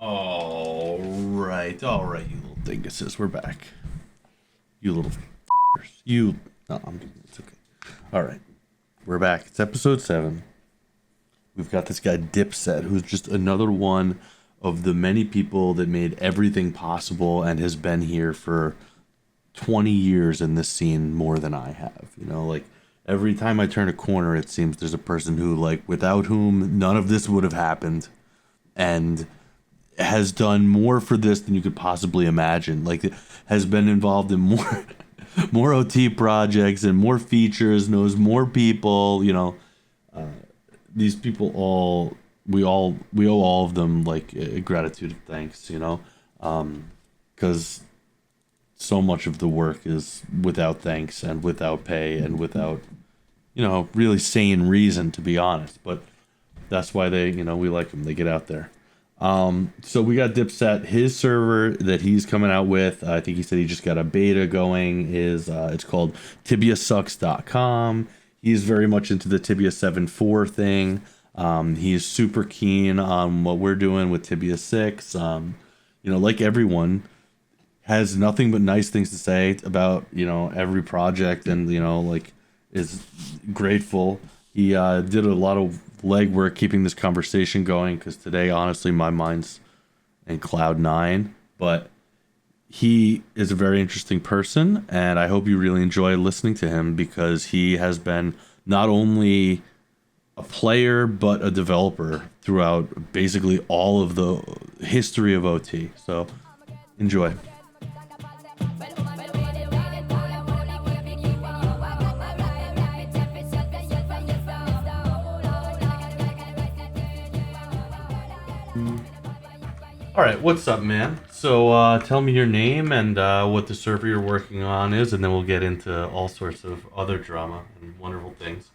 All right, you little dinguses, we're back. You little you. No, it's okay. All right, we're back. It's episode 7. We've got this guy Dipset, who's just another one of the many people that made everything possible and has been here for 20 years in this scene more than I have. Like every time I turn a corner, it seems there's a person who, like, without whom none of this would have happened, and has done more for this than you could possibly imagine. Like, has been involved in more more OT projects and more features, knows more people. These people all we owe all of them like gratitude and thanks. Because so much of the work is without thanks and without pay and without really sane reason, to be honest. But that's why we like them. They get out there. So we got Dipset. His server that he's coming out with, I think he said he just got a beta going, is it's called tibiasucks.com. He's very much into the Tibia 7.4 thing. He's super keen on what we're doing with Tibia 6. Like everyone, has nothing but nice things to say about every project, and like is grateful. He did a lot of legwork keeping this conversation going, because today, honestly, my mind's in cloud nine. But he is a very interesting person, and I hope you really enjoy listening to him, because he has been not only a player but a developer throughout basically all of the history of OT. So enjoy. All right, what's up, man? So tell me your name and what the server you're working on is, and then we'll get into all sorts of other drama and wonderful things.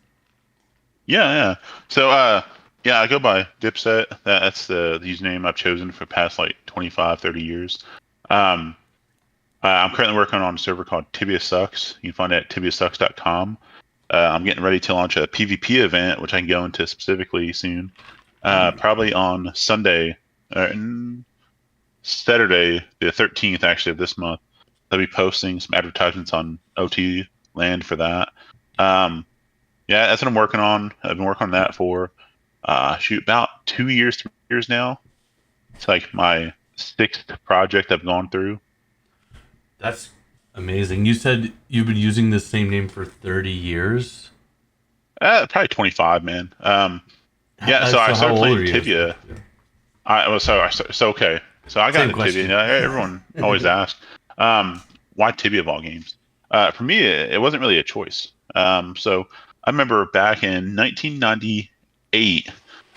Yeah. So, yeah, I go by Dipset. That's the username I've chosen for the past like 25, 30 years. Um, I'm currently working on a server called Tibia Sucks. You can find it at tibiasucks.com. I'm getting ready to launch a PvP event, which I can go into specifically soon. Probably on Sunday, Saturday, the 13th, actually, of this month. I'll be posting some advertisements on OT land for that. Um, yeah, that's what I'm working on. I've been working on that for about 2 years, 3 years now. It's like my sixth project I've gone through. That's amazing. You said you've been using the same name for 30 years? Probably 25, man. Yeah, so I So how started old are playing you? Tibia. So okay. So I got Same into Tibia. question. Everyone always asks, why Tibia of all games? For me, it wasn't really a choice. So I remember back in 1998,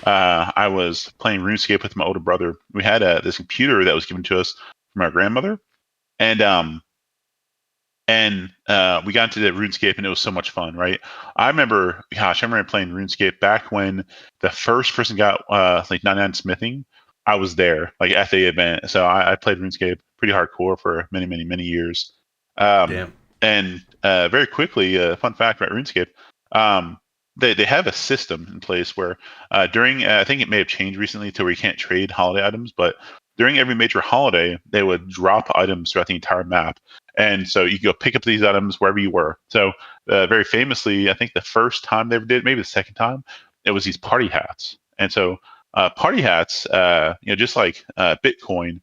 I was playing RuneScape with my older brother. We had this computer that was given to us from our grandmother, and we got into the RuneScape, and it was so much fun, right? I remember playing RuneScape back when the first person got like 99 smithing. I was there, like at the event, so I played RuneScape pretty hardcore for many, many, many years. Um, Damn. and very quickly, fun fact about RuneScape, um, they have a system in place where during I think it may have changed recently to where you can't trade holiday items, but during every major holiday, they would drop items throughout the entire map. And so you could go pick up these items wherever you were. So very famously, I think the first time they ever did, maybe the second time, it was these party hats. And so party hats, just like Bitcoin,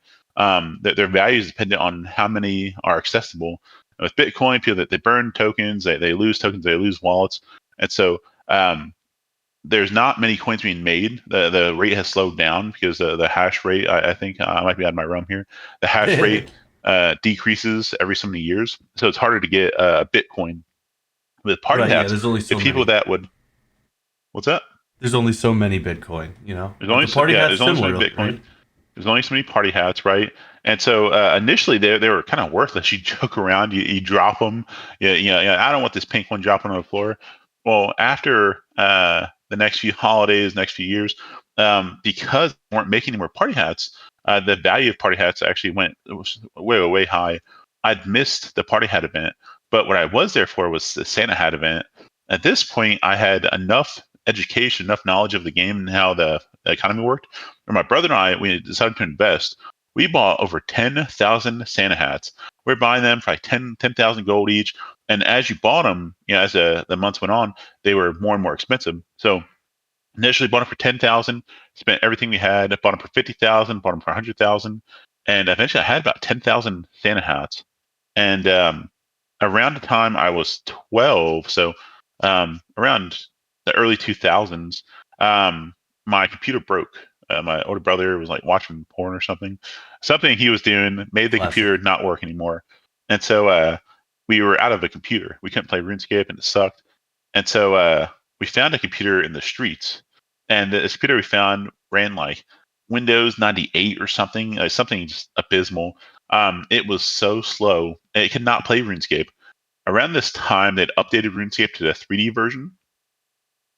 their value is dependent on how many are accessible. With Bitcoin, people that they burn tokens, they lose tokens, they lose wallets, and so there's not many coins being made. The rate has slowed down because the hash rate. I think I might be out of my realm here. The hash rate decreases every so many years, so it's harder to get Bitcoin. With party Right, yeah, hats, there's only the so people many. that would what's that? There's only so many Bitcoin, There's But only the party hat's there's only so similar, many Bitcoin. right? There's only so many party hats, right? And so initially they were kind of worthless. You joke around, you drop them. Yeah. I don't want this pink one dropping on the floor. Well, after the next few holidays, next few years, because they weren't making any more party hats, the value of party hats actually it was way, way high. I'd missed the party hat event, but what I was there for was the Santa hat event. At this point, I had enough education, enough knowledge of the game and how the economy worked. And my brother and I, we decided to invest. We bought over 10,000 Santa hats. We're buying them for like 10,000 gold each. And as you bought them, as the months went on, they were more and more expensive. So initially bought them for 10,000, spent everything we had, bought them for 50,000, bought them for 100,000, and eventually I had about 10,000 Santa hats. And around the time I was 12, so around the early 2000s, my computer broke. My older brother was like watching porn or something. Something he was doing made the Classic. computer not work anymore. And so we were out of a computer. We couldn't play RuneScape and it sucked. And so we found a computer in the streets. And the computer we found ran like Windows 98 or something, something just abysmal. It was so slow. It could not play RuneScape. Around this time, they'd updated RuneScape to the 3D version.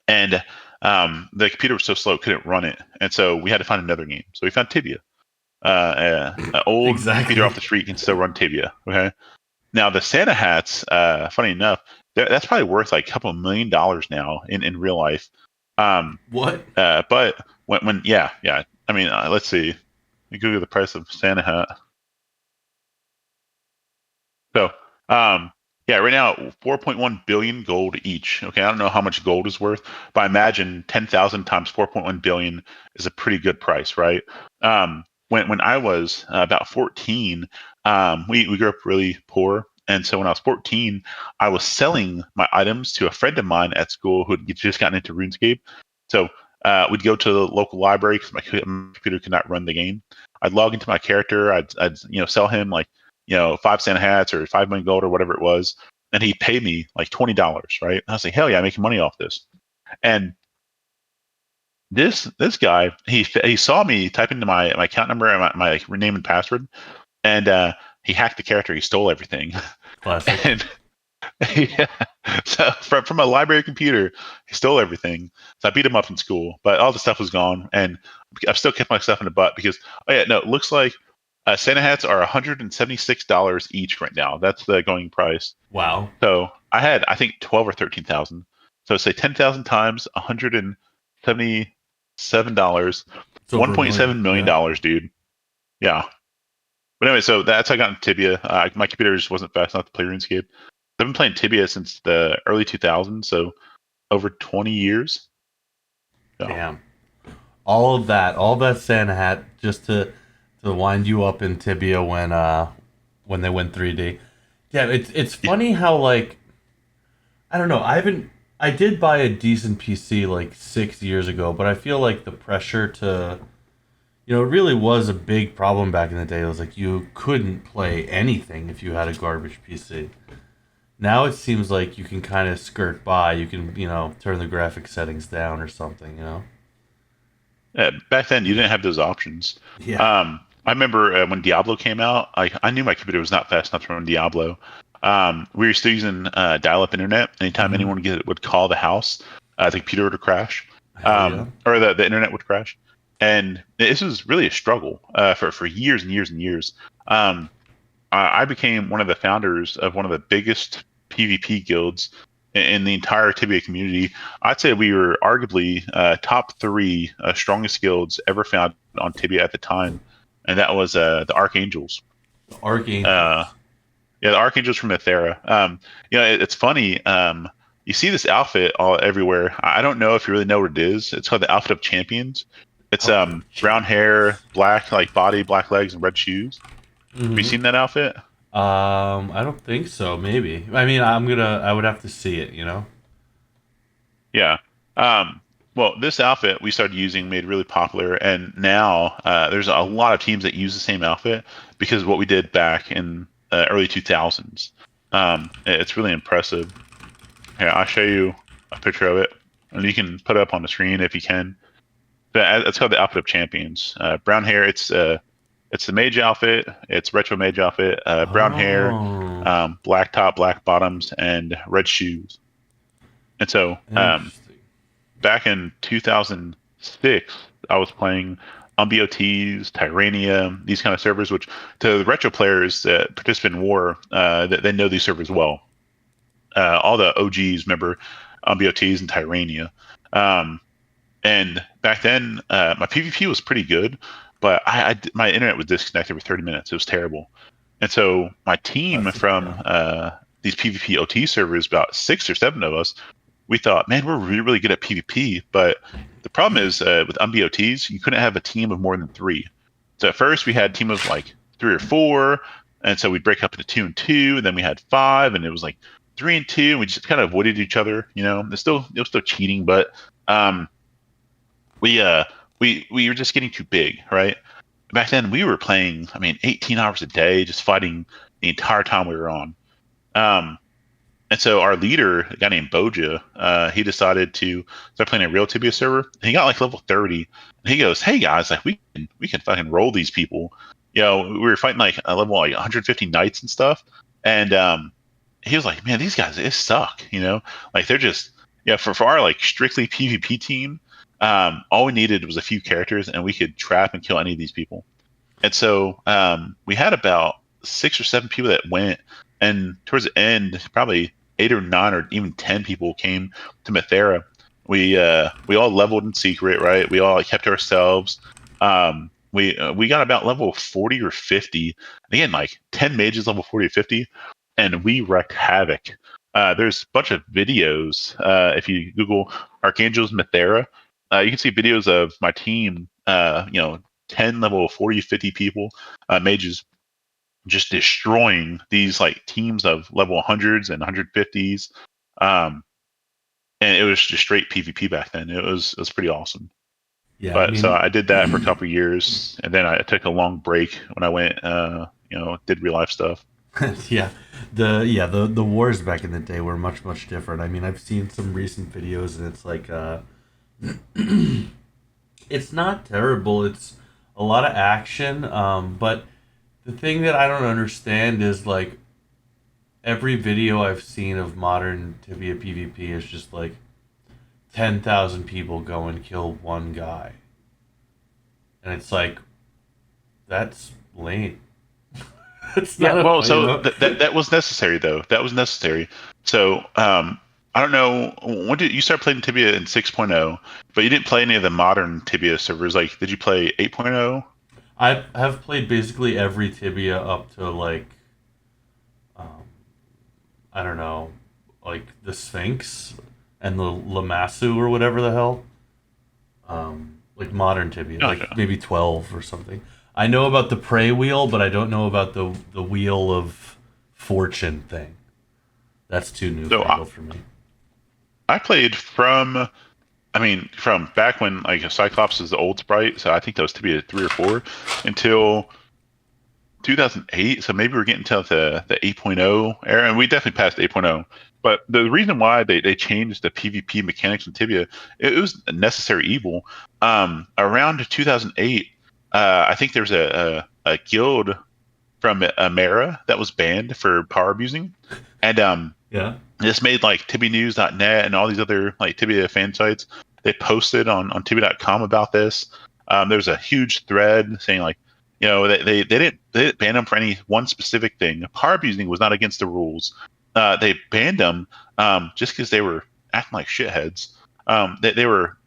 And the computer was so slow, it couldn't run it. And so we had to find another game. So we found Tibia. An old computer off the street can still run Tibia. Okay. Now, the Santa hats, funny enough, that's probably worth like a couple $1 million now in real life. What? But when yeah. I mean, let's see. Google the price of Santa hat. So, right now, 4.1 billion gold each. Okay, I don't know how much gold is worth, but I imagine 10,000 times 4.1 billion is a pretty good price, right? When I was about 14, we grew up really poor. And so when I was 14, I was selling my items to a friend of mine at school who had just gotten into RuneScape. So we'd go to the local library because my computer could not run the game. I'd log into my character. I'd sell him like 5 Santa hats or 5 million gold or whatever it was, and he paid me like $20, right? And I was like, hell yeah, I'm making money off this. And this guy, he saw me type into my account number and my name and password, and he hacked the character. He stole everything. Classic. And yeah, so from a library computer, he stole everything. So I beat him up in school, but all the stuff was gone, and I've still kept my stuff in the butt because it looks like Santa hats are $176 each right now. That's the going price. Wow. So I had, I think, 12 or 13,000. So say 10,000 times $177, $1.7 million, dude. Yeah. But anyway, so that's how I got into Tibia. My computer just wasn't fast enough to play RuneScape. I've been playing Tibia since the early 2000s, so over 20 years. So. Damn. All that Santa hat just to wind you up in Tibia when they went 3D. Yeah, it's funny how, like, I don't know, I did buy a decent PC like 6 years ago, but I feel like the pressure to, it really was a big problem back in the day. It was like you couldn't play anything if you had a garbage PC. Now it seems like you can kind of skirt by. You can, turn the graphic settings down or something, Yeah, back then you didn't have those options. Yeah. I remember when Diablo came out, I knew my computer was not fast enough to run Diablo. We were still using dial-up internet. Anytime anyone would call the house, the computer would crash, or the internet would crash. And this was really a struggle for years and years and years. I became one of the founders of one of the biggest PvP guilds in the entire Tibia community. I'd say we were arguably top 3 strongest guilds ever found on Tibia at the time, and that was the Archangels. The Archangels. The Archangels from Ethera. It's funny. You see this outfit all everywhere. I don't know if you really know what it is. It's called the Outfit of Champions. It's brown hair, black body, black legs, and red shoes. Mm-hmm. Have you seen that outfit? I don't think so. Maybe. I mean, I would have to see it. Yeah. Well, this outfit we started using made really popular, and now there's a lot of teams that use the same outfit because of what we did back in early 2000s. It's really impressive. Here, I'll show you a picture of it, and you can put it up on the screen if you can. But it's called the Outfit of Champions. Brown hair. It's the mage outfit. It's retro mage outfit. Brown hair, black top, black bottoms, and red shoes. And so, back in 2006, I was playing BOTs, Tyrania, these kind of servers, which to the retro players that participate in War, they know these servers well. All the OGs remember BOTs and Tyrania. And back then, my PvP was pretty good, but my internet was disconnected for 30 minutes. It was terrible. And so my team from these PvP OT servers, about 6 or 7 of us, we thought, man, we're really, really good at PvP. But the problem is with MBOTs, you couldn't have a team of more than 3. So at first we had a team of like 3 or 4, and so we'd break up into 2 and 2, and then we had 5, and it was like 3 and 2, and we just kind of avoided each other. It was still cheating, but we were just getting too big, right? Back then we were playing, 18 hours a day, just fighting the entire time we were on. And so our leader, a guy named Boja, he decided to start playing a real Tibia server. And he got like level 30. And he goes, "Hey guys, like we can fucking roll these people." We were fighting like a level like 150 knights and stuff. And he was like, "Man, these guys, they suck." Like they're just for our like strictly PvP team. All we needed was a few characters, and we could trap and kill any of these people. And so we had about 6 or 7 people that went, and towards the end, probably 8 or 9 or even 10 people came to Mathera. We all leveled in secret, right? We all kept to ourselves. We got about level 40 or 50. Again, like 10 mages level 40 or 50, and we wrecked havoc. There's a bunch of videos. If you Google Archangels Mathera, you can see videos of my team. 10 level 40, 50 people, mages, just destroying these like teams of level 100s and 150s. And it was just straight PvP back then. It was pretty awesome. Yeah, So I did that for a couple of years, and then I took a long break when I went, did real life stuff. yeah, the wars back in the day were much different. I've seen some recent videos, and it's like it's not terrible. It's a lot of action, but the thing that I don't understand is like every video I've seen of modern Tibia PvP is just like 10,000 people go and kill one guy, and it's like that's lame. It's not that was necessary though. That was necessary. So I don't know, when did you start playing Tibia in 6.0, but you didn't play any of the modern Tibia servers? Like, did you play 8.0? I have played basically every Tibia up to like, um, I don't know, like the Sphinx and the Lamassu or whatever the hell. Like modern Tibia, like maybe 12 or something. I know about the Prey wheel, but I don't know about the Wheel of Fortune thing. That's too newfangled for me. I played from back when like Cyclops is the old sprite, so I think that was Tibia 3 or 4 until 2008. So maybe we're getting to the 8.0 era, and we definitely passed 8.0. But the reason why they changed the PvP mechanics in Tibia, it was a necessary evil. Around 2008, I think there was a guild from Amera that was banned for power abusing, and this made like TibiaNews.net and all these other like Tibia fan sites. They posted on Tibia.com about this. There's a huge thread saying like, they didn't ban them for any one specific thing. Power abusing was not against the rules. They banned them just because they were acting like shitheads. They were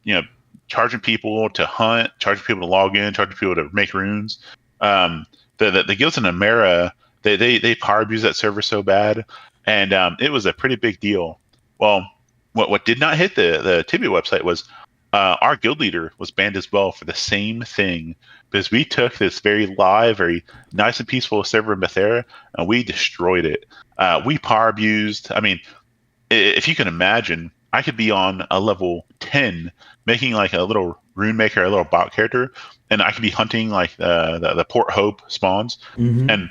charging people to hunt, charging people to log in, charging people to make runes. The guilds in Amera, they power abused that server so bad, and it was a pretty big deal. Well, what did not hit the Tibia website was our guild leader was banned as well for the same thing, because we took this very live, very nice and peaceful server in Mathera, and we destroyed it. We power abused. If you can imagine, I could be on a level 10 making like a little rune maker, a little bot character, and I could be hunting like the Port Hope spawns. Mm-hmm. And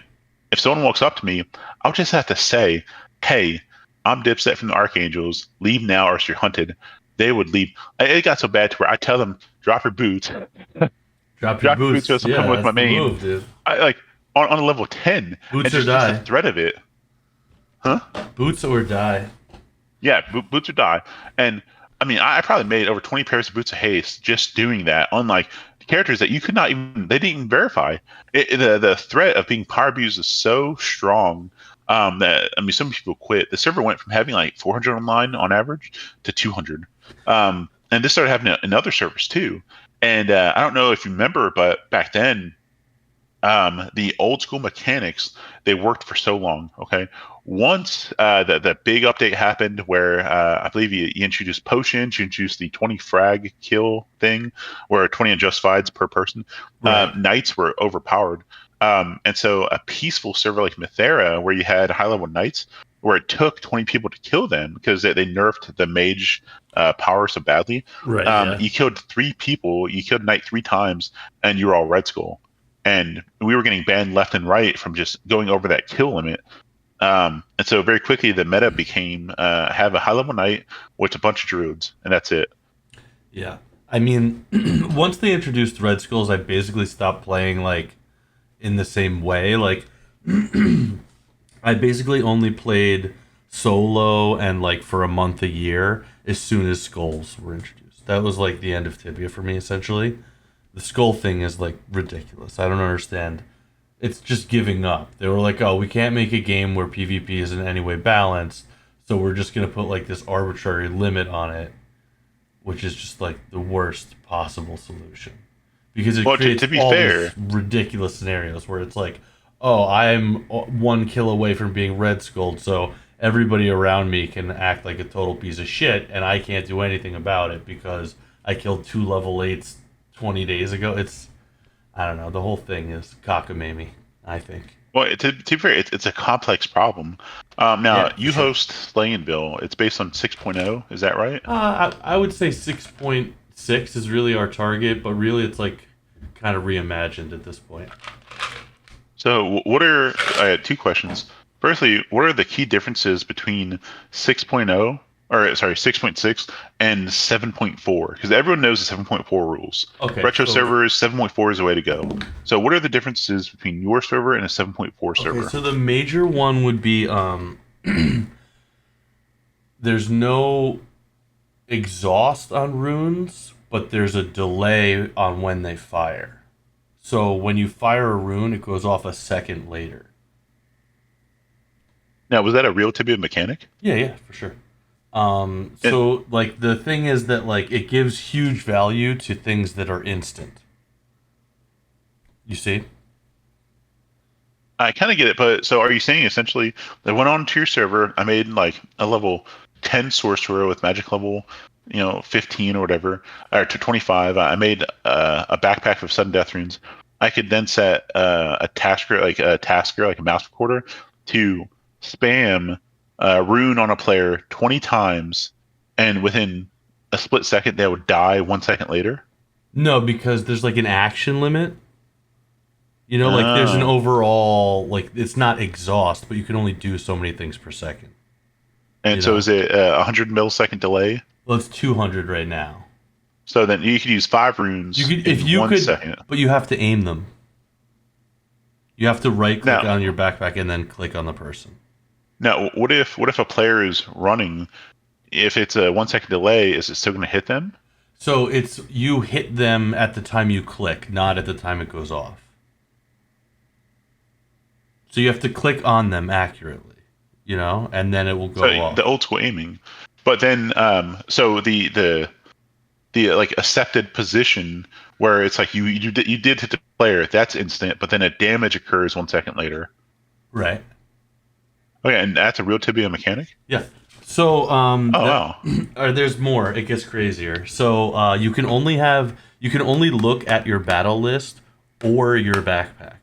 if someone walks up to me, I'll just have to say, "Hey, I'm Dipset from the Archangels. Leave now or else you're hunted." They would leave. It got so bad to where I tell them, "Drop your boots." Drop your boots. So I'm coming with my main. Move, dude. I like on a level 10. Boots or die. Just the threat of it. Huh? Boots or die. Yeah, boots or die. And I probably made over 20 pairs of boots of haste just doing that. Unlike characters that you could not even, they didn't even verify. The threat of being power abused is so strong that some people quit. The server went from having like 400 online on average to 200. And and this started happening in other servers too. And I don't know if you remember, but back then, the old school mechanics, they worked for so long. Okay, once the big update happened, where I believe you introduced potions, you introduced the 20 frag kill thing, where 20 unjustifieds per person. Right. Knights were overpowered, and so a peaceful server like Mythera, where you had high level knights, where it took 20 people to kill them because they nerfed the mage power so badly. Right. Yeah. You killed 3 people, you killed knight 3 times, and you were all red skull. And we were getting banned left and right from just going over that kill limit. And so very quickly the meta became have a high level knight with a bunch of druids, and that's it. Yeah. I mean, once they introduced Red Skulls, I basically stopped playing like in the same way. Like, I basically only played solo and like for a month a year as soon as Skulls were introduced. That was like the end of Tibia for me, essentially. The Skull thing is like ridiculous. I don't understand. It's just giving up. They were like, oh, we can't make a game where PvP is in any way balanced, so we're just going to put like this arbitrary limit on it, which is just like the worst possible solution, because it Well, creates to be all fair, these ridiculous scenarios where it's like, oh, I'm 1 kill away from being red skulled, so everybody around me can act like a total piece of shit, and I can't do anything about it because I killed 2 level 8s 20 days ago. It's, I don't know, the whole thing is cockamamie, I think. well, to be fair, it's a complex problem. Now, Yeah, for you sure. host Slaynville. It's based on 6.0. Is that right? I would say 6.6 is really our target, but really it's like kind of reimagined at this point. So, what are I had 2 questions. Firstly, what are the key differences between 6.0, or sorry, 6.6 and 7.4? Because everyone knows the 7.4 rules. Okay, Retro so servers, 7.4 is the way to go. So, what are the differences between your server and a 7.4 okay, server? so the major one would be there's no exhaust on runes, but there's a delay on when they fire. So when you fire a rune, it goes off a second later. Now, was that a real Tibia mechanic? Yeah, yeah, for sure. And So like the thing is that like it gives huge value to things that are instant. You see? I kind of get it, but so are you saying essentially I went on to your server, I made like a level 10 sorcerer with magic level, 15 or whatever, or to 25. I made a backpack of sudden death runes. I could then set tasker, like a mouse recorder, to spam rune on a player 20 times, and within a split second they would die 1 second later. No, because there's like an action limit. You know, like there's an Oh, overall like it's not exhaust, but you can only do so many things per second. You and so know, is it a 100 millisecond delay? well, it's 200 right now. So then you could use 5 runes You could if in you one could, second. but you have to aim them. You have to right click Now, on your backpack and then click on the person. now, what if a player is running? If it's a 1 second delay, is it still going to hit them? So it's you hit them at the time you click, not at the time it goes off. So you have to click on them accurately, and then it will So go off. the old school aiming, but then so the like accepted position where it's like you did hit the player, that's instant, but then a damage occurs 1 second later. Right. Okay, and that's a real Tibia mechanic. Yeah. So Oh wow. or there's more. It gets crazier. So you can only look at your battle list or your backpack,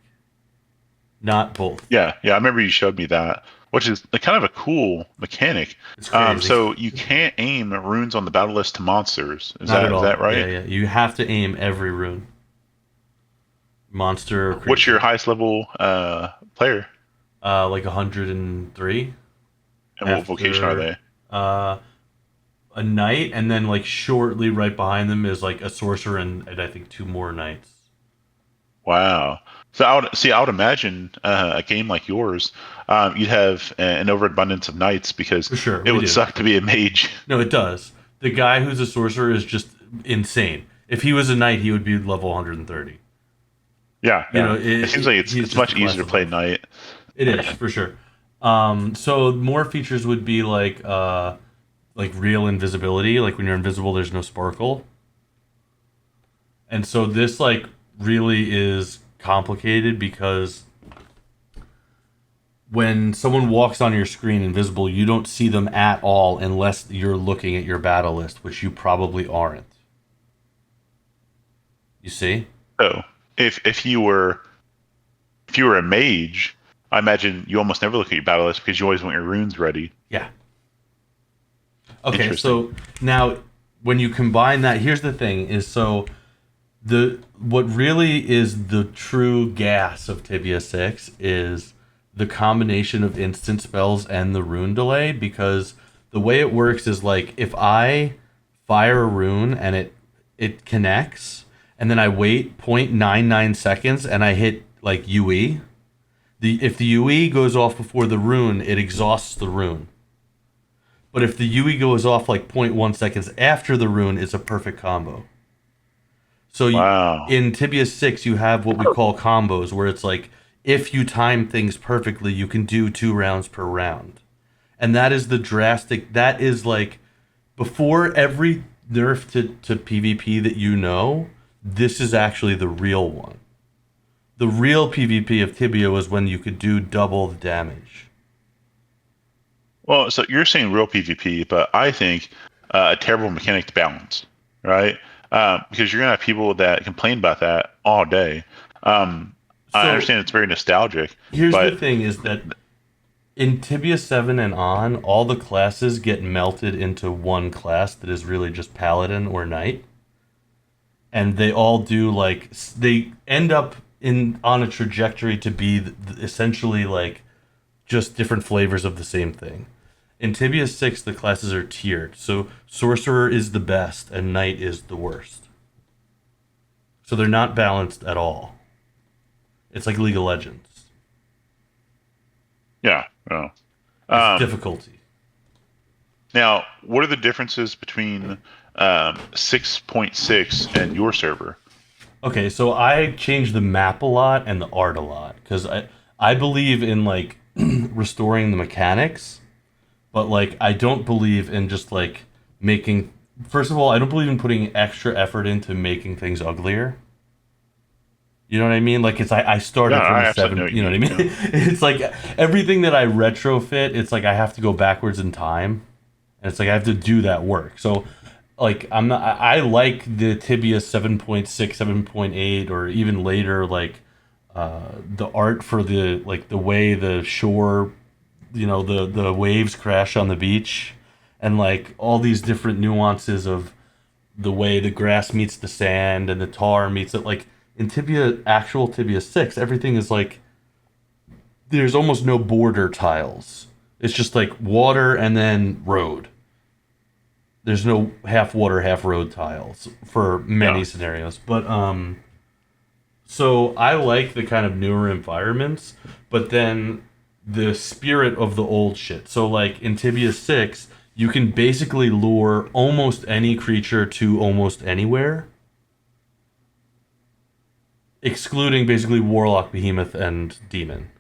not both. Yeah, I remember you showed me that, which is like kind of a cool mechanic. It's crazy. So you can't aim runes on the battle list to monsters. Is Not that at is all. that Yeah, right? yeah. You have to aim every rune, monster or What's your creature. highest level player, Like 103 and what vocation are after they? uh a knight, and then like shortly right behind them is like a sorcerer and I think two more knights. Wow. So I would imagine a game like yours, you'd have an overabundance of knights because For sure, it we would do. suck to be a mage. No, it does. The guy who's a sorcerer is just insane. If he was a knight, he would be level 130. Yeah, You know, yeah. It seems like it's he's it's just a much class easier to play above. knight. It is for sure. So more features would be like like real invisibility. Like when you're invisible, there's no sparkle. And so this like really is complicated because when someone walks on your screen invisible, you don't see them at all unless you're looking at your battle list, which you probably aren't. You see? So if you were a mage, I imagine you almost never look at your battle list because you always want your runes ready. Yeah. Okay, Interesting. so now when you combine that, here's the thing: is so the what really is the true gas of Tibia 6 is the combination of instant spells and the rune delay, because the way it works is like if I fire a rune and it connects and then I wait 0.99 seconds and I hit like UE, if the UE goes off before the rune, it exhausts the rune. But if the UE goes off like zero point 0.1 seconds after the rune, it's a perfect combo. So Wow. in Tibia 6, you have what we call combos, where it's like if you time things perfectly, you can do 2 rounds per round. And that is the drastic, that is like before every nerf to PvP that you know, this is actually the real one. The real PvP of Tibia was when you could do double the damage. Well, so you're saying real PvP, but I think a terrible mechanic to balance, right? Because you're gonna have people that complain about that all day. I So understand it's very nostalgic, here's the but thing is that in Tibia 7 and on, all the classes get melted into one class that is really just Paladin or Knight. And they all do like they end up in on a trajectory to be essentially like just different flavors of the same thing. In Tibia 6, the classes are tiered. So Sorcerer is the best and Knight is the worst. So they're not balanced at all. It's like League of Legends. yeah. Well. It's Um, difficulty. Now, what are the differences between 6.6 and your server? Okay, so I changed the map a lot and the art a lot because I believe in like restoring the mechanics, but like I don't believe in just like making. First of all, I don't believe in putting extra effort into making things uglier. You know what I mean? Like I Yeah, started from I a absolutely know seven. what You you know what I mean. Yeah. mean? It's like everything that I retrofit. It's like I have to go backwards in time, and it's like I have to do that work. So like I'm not. I like the Tibia 7.6, 7.8, or even later. Like the art for the like the way the shore, the waves crash on the beach, and like all these different nuances of the way the grass meets the sand and the tar meets it. Like in actual Tibia 6, everything is like there's almost no border tiles. It's just like water and then road. There's no half water, half road tiles for Yeah. many scenarios. But so I like the kind of newer environments, but then the spirit of the old shit. So like in Tibia 6, you can basically lure almost any creature to almost anywhere, excluding basically Warlock, Behemoth, and Demon.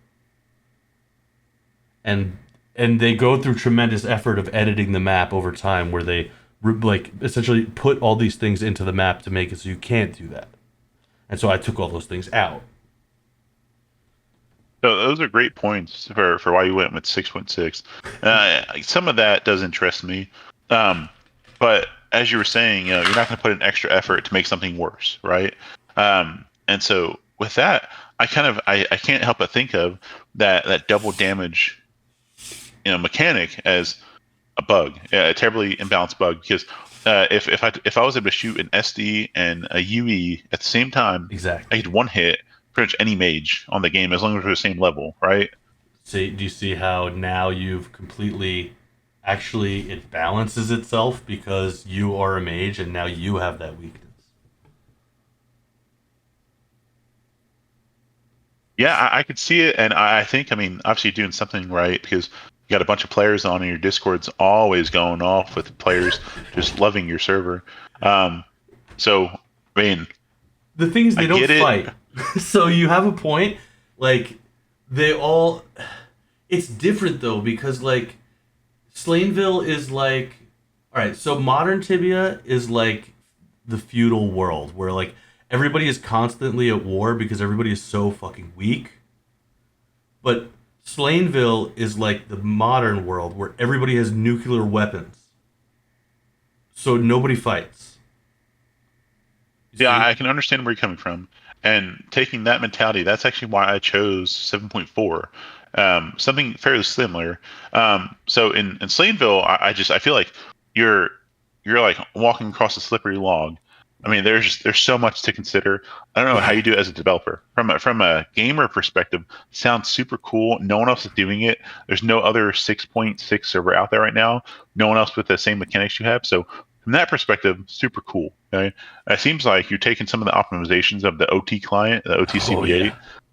And they go through tremendous effort of editing the map over time, where they like essentially put all these things into the map to make it so you can't do that. And so I took all those things out. So those are great points for why you went with 6.6. Some of that does interest me, um, but as you were saying, you're not going to put an extra effort to make something worse, right? And so with that, I can't help but think of that double damage mechanic as a bug, a terribly imbalanced bug. Because if I was able to shoot an SD and a UE at the same time, I Exactly. could one hit pretty much any mage on the game as long as we're the same level, right? See, do you see how now you've completely actually it balances itself because you are a mage and now you have that weakness. Yeah, I could see it, and I think, I mean, obviously you're doing something right because you got a bunch of players on, and your Discord's always going off with players just loving your server. Um, so, I mean, The thing is I they don't get it. fight. So you have a point. Like they all it's different though because like Slaynville is like All right, so modern Tibia is like the feudal world where like everybody is constantly at war because everybody is so fucking weak. But Slaynville is like the modern world where everybody has nuclear weapons. So nobody fights. You Yeah, see? I can understand where you're coming from. And taking that mentality, that's actually why I chose 7.4. Something fairly similar. So in Slaynville, I feel like you're you're like walking across a slippery log. I mean, there's so much to consider. I don't know how Yeah. you do it as a developer. From a gamer perspective, sounds super cool. No one else is doing it. There's no other 6.6 server out there right now. No one else with the same mechanics you have. So from that perspective, super cool. Okay? It seems like you're taking some of the optimizations of the OT client, the Oh yeah.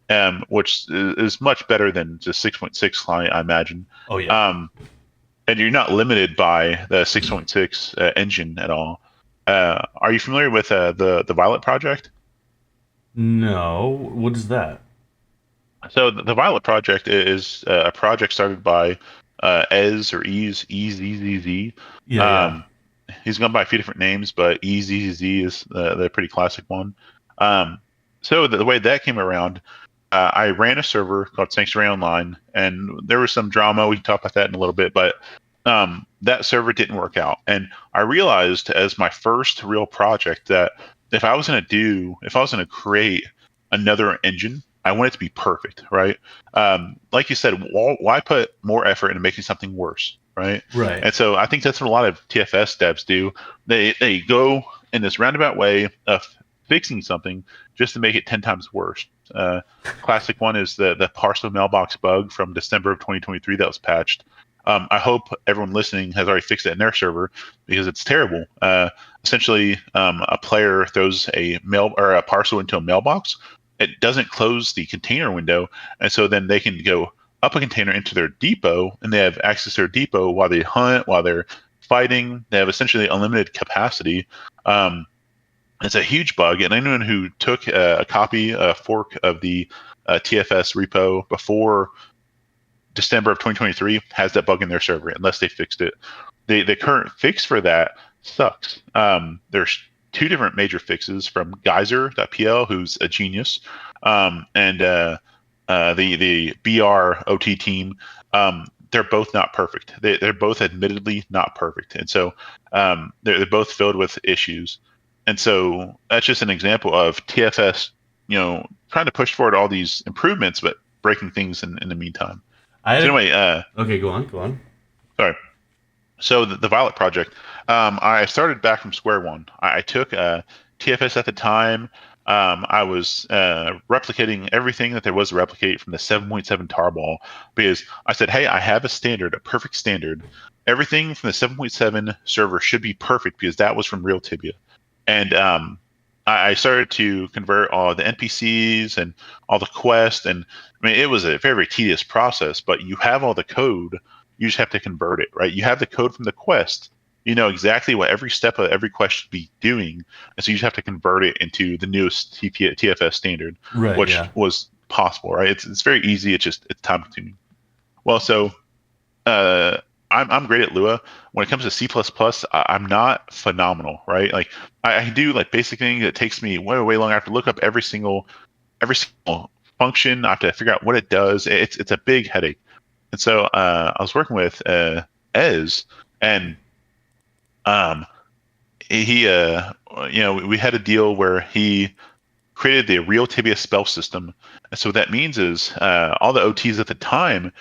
OTCP8, which is much better than just 6.6 client, I imagine. Oh yeah. Um, and you're not limited by the 6.6 engine at all. Are you familiar with the Violet project? No. What is that? So the Violet project is a project started by Ez or EZZZ. Yeah, yeah. Um, he's gone by a few different names, but EZZZ is the pretty classic one. Um, so the way that came around, I ran a server called Sanctuary Online, and there was some drama. We can talk about that in a little bit, but that server didn't work out. And I realized as my first real project that if I was going to create another engine, I want it to be perfect, right? Like you said, why put more effort into making something worse, right? Right. And so I think that's what a lot of TFS devs do. They go in this roundabout way of fixing something just to make it 10 times worse. Classic one is the parcel mailbox bug from December of 2023 that was patched. I hope everyone listening has already fixed it in their server because it's terrible. Essentially, a player throws a mail or a parcel into a mailbox. It doesn't close the container window, and so then they can go up a container into their depot, and they have access to their depot while they hunt, while they're fighting. They have essentially unlimited capacity. Um, it's a huge bug, and anyone who took a fork of the TFS repo before December of 2023 has that bug in their server unless they fixed it. The current fix for that sucks. There's two different major fixes from Geyser.pl, who's a genius, and the BR OT team. They're both not perfect. They're both admittedly not perfect, and so they're both filled with issues. And so that's just an example of TFS, trying to push forward all these improvements, but breaking things in the meantime. I So had anyway, okay, go on, go on. sorry. So the Violet project, I started back from square one. I took TFS at the time. I was replicating everything that there was to replicate from the 7.7 tarball because I said, hey, I have a standard, a perfect standard. Everything from the 7.7 server should be perfect because that was from real Tibia. And I started to convert all the NPCs and all the quests. And I mean, it was a very, very tedious process, but you have all the code. You just have to convert it, right? You have the code from the quest. You know exactly what every step of every quest should be doing. And so you just have to convert it into the newest TFS standard, Right, which yeah. was possible, right? It's very easy. It's time consuming. Well, so uh, I'm great at Lua. When it comes to C++, I'm not phenomenal, right? Like I can do like basic things. It takes me way way long. I have to look up every single function. I have to figure out what it does. It's a big headache. And so I was working with Ez, and um, we had a deal where he created the real Tibia spell system. And so what that means is all the OTs at the time,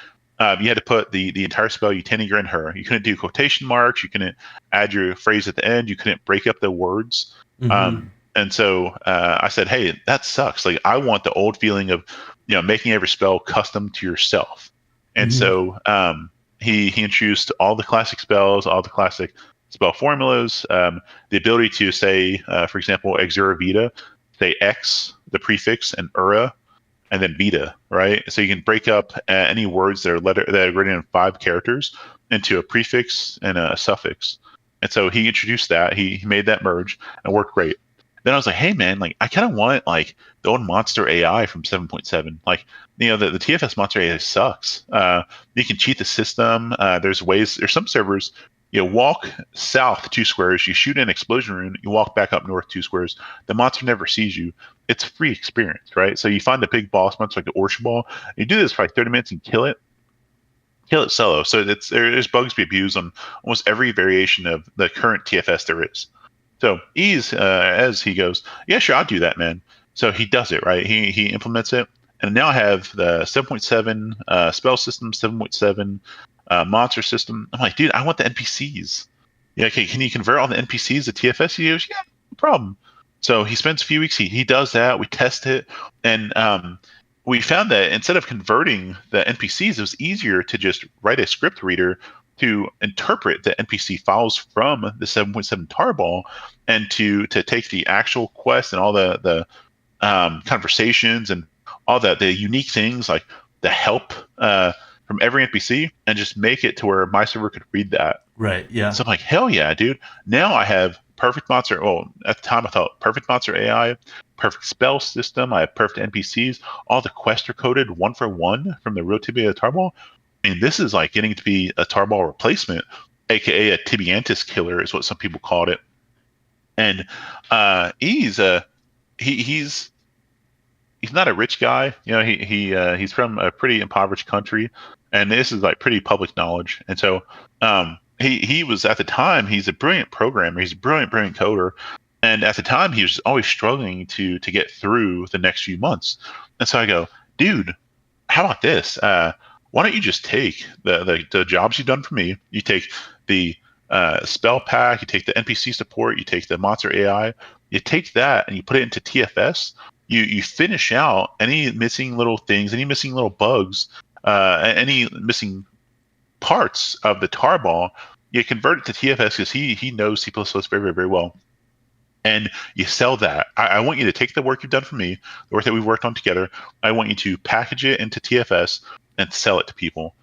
you had to put the entire spell Uteniger in her. You couldn't do quotation marks. You couldn't add your phrase at the end. You couldn't break up the words. Mm-hmm. And so I said, hey, that sucks. Like I want the old feeling of making every spell custom to yourself. And Mm-hmm. so he introduced all the classic spells, all the classic spell formulas, the ability to say, for example, Exura Vita, say X, the prefix, and Ura, and then Vita, right? So you can break up any words that are written in 5 characters into a prefix and a suffix. And so he introduced that. He made that merge and worked great. Then I was like, hey man, like I kind of want like the old monster AI from 7.7. Like, the TFS monster AI sucks. You can cheat the system. There's some servers You walk south 2 squares, you shoot an explosion rune, you walk back up north 2 squares. The monster never sees you. It's a free experience, right? So you find the big boss monster like the Orchard Ball. You do this for like 30 minutes and kill it solo. So there's bugs to be abused on almost every variation of the current TFS there is. So Ease, as he goes, yeah, sure, I'll do that, man. So he does it, right? He implements it, and now I have the 7.7 spell system, 7.7 monster system. I'm like, dude, I want the NPCs. Yeah, okay, can you convert all the NPCs to TFS? He goes, yeah, no problem. So he spends a few weeks. He does that. We test it, and we found that instead of converting the NPCs, it was easier to just write a script reader to interpret the NPC files from the 7.7 tarball and to take the actual quest and all the conversations and all the unique things like the help from every NPC and just make it to where my server could read that. Right. Yeah. So I'm like, hell yeah, dude. Now I have perfect monster. Well, at the time I thought perfect monster AI, perfect spell system. I have perfect NPCs. All the quests are coded 1-for-1 from the real Tibia Tarball. I mean, this is like getting to be a Tarball replacement, aka a Tibiantis killer, is what some people called it. And he's not a rich guy. You know, he's from a pretty impoverished country, and this is like pretty public knowledge. And so he was at the time, he's a brilliant programmer, he's a brilliant coder, and at the time he was always struggling to get through the next few months. And so I go, dude, how about this? Why don't you just take the jobs you've done for me? You take the spell pack, you take the NPC support, you take the monster AI, you take that and you put it into TFS. You finish out any missing little things, any missing little bugs, any missing parts of the tarball. You convert it to TFS because he knows C++ very, very, very well. And you sell that. I want you to take the work you've done for me, the work that we've worked on together. I want you to package it into TFS and sell it to people.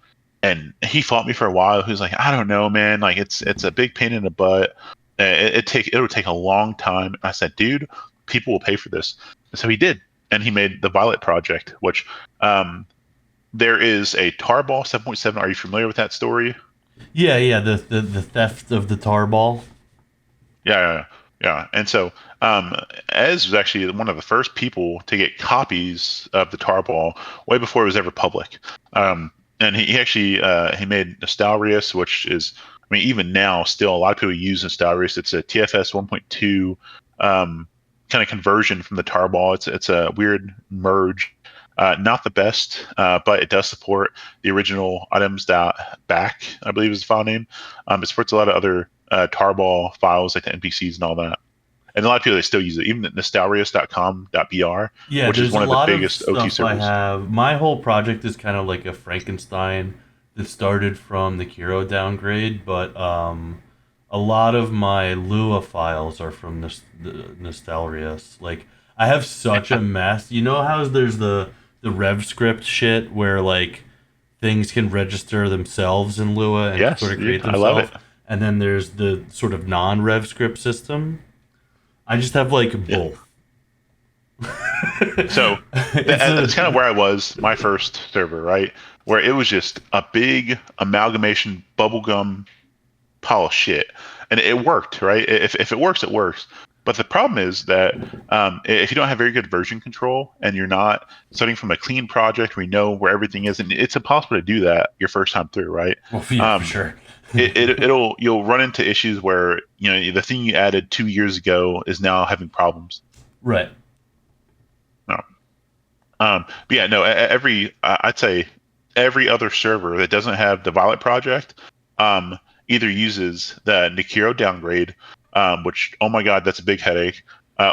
And he fought me for a while. He was like, I don't know, man. Like it's a big pain in the butt. It'll take a long time. I said, dude, people will pay for this. And so he did. And he made the Violet project, which there is a Tarball 7.7. Are you familiar with that story? Yeah. The theft of the tarball. Yeah. And so Ez was actually one of the first people to get copies of the Tarball way before it was ever public. And he actually he made Nostalrius, which is, I mean, even now, still a lot of people use Nostalrius. It's a TFS 1.2 kind of conversion from the Tarball. It's a weird merge. Not the best, but it does support the original items.back, I believe is the file name. It supports a lot of other Tarball files like the NPCs and all that. And a lot of people, they still use it, even at nostalrius.com.br, Yeah, which is one of the biggest of OT stuff I servers. have. My whole project is kind of like a Frankenstein that started from the Kiro downgrade, but a lot of my Lua files are from the Nostalrius. Like, I have such a mess. You know how there's the rev script shit where like things can register themselves in Lua and Yes, sort of dude, create I love it. themselves, and then there's the sort of non-rev script system. I just have like both. So that's kind of where I was, my first server, right? Where it was just a big amalgamation bubblegum pile of shit. And it worked, right? If it works, it works. But the problem is that if you don't have very good version control and you're not starting from a clean project where you know where everything is, and it's impossible to do that your first time through, right? Well, yeah, for sure. You'll run into issues where, you know, the thing you added 2 years ago is now having problems. Right. No. But yeah, no. I'd say every other server that doesn't have the Violet project either uses the Nikiro downgrade, which, oh my god, that's a big headache,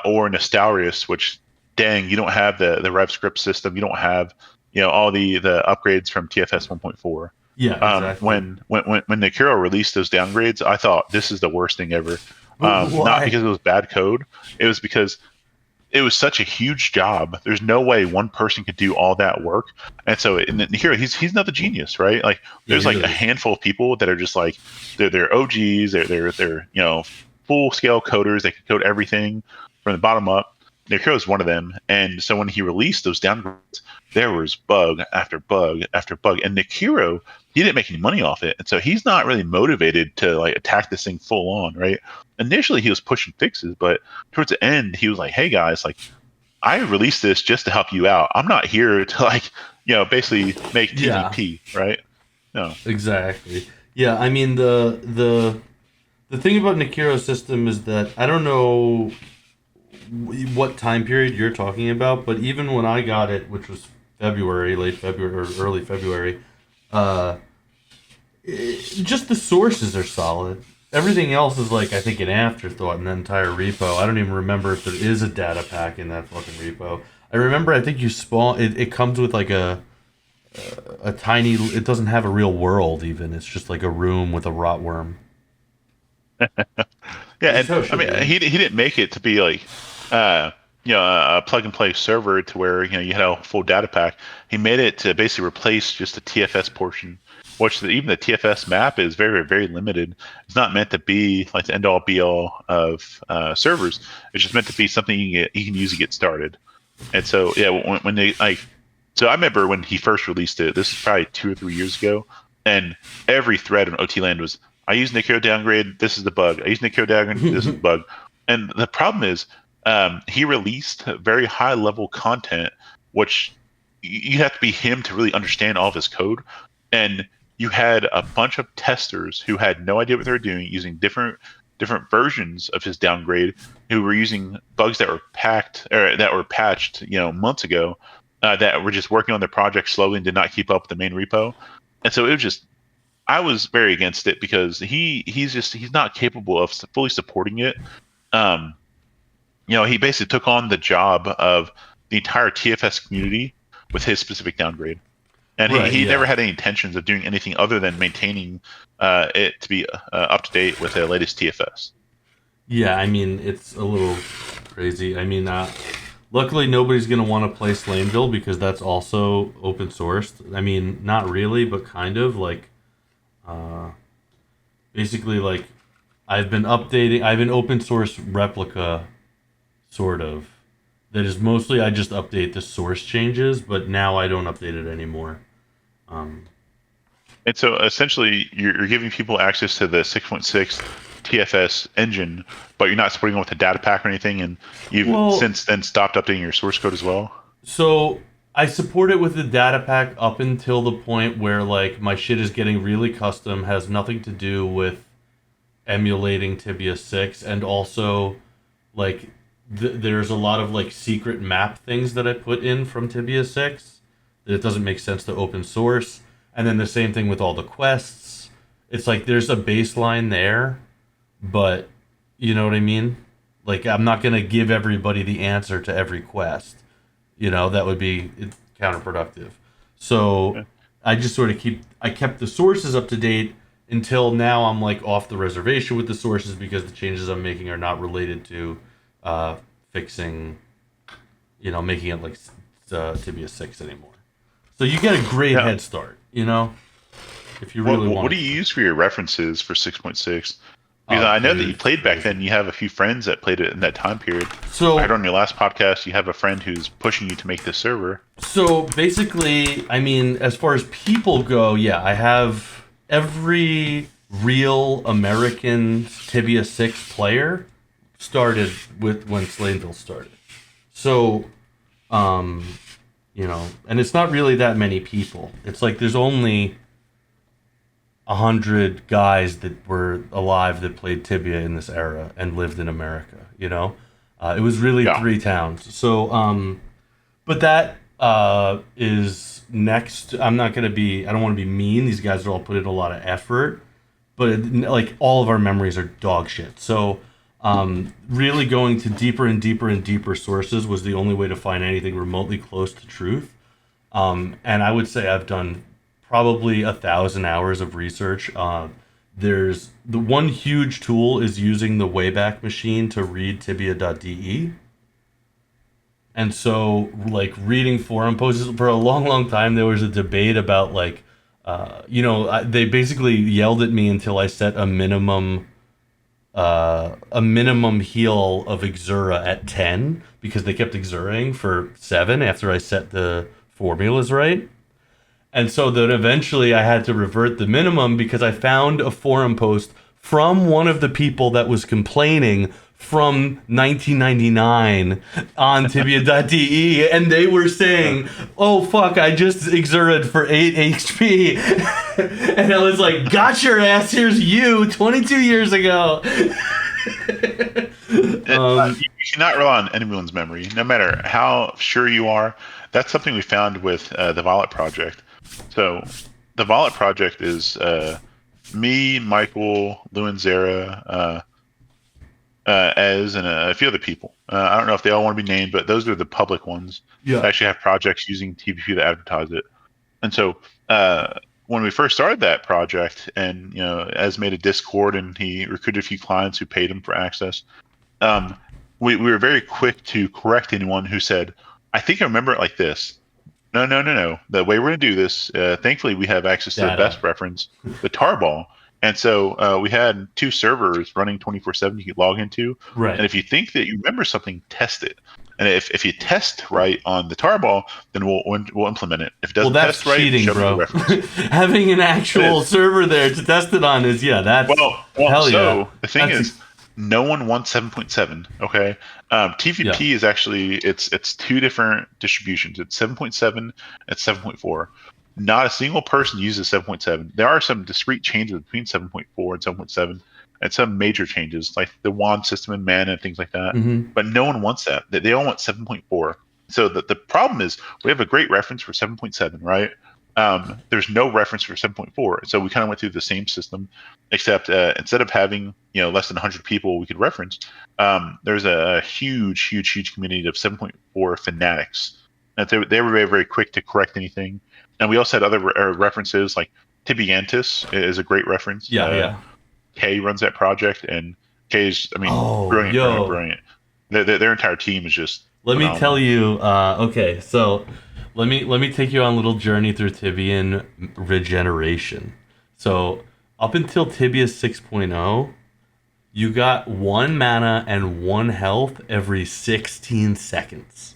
or Nostalrius, which, dang, you don't have the rev script system, you don't have, you know, all the upgrades from TFS 1.4. Yeah, exactly. When Nikiro released those downgrades, I thought this is the worst thing ever. Not because it was bad code, it was because it was such a huge job. There's no way one person could do all that work. And so Nikiro, he's not the genius, right? Like there's like a handful of people that are just like they're OGs, they're you know, full scale coders. They can code everything from the bottom up. Necro is one of them. And so when he released those downgrades, there was bug after bug after bug. And Nekiro, he didn't make any money off it. And so he's not really motivated to like attack this thing full on, right? Initially he was pushing fixes, but towards the end he was like, hey guys, like I released this just to help you out. I'm not here to like, basically make TVP, right? No. Exactly. Yeah, I mean the thing about Nekiro's system is that I don't know what time period you're talking about, but even when I got it, which was February, late February or early February, just the sources are solid. Everything else is like, I think, an afterthought in the entire repo. I don't even remember if there is a data pack in that fucking repo. I remember, I think you spawn it comes with like a tiny, it doesn't have a real world even. It's just like a room with a rot worm. Yeah, and I mean, he didn't make it to be like, a plug and play server to where you had a full data pack. He made it to basically replace just the TFS portion, which even the TFS map is very, very limited. It's not meant to be like the end all be all of servers. It's just meant to be something you can use to get started. And so yeah, when they like, so I remember when he first released it. This is probably 2 or 3 years ago, and every thread on OT Land was, I use Nekiro downgrade, this is the bug. I use Nekiro downgrade, this is the bug. And the problem is, he released very high level content, which you have to be him to really understand all of his code. And you had a bunch of testers who had no idea what they were doing, using different versions of his downgrade, who were using bugs that were patched months ago, that were just working on their project slowly and did not keep up with the main repo. And so it was just, I was very against it because he's not capable of fully supporting it. He basically took on the job of the entire TFS community with his specific downgrade, and he never had any intentions of doing anything other than maintaining it to be up to date with the latest TFS. Yeah, I mean, it's a little crazy. I mean, luckily nobody's going to want to play slaynville because that's also open sourced. I mean, not really, but kind of like. Basically, like, I have an open source replica, sort of, that is mostly I just update the source changes, but now I don't update it anymore. And so essentially, you're giving people access to the 6.6 TFS engine, but you're not supporting it with a data pack or anything, and you've since then stopped updating your source code as well? So I support it with the data pack up until the point where like my shit is getting really custom, has nothing to do with emulating Tibia 6, and also like there's a lot of like secret map things that I put in from Tibia 6 that it doesn't make sense to open source. And then the same thing with all the quests. It's like there's a baseline there, but you know what I mean? Like I'm not going to give everybody the answer to every quest. That would be counterproductive. So I just sort of kept the sources up to date until now. I'm like off the reservation with the sources because the changes I'm making are not related to fixing, making it like Tibia 6 anymore. So you get a great head start, if you really want. What do you use for your references for 6.6? Because I know that you played back then. You have a few friends that played it in that time period. So I heard on your last podcast, you have a friend who's pushing you to make this server. So basically, I mean, as far as people go, yeah, I have every real American Tibia 6 player started with when slaynville started. So, and it's not really that many people. It's like there's only 100 guys that were alive that played Tibia in this era and lived in America. It was really 3 towns. So, but that is next. I don't want to be mean. These guys are all put in a lot of effort, but like all of our memories are dog shit. So, really going to deeper and deeper and deeper sources was the only way to find anything remotely close to truth. And I would say I've done probably 1,000 hours of research. There's the one huge tool is using the Wayback Machine to read tibia.de. And so, like, reading forum posts for a long, long time, there was a debate about, like, they basically yelled at me until I set a minimum a minimum heal of Exura at 10 because they kept Exuraing for 7 after I set the formulas right. And so then eventually I had to revert the minimum because I found a forum post from one of the people that was complaining from 1999 on tibia.de, and they were saying, oh fuck, I just exerted for 8 HP. And I was like, got your ass, here's you 22 years ago. You cannot rely on anyone's memory, no matter how sure you are. That's something we found with the Violet Project. So the Violet Project is me, Michael, Lou and Zara, Ez, and a few other people. I don't know if they all want to be named, but those are the public ones that actually have projects using TVP to advertise it. And so when we first started that project, and Ez made a Discord and he recruited a few clients who paid him for access, we were very quick to correct anyone who said, I think I remember it like this. No. The way we're going to do this, thankfully, we have access to the best reference, the tarball. And so we had 2 servers running 24/7 you could log into. Right. And if you think that you remember something, test it. And if you test right on the tarball, then we'll implement it. If it doesn't test right, cheating, show bro. me the reference. Having an actual server there to test it on is that's hell so yeah. The thing is, no one wants 7.7. Okay, TVP is actually it's 2 different distributions. It's 7.7. It's 7.4. Not a single person uses 7.7. There are some discrete changes between 7.4 and 7.7, and some major changes like the wand system and mana and things like that. Mm-hmm. But no one wants that. They all want 7.4. So the problem is we have a great reference for 7.7, right? There's no reference for 7.4. So we kind of went through the same system, except instead of having less than 100 people we could reference, there's a huge community of 7.4 fanatics. And they were very, very quick to correct anything. And we also had other references like Tibiantis is a great reference. Kay runs that project, and Kay's brilliant. Their entire team is just. Let me tell you. Okay, so let me take you on a little journey through Tibian regeneration. So up until Tibia 6.0, you got 1 mana and 1 health every 16 seconds.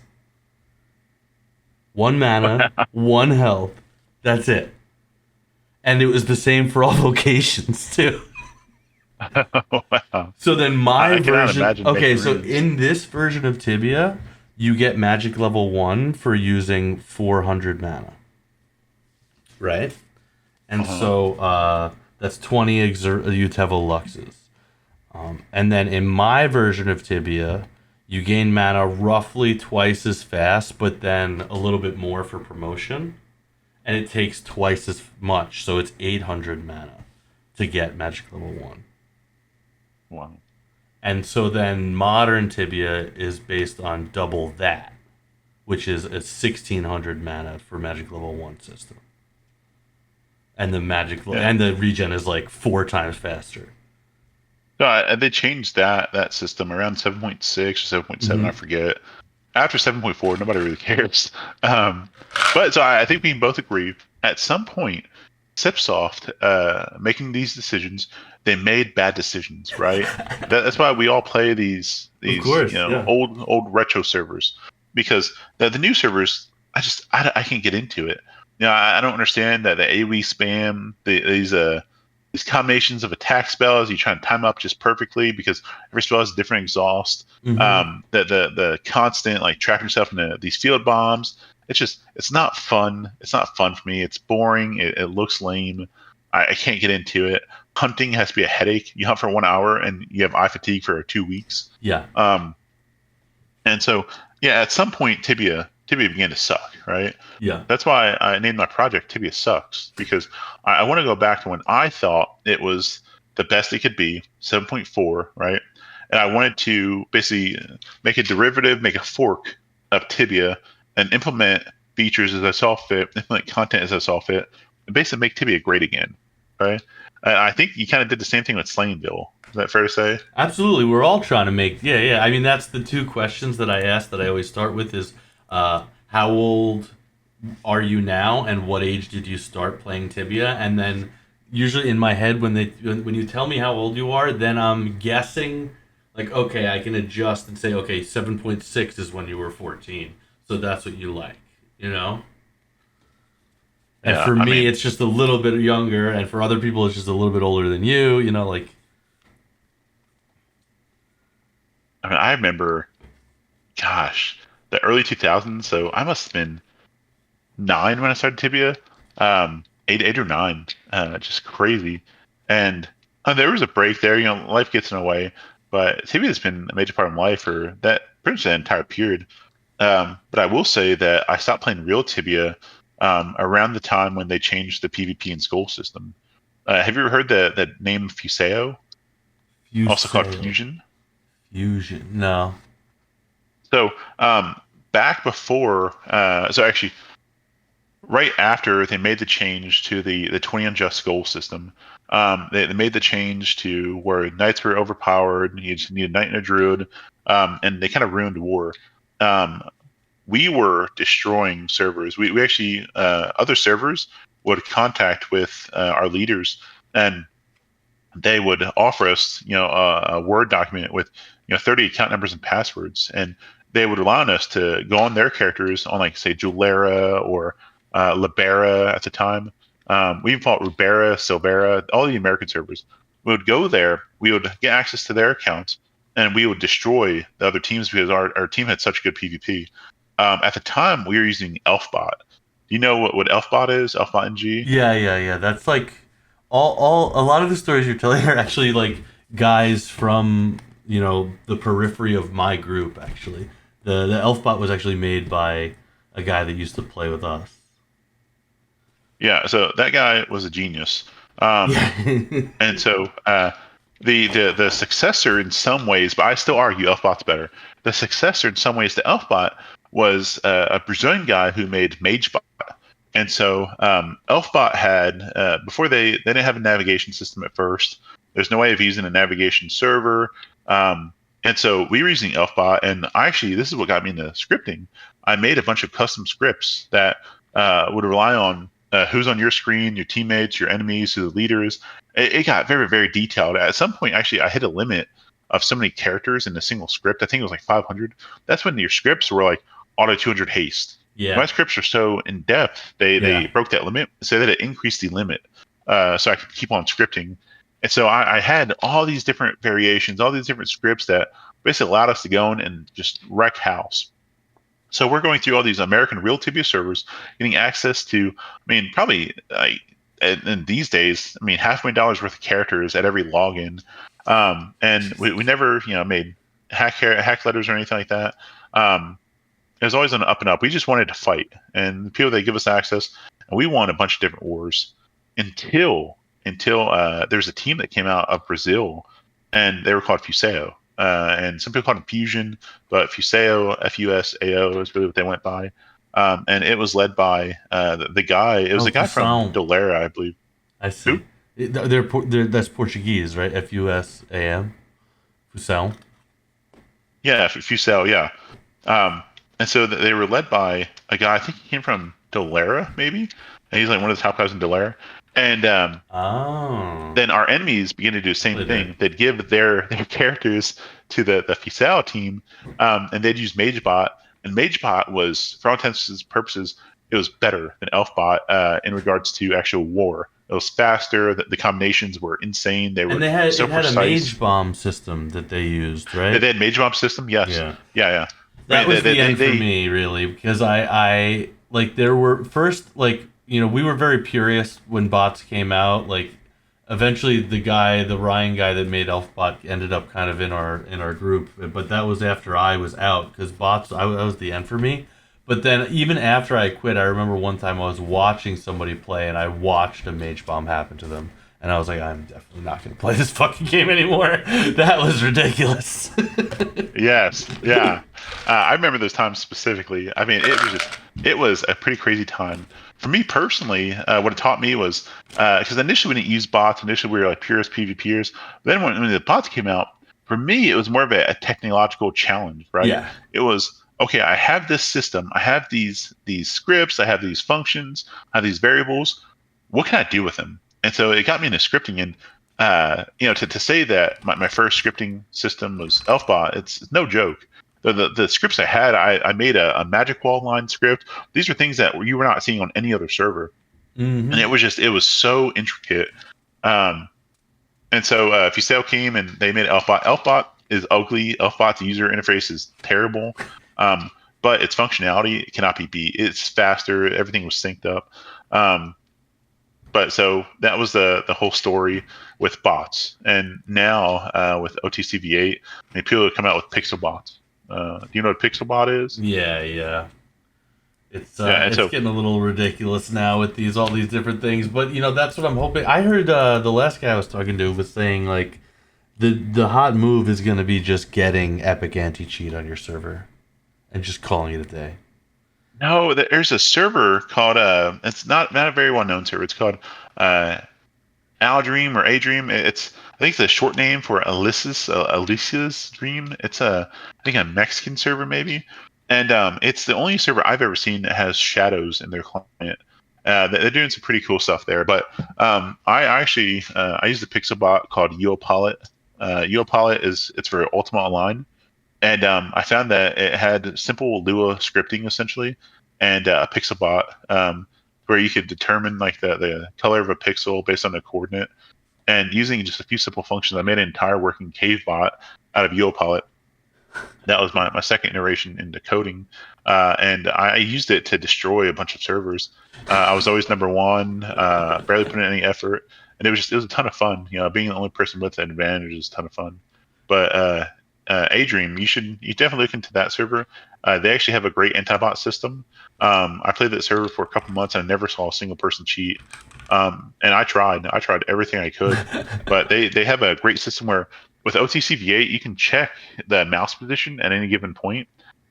1 mana, 1 health. That's it. And it was the same for all locations too. Wow. So then my version. Okay, so runes. in this version of Tibia, you get magic level 1 for using 400 mana. Right? And so that's 20 Utevo Luxes. And then in my version of Tibia, you gain mana roughly twice as fast, but then a little bit more for promotion. And it takes twice as much, so it's 800 mana to get magic level 1. Wow. And so then modern Tibia is based on double that, which is a 1600 mana for magic level 1 system. And the and the regen is like 4 times faster. No, they changed that system around 7.6 or 7.7, I forget. After 7.4, nobody really cares. But so I think we can both agree, at some point, Cipsoft, making these decisions, they made bad decisions, right? That's why we all play these old retro servers, because the new servers, I can't get into it. I don't understand that the AoE spam, these combinations of attack spells, you try and time up just perfectly because every spell has a different exhaust. The constant trapping yourself in these field bombs. It's not fun. It's not fun for me. It's boring. It looks lame. I can't get into it. Hunting has to be a headache. You hunt for 1 hour and you have eye fatigue for 2 weeks. Yeah. And so at some point Tibia began to suck, right? Yeah. That's why I named my project Tibia Sucks, because I want to go back to when I thought it was the best it could be, 7.4, right? And I wanted to basically make a derivative, make a fork of Tibia, and implement features as I saw fit, implement content as I saw fit, and basically make Tibia great again, right? I think you kind of did the same thing with Slaynville. Is that fair to say? Absolutely. We're all trying to make... Yeah. I mean, that's the 2 questions that I ask that I always start with is... how old are you now, and what age did you start playing Tibia? And then usually in my head when you tell me how old you are, then I'm guessing like okay, I can adjust and say okay, 7.6 is when you were 14, so that's what you like, you know. And Yeah, for I me, mean, it's just a little bit younger, and for other people, it's just a little bit older than you, like I remember, gosh, the early 2000s. So I must have been 9 when I started Tibia, 8 or 9, just crazy. And there was a break there. Life gets in the way, but Tibia has been a major part of my life for that pretty much that entire period. But I will say that I stopped playing real Tibia around the time when they changed the PvP and skull system. Have you ever heard the name Fuseo, also called Fuseo Fusion? Fusion. No. So back before, so actually right after they made the change to the 20 unjust goal system, they made the change to where knights were overpowered. You just need a knight and a druid, and they kind of ruined war. Um, we were destroying servers. We actually other servers would contact with our leaders, and they would offer us, a Word document with 30 account numbers and passwords, and they would allow us to go on their characters on like say Julera or Libera at the time. We even call it Rubera, Silvera, all the American servers. We would go there, we would get access to their accounts, and we would destroy the other teams because our team had such good PvP. At the time, we were using Elfbot. Do you know what Elfbot is? Elfbot NG? Yeah. That's like all. A lot of the stories you're telling are actually like guys from the periphery of my group. Actually, the Elfbot was actually made by a guy that used to play with us. Yeah, so that guy was a genius. Um, Yeah. and so the successor in some ways, but I still argue Elfbot's better. The successor in some ways to Elfbot was a Brazilian guy who made MageBot. And so Elfbot had before they didn't have a navigation system at first. There's no way of using a navigation server. And so we were using Elfbot, and actually this is what got me into scripting. I made a bunch of custom scripts that would rely on who's on your screen, your teammates, your enemies, who the leaders. It got very, very detailed. At some point, actually, I hit a limit of so many characters in a single script. I think it was like 500. That's when your scripts were like auto 200 haste. My Yeah. scripts are so in depth, they Yeah. broke that limit, so that it increased the limit, so I could keep on scripting. And so I had all these different variations, all these different scripts that basically allowed us to go in and just wreck house. So we're going through all these American real Tibia servers, getting access to, probably in these days, $500,000 worth of characters at every login, and we never, made hack letters or anything like that. It was always on the up and up. We just wanted to fight, and the people that give us access, and we won a bunch of different wars until there's a team that came out of Brazil, and they were called Fuseo. And some people called them Fusion, but Fuseo, Fusao is really what they went by. And it was led by the guy. It was Oh, a guy from Fusão. Dolera, I believe. I Who? see. That's Portuguese, right? Fusam. Fusão. Yeah, Fuseo. Yeah. Um, and so they were led by a guy. I think he came from Dolera, maybe. And he's like one of the top guys in Dolera. And Oh. then our enemies begin to do the same Really there. thing. They'd give their characters to the Fisao team, and they'd use MageBot. And MageBot was, for all intents and purposes, it was better than Elfbot in regards to actual war. It was faster. The combinations were insane. They And were it so had a precise. mage bomb system that they used, They right? had MageBot system, yes, Yeah. yeah. That They, was they, the they, end for they me, really, because I like there were first like we were very purists when bots came out. Like eventually the Ryan guy that made Elfbot ended up kind of in our group, but that was after I was out because bots that was the end for me. But then even after I quit, I remember one time I was watching somebody play and I watched a mage bomb happen to them. And I was like, I'm definitely not going to play this fucking game anymore. That was ridiculous. Yes, yeah. I remember those times specifically. It was a pretty crazy time. For me personally, what it taught me was because initially we didn't use bots. Initially we were like purist PvPers. Then when the bots came out, for me it was more of a technological challenge, right? Yeah. It was okay. I have this system. I have these scripts. I have these functions. I have these variables. What can I do with them? and so it got me into scripting. And to say that my first scripting system was Elfbot, it's no joke. The scripts I had, I made a magic wall line script. These are things that you were not seeing on any other server, and Mm-hmm. it was so intricate. Um, and so if you sale came and they made Elfbot, Elfbot is ugly. Elfbot's user interface is terrible, um, but its functionality cannot be beat. It's faster. Everything was synced up. Um, but so that was the whole story with bots. And now with OTCV8, I mean, people come out with pixel bots. Do you know what pixelbot is? Yeah, yeah. Yeah, and It's so getting a little ridiculous now with all these different things. But that's what I'm hoping. I heard the last guy I was talking to was saying like the hot move is going to be just getting epic anti cheat on your server and just calling it a day. no, there's a server called it's not a very well known server. It's called uh, Aldream or A Dream. It's I think it's a short name for Alicia's Dream. It's I think a Mexican server maybe, and it's the only server I've ever seen that has shadows in their client. They're doing some pretty cool stuff there. But I actually I use a pixel bot called Uopilot. Uopilot it's for Ultima Online, and I found that it had simple Lua scripting essentially, and a pixel bot where you could determine like the color of a pixel based on the coordinate. And using just a few simple functions, I made an entire working cave bot out of Uopilot. That was my second iteration into coding, and I used it to destroy a bunch of servers. I was always number one, barely put in any effort, and it was a ton of fun. Being the only person with an advantage is a ton of fun. But Adream, you definitely look into that server. They actually have a great anti-bot system. I played that server for a couple months and I never saw a single person cheat. And I tried everything I could, but they have a great system where with OTCV8 you can check the mouse position at any given point.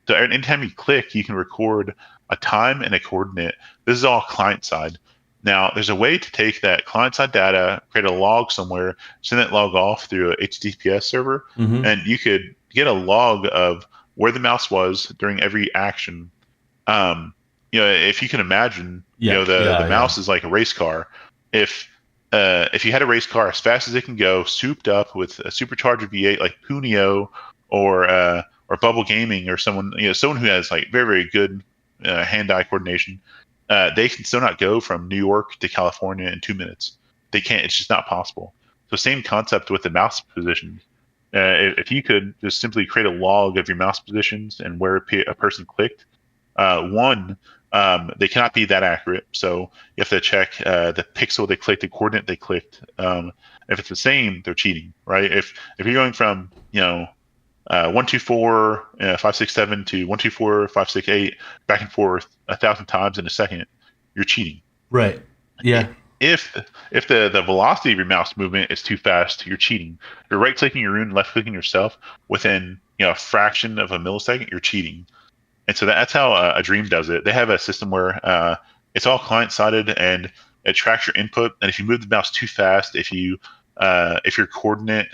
So anytime you click, you can record a time and a coordinate. This is all client side. Now, there's a way to take that client side data, create a log somewhere, send that log off through a HTTPS server, Mm-hmm. and you could get a log of where the mouse was during every action. Um, if you can imagine, Yeah, the yeah, yeah. mouse is like a race car. If you had a race car as fast as it can go, souped up with a supercharger V8 like Punio or Bubble Gaming or someone who has like very very good hand-eye coordination, they can still not go from New York to California in 2 minutes. They can't. It's just not possible. So same concept with the mouse positions. If you could just simply create a log of your mouse positions and where a person clicked, one, they cannot be that accurate. So you have to check the pixel they clicked, the coordinate they clicked. If it's the same, they're cheating, right? If you're going from 124 567 to 124 568 back and forth 1,000 times in a second, you're cheating. Right. Yeah. If the velocity of your mouse movement is too fast, you're cheating. You're right clicking your rune, left clicking yourself within a fraction of a millisecond, you're cheating. And so that's how a Dream does it. They have a system where it's all client sided and it tracks your input. And if you move the mouse too fast, if your coordinate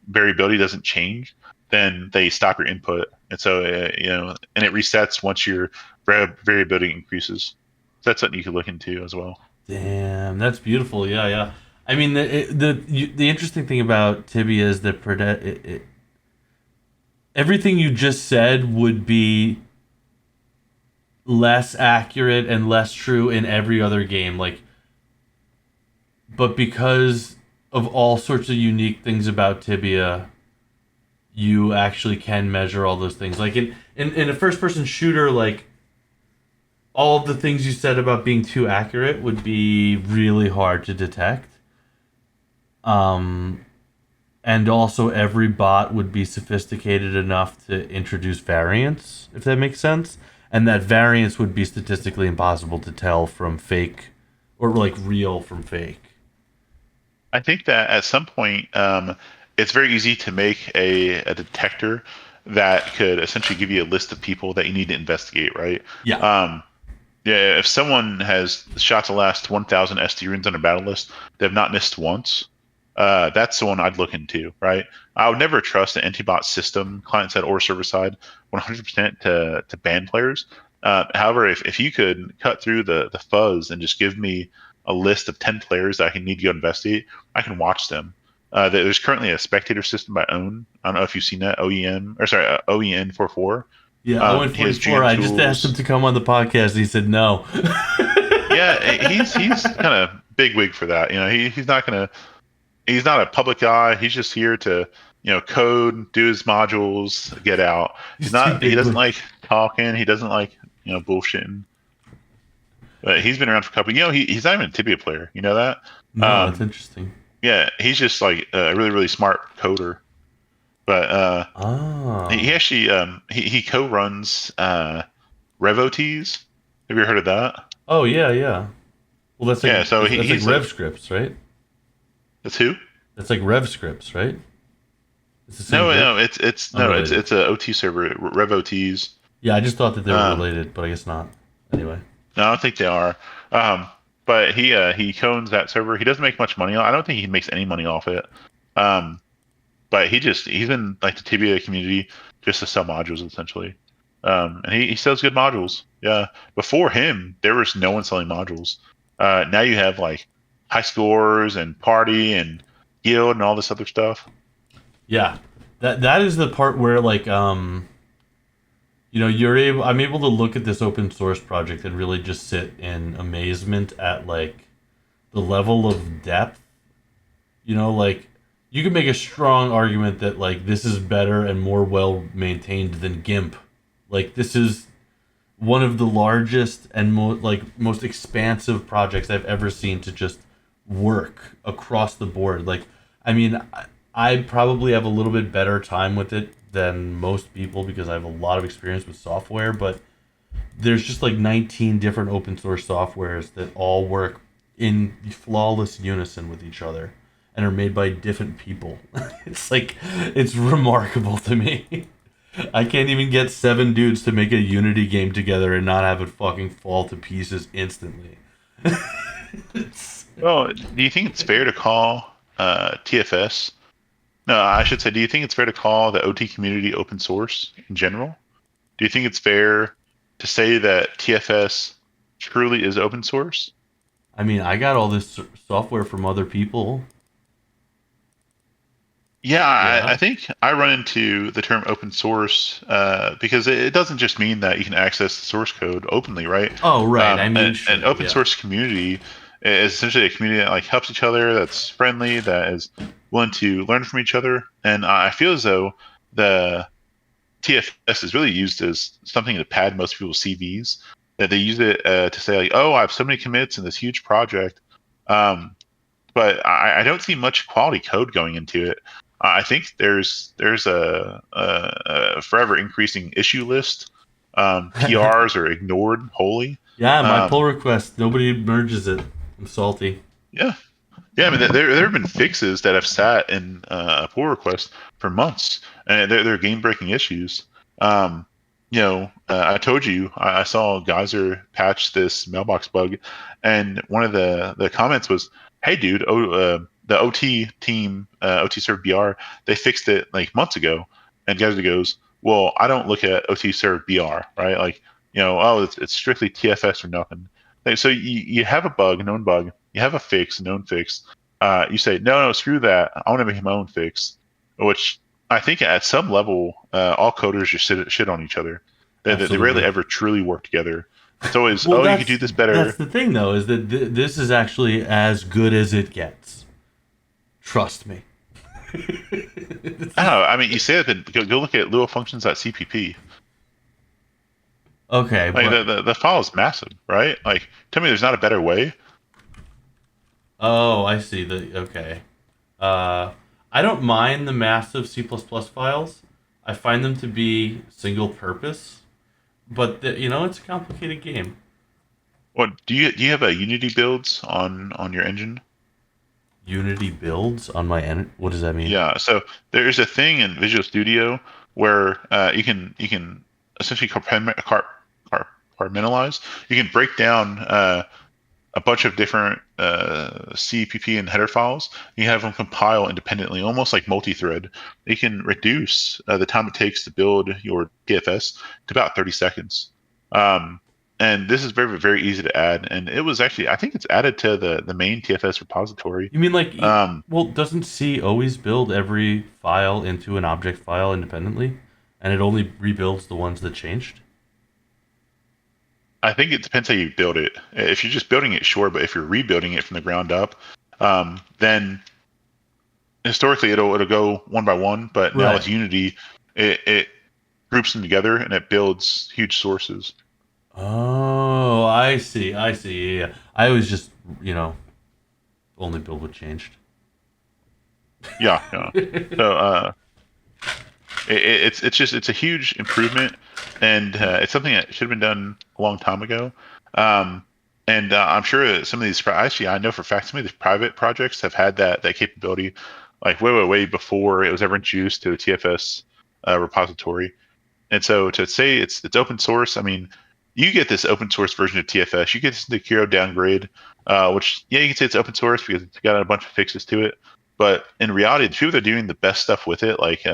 variability doesn't change, then they stop your input. And so and it resets once your variability increases. So that's something you could look into as well. Damn, that's beautiful. Yeah, yeah. I mean, the interesting thing about Tibia is that everything you just said would be less accurate and less true in every other game. Like, but because of all sorts of unique things about Tibia, you actually can measure all those things. Like in a first person shooter, like all of the things you said about being too accurate would be really hard to detect. Um, and also every bot would be sophisticated enough to introduce variance, if that makes sense. And that variance would be statistically impossible to tell from fake or like real from fake. I think that at some point, it's very easy to make a detector that could essentially give you a list of people that you need to investigate, right? Yeah. Yeah, if someone has shot the last 1,000 SD runes on a battle list, they've not missed once. That's the one I'd look into, right? I would never trust an anti-bot system, client side or server side, 100% to ban players. However, if you could cut through the fuzz and just give me a list of 10 players that I need to go investigate, I can watch them. There's currently a spectator system by Own. I don't know if you've seen that, OEN44. Yeah, He has 0-44. GM I just asked him tools. to come on the podcast. And he said no. Yeah, he's kind of big wig for that. He's not a public guy. He's just here to code, do his modules, get out. He's too He big. doesn't like talking. He doesn't like bullshitting. But he's been around for a couple. He's not even a Tibia player. You know that? No, that's interesting. Yeah, he's just like a really really smart coder. But he actually he co-runs RevoTees. Have you ever heard of that? Oh yeah. Well, that's like So that's like he's Rev scripts, right? that's who? That's like Rev scripts, right? It's the same No, group? no, it's a OT server, RevoTees. Yeah, I just thought that they were Um, related, but I guess not. Anyway. no, I don't think they are. But he owns that server. He doesn't make much money. I don't think he makes any money off it. But he's in like the Tibia community just to sell modules essentially. And he sells good modules. Yeah. Before him, there was no one selling modules. Now you have like high scores and party and guild and all this other stuff. Yeah. That is the part where like I'm able to look at this open source project and really just sit in amazement at like the level of depth. Like you could make a strong argument that like this is better and more well maintained than GIMP. Like this is one of the largest and most expansive projects I've ever seen to just work across the board. Like, I mean, I probably have a little bit better time with it than most people because I have a lot of experience with software, but there's just like 19 different open source softwares that all work in flawless unison with each other and are made by different people. It's remarkable to me. I can't even get 7 dudes to make a Unity game together and not have it fucking fall to pieces instantly. Well, do you think it's fair to call TFS? No, I should say, do you think it's fair to call the OT community open source in general? Do you think it's fair to say that TFS truly is open source? I mean, I got all this software from other people. Yeah, Yeah. I think I run into the term open source because it doesn't just mean that you can access the source code openly, right? Oh, right. I mean, An sure, open yeah. source community is essentially a community that like helps each other, that's friendly, that is willing to learn from each other. And I feel as though the TFS is really used as something to pad most people's CVs. That they use it to say like, oh, I have so many commits in this huge project. But I don't see much quality code going into it. I think there's a forever increasing issue list. PRs are ignored wholly. Yeah, my Um, pull request, nobody merges it. I'm salty. yeah, yeah. I mean, there have been fixes that have sat in a pull request for months, and they're game breaking issues. I told you I saw Geyser patch this mailbox bug, and one of the comments was, "Hey, dude, the OT team, OT Serve BR, they fixed it like months ago." And Geyser goes, "Well, I don't look at OT Serve BR, right? Like, oh, it's strictly TFS or nothing." So you have a bug, a known bug. You have a fix, a known fix. You say, no, screw that. I want to make my own fix, which I think at some level, all coders just shit on each other. They rarely Absolutely. ever truly work together. It's always, Well, you could do this better. that's the thing, though, is that this is actually as good as it gets. Trust me. I don't know. I mean, you say that, but go look at lua-functions.cpp. Okay, Like but the file is massive, right? Like, tell me there's not a better way. oh, I see. Okay. Uh, I don't mind the massive C++ files. I find them to be single purpose, but it's a complicated game. What do you have a Unity builds on your engine? Unity builds on my end. What does that mean? Yeah, so there's a thing in Visual Studio where you can essentially compartmentalize. You can break down a bunch of different CPP and header files. You have them compile independently, almost like multi-thread. You can reduce the time it takes to build your TFS to about 30 seconds. and this is very, very easy to add. And it was actually, I think it's added to the main TFS repository. You mean like, Um, well, doesn't C always build every file into an object file independently, and it only rebuilds the ones that changed? I think it depends how you build it. If you're just building it, sure, but if you're rebuilding it from the ground up, then historically it'll go one by one. But now with Right. Unity, it groups them together and it builds huge sources. Oh, I see. I see. Yeah. I always just, you know, only build what changed. Yeah, yeah. So it's a huge improvement, and it's something that should have been done a long time ago. Um, and I'm sure that some of these actually I know for a fact some of these private projects have had that capability, like way before it was ever introduced to the TFS repository. And so to say it's open source, I mean, you get this open source version of TFS, you get this Nikiro downgrade, which yeah, you can say it's open source because it's got a bunch of fixes to it. But in reality, the people that are doing the best stuff with it, like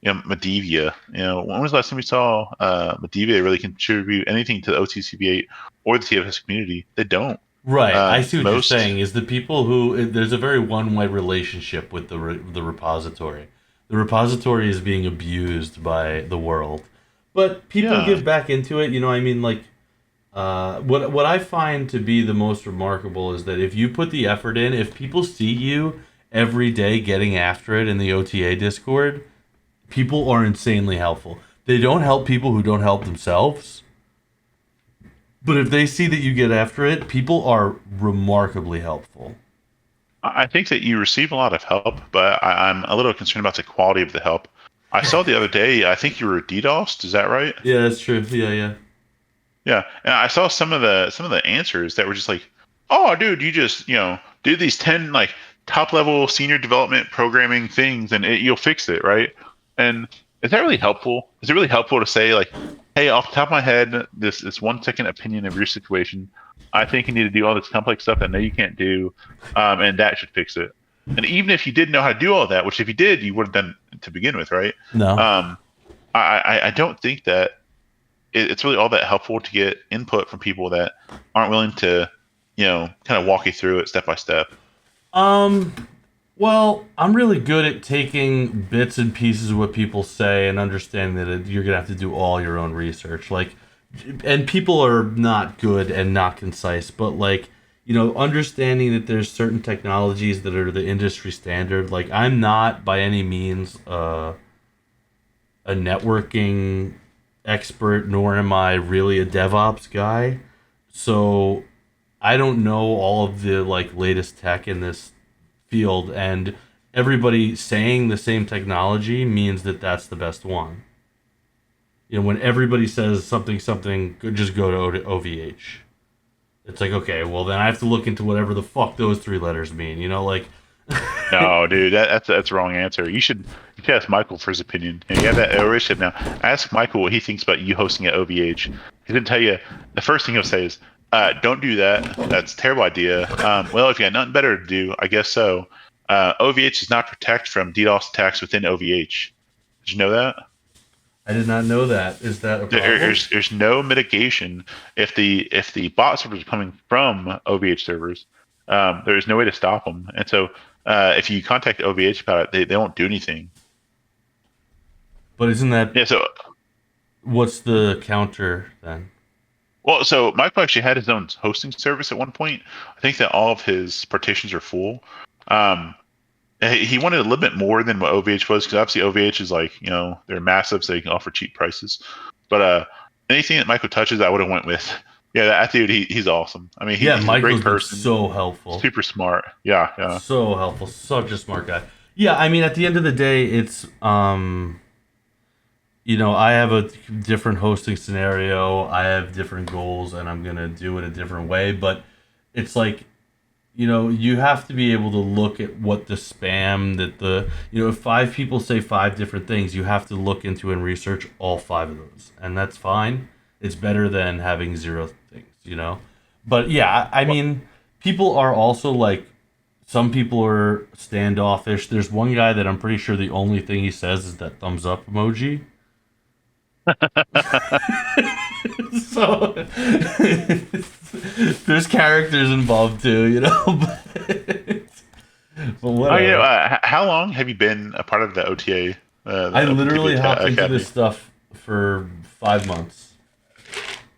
Medivia. When was the last time we saw Medivia really contribute anything to the OTCB8 or the TFS community? They don't. Right. I see what you're Most, saying. Is the people who there's a very one-way relationship with the repository. The repository is being abused by the world, but people yeah, give back into it. You know, I mean, like, what I find to be the most remarkable is that if you put the effort in, if people see you every day getting after it in the OTA Discord, people are insanely helpful. They don't help people who don't help themselves. But if they see that you get after it, people are remarkably helpful. I think that you receive a lot of help, but I'm a little concerned about the quality of the help. I saw the other day, I think you were DDoSed. Is that right? Yeah, that's true. Yeah, yeah. Yeah, and I saw some of the answers that were just like, "Oh, dude, you just do these 10 like top level senior development programming things, and you'll fix it, right?" And is that really helpful? Is it really helpful to say like, "Hey, off the top of my head, this 1 second opinion of your situation, I think you need to do all this complex stuff that I know you can't do, and that should fix it." And even if you did know how to do all that, which if you did, you would have done to begin with, right? No. Um, I don't think that it's really all that helpful to get input from people that aren't willing to, kind of walk you through it step by step. Um, well, I'm really good at taking bits and pieces of what people say and understanding that you're gonna have to do all your own research. Like, and people are not good and not concise, but like, understanding that there's certain technologies that are the industry standard. Like, I'm not by any means a networking expert, nor am I really a DevOps guy. So I don't know all of the like latest tech in this field, and everybody saying the same technology means that that's the best one. When everybody says something, just go to OVH. It's like, okay, well then I have to look into whatever the fuck those three letters mean. Like, No, dude, that's the wrong answer. You should ask Michael for his opinion. And you have that ownership now. Ask Michael what he thinks about you hosting at OVH. He's gonna tell you the first thing he'll say is, "Don't do that. That's a terrible idea." Well, if you got nothing better to do, I guess so. OVH does not protect from DDoS attacks within OVH. Did you know that? I did not know that. Is that a problem? There's no mitigation if the bot servers are coming from OVH servers. There's no way to stop them, and so if you contact OVH about it, they won't do anything. But isn't that Yeah. So what's the counter then? well, so Michael actually had his own hosting service at one point. I think that all of his partitions are full. Um, he wanted a little bit more than what OVH was because obviously OVH is like they're massive, so they can offer cheap prices. But anything that Michael touches, I would have went with. Yeah, that dude, he's awesome. I mean, Yeah, he's a Michael's great been person, so helpful. super smart. Yeah, yeah. So helpful. Such a smart guy. Yeah, I mean, at the end of the day, it's I have a different hosting scenario. I have different goals, and I'm gonna do it a different way. But it's like, you have to be able to look at what the spam that if five people say five different things, you have to look into and research all five of those, and that's fine. It's better than having zero things. But yeah, I mean, people are also like, some people are standoffish. There's one guy that I'm pretty sure the only thing he says is that thumbs up emoji. So there's characters involved too, you know. But Oh, whatever. how long have you been a part of the OTA, I the Open Tibia literally hopped into Academy? this stuff for 5 months.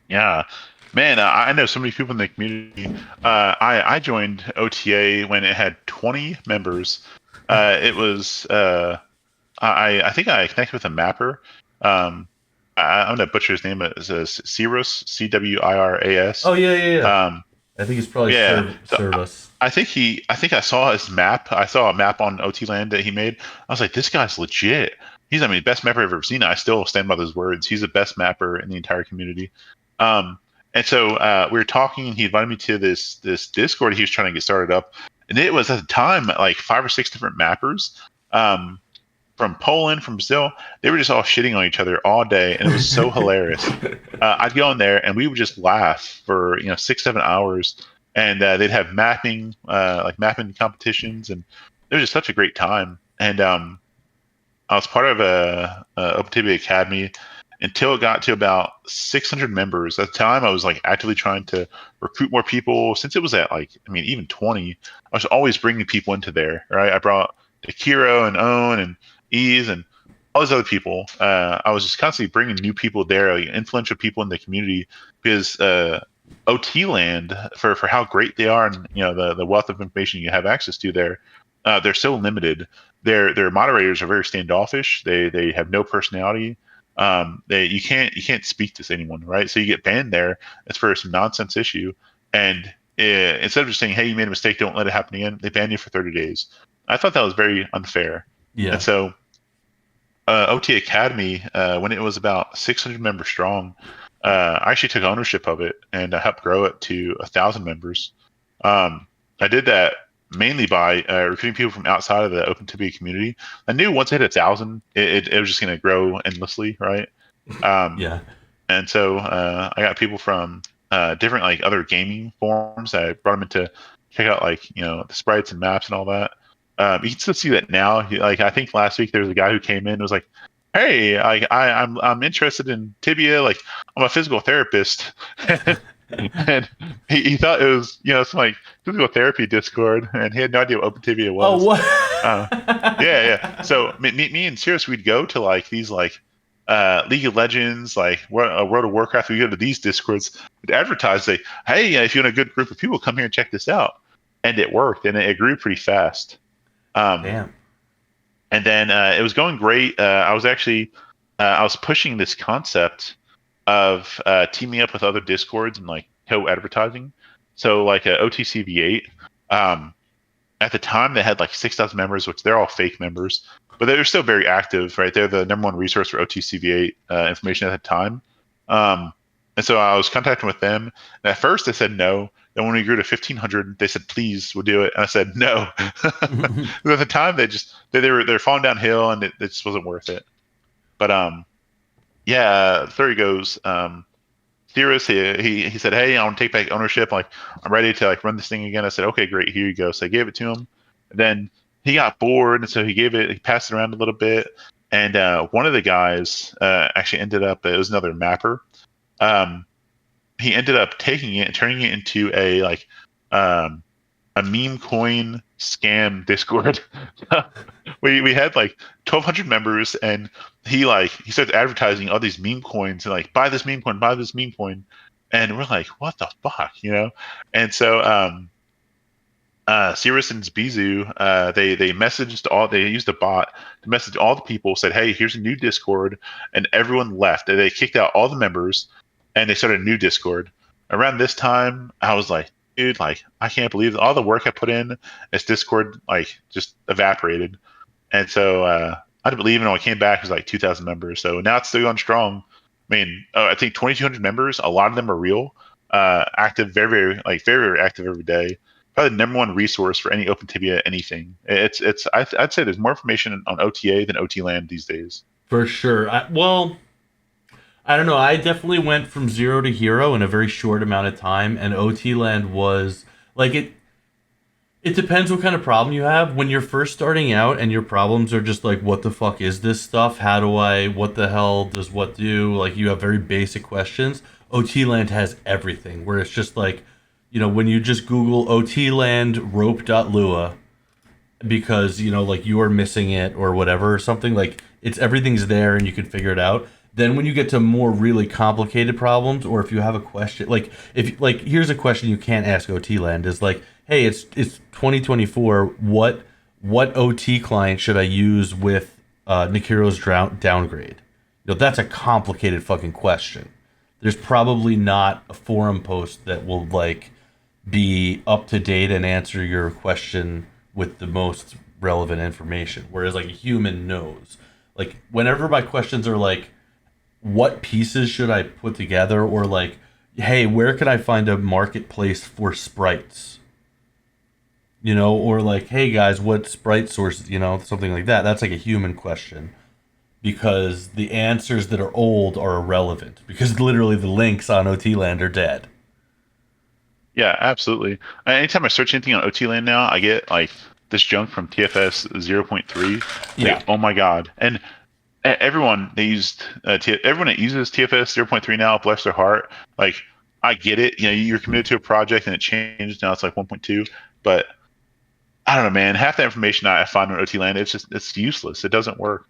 Yeah, man, I know so many people in the community. I joined OTA when it had 20 members. It was I think I connected with a mapper. Um, I'm gonna butcher his name. It says Cirrus, Oh Cwiras. yeah, yeah, yeah. Um, I think it's probably yeah, so Service. I think I saw his map. I saw a map on OT Land that he made. I was like, this guy's legit. He's, I mean, best mapper I've ever seen. I still stand by those words. He's the best mapper in the entire community. Um, and so we were talking, and he invited me to this Discord he was trying to get started up, and it was at the time like 5 or 6 different mappers. From Poland, from Brazil, they were just all shitting on each other all day, and it was so hilarious. I'd go in there, and we would just laugh for 6, 7 hours, and they'd have mapping, like mapping competitions, and it was just such a great time. And I was part of a Open Tibia Academy until it got to about 600 members. At the time, I was like actively trying to recruit more people. Since it was at like, I mean, even 20, I was always bringing people into there. Right, I brought Akiro and Owen and Ease and all these other people. I was just constantly bringing new people there, like influential people in the community, because OT land for how great they are, and the wealth of information you have access to there, they're so limited. Their moderators are very standoffish. They have no personality. You can't speak to anyone, right? So you get banned there. It's for some nonsense issue, and instead of just saying, "Hey, you made a mistake, don't let it happen again," they ban you for 30 days. I thought that was very unfair. Yeah. And so OT Academy, when it was about 600 members strong, I actually took ownership of it, and I helped grow it to 1,000 members. I did that mainly by recruiting people from outside of the Open Tibia community. I knew once I hit 1,000, it was just going to grow endlessly, right? Um, Yeah. and so I got people from different like other gaming forums. I brought them into check out like the sprites and maps and all that. You can still see that now. Like I think last week there was a guy who came in and was like, "Hey, I'm interested in Tibia. Like I'm a physical therapist," and he thought it was some like physical therapy Discord, and he had no idea what Open Tibia Oh was. what? Yeah. So me and Sirius, we'd go to like these like League of Legends, like World of Warcraft. We go to these Discords, we'd advertise, say, "Hey, if you want a good group of people, come here and check this out." And it worked, and it grew pretty fast. Damn. And then it was going great. I was pushing this concept of teaming up with other Discords and like co-advertising. So like OTCV8, at the time they had like 6,000 members, which they're all fake members, but they're still very active, right? They're the number one resource for OTCV8 information at the time. And so I was contacting with them, and at first they said no. Then when we grew to 1,500, they said, "Please, we'll do it." And I said, "No." At the time, they're falling downhill, and it just wasn't worth it. But yeah, there he goes. Theorist, he said, "Hey, I want to take back ownership. Like I'm ready to like run this thing again." I said, "Okay, great, here you go." So I gave it to him. And then he got bored, and so he passed it around a little bit. And one of the guys actually ended up. It was another mapper. He ended up taking it and turning it into a meme coin scam Discord. we had like 1,200 members, and he starts advertising all these meme coins and like buy this meme coin, buy this meme coin, and we're like, what the fuck, And so Cirrus and Zbizu, they used a bot to message all the people, said, "Hey, here's a new Discord," and everyone left. They kicked out all the members, and they started a new Discord. Around this time, I was like, dude, like I can't believe all the work I put in. This Discord like just evaporated, and so I didn't believe it. When I came back, it was like 2,000 members. So now it's still going strong. I mean, I think 2,200 members. A lot of them are real, active, very active every day. Probably the number one resource for any Open Tibia anything. I'd say there's more information on OTA than OT Land these days. For sure. I don't know. I definitely went from zero to hero in a very short amount of time, and OT Land was like it. It depends what kind of problem you have. When you're first starting out and your problems are just like, what the fuck is this stuff? How do I? What the hell does what do? Like you have very basic questions. OT-land has everything, where it's just like, when you just Google OT-land rope.lua, because like you are missing it or whatever or something, like it's everything's there and you can figure it out. Then when you get to more really complicated problems, or if you have a question, like if like here's a question you can't ask OT land is like, hey, it's 2024, what OT client should I use with Nikiro's downgrade? That's a complicated fucking question. There's probably not a forum post that will like be up to date and answer your question with the most relevant information. Whereas like a human knows. Like whenever my questions are like, what pieces should I put together, or like, hey, where can I find a marketplace for sprites? Or like, hey guys, what sprite sources, something like that. That's like a human question, because the answers that are old are irrelevant, because literally the links on OT land are dead. Yeah, absolutely. Anytime I search anything on OT land now, I get like this junk from TFS 0.3. Yeah. Like, oh my god! And everyone everyone that uses TFS 0.3 now, bless their heart. Like, I get it. You're committed to a project and it changed. Now it's like 1.2, but I don't know, man. Half the information I find on OT land, it's useless. It doesn't work.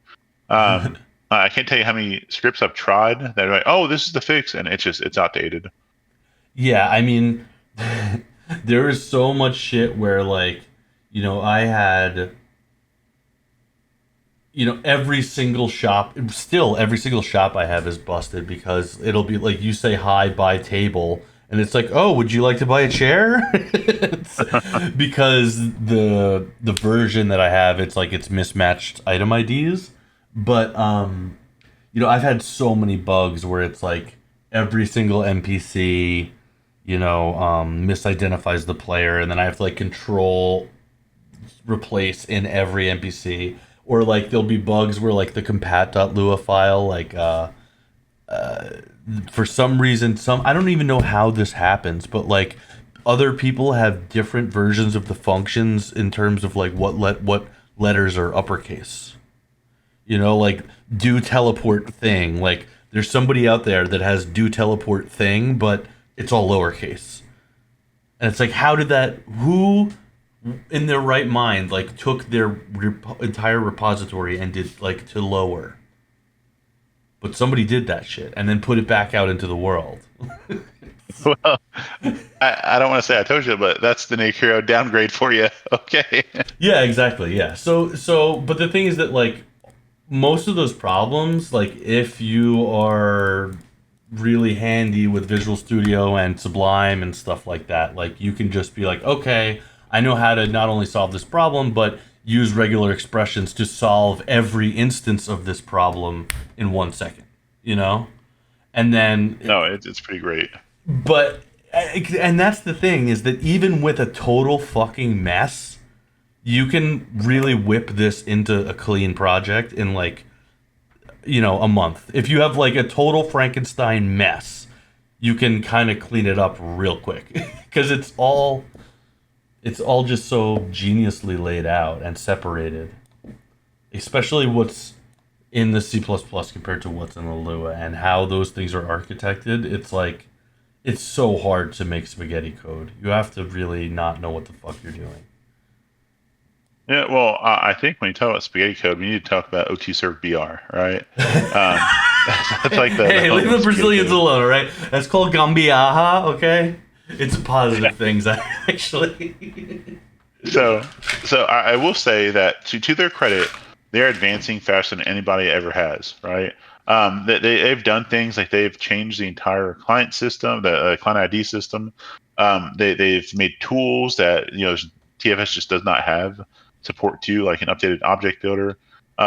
I can't tell you how many scripts I've tried that are like, oh, this is the fix, and it's outdated. Yeah, I mean, there is so much shit where like, I had, every single shop I have is busted, because it'll be like you say hi, buy table, and it's like, oh, would you like to buy a chair? Because the version that I have, it's mismatched item IDs. But I've had so many bugs where it's like every single NPC, misidentifies the player, and then I have to like control replace in every NPC. Or like there'll be bugs where like the compat.lua file, like for some reason, I don't even know how this happens, but like other people have different versions of the functions in terms of like what letters are uppercase. Like do teleport thing. Like there's somebody out there that has do teleport thing, but it's all lowercase. And it's like, how did that? Who in their right mind like took their entire repository and did like to lower? But somebody did that shit and then put it back out into the world. Well, I don't want to say I told you, but that's the Nikiro downgrade for you. Okay. Yeah, exactly. Yeah. So, but the thing is that like most of those problems, like if you are really handy with Visual Studio and Sublime and stuff like that, like you can just be like, okay, I know how to not only solve this problem, but use regular expressions to solve every instance of this problem in 1 second, And then No, it's pretty great. But and that's the thing, is that even with a total fucking mess, you can really whip this into a clean project in like a month. If you have like a total Frankenstein mess, you can kind of clean it up real quick because it's all just so geniusly laid out and separated, especially what's in the C++ compared to what's in the Lua and how those things are architected. It's like it's so hard to make spaghetti code. You have to really not know what the fuck you're doing. Yeah, well, I think when you talk about spaghetti code, we need to talk about OT serve BR, right? That's like hey, leave the Brazilians alone, right? That's called gambiarra, okay? It's positive things, actually. So I will say that to their credit, they're advancing faster than anybody ever has, right? They've done things like they've changed the entire client system, the client ID system. They've made tools that TFS just does not have support to, like an updated object builder.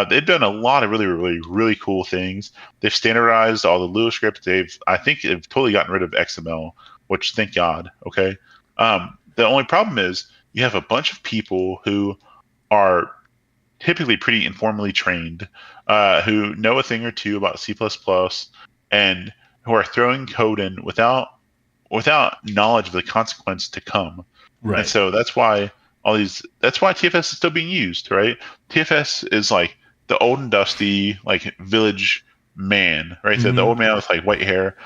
They've done a lot of really, really, really cool things. They've standardized all the Lua scripts. I think they've totally gotten rid of XML, which thank God. Okay. The only problem is you have a bunch of people who are typically pretty informally trained, who know a thing or two about C++, and who are throwing code in without knowledge of the consequence to come. Right. And so that's why TFS is still being used, right? TFS is like the old and dusty, like village man, right? So the Mm-hmm. old man with like white hair,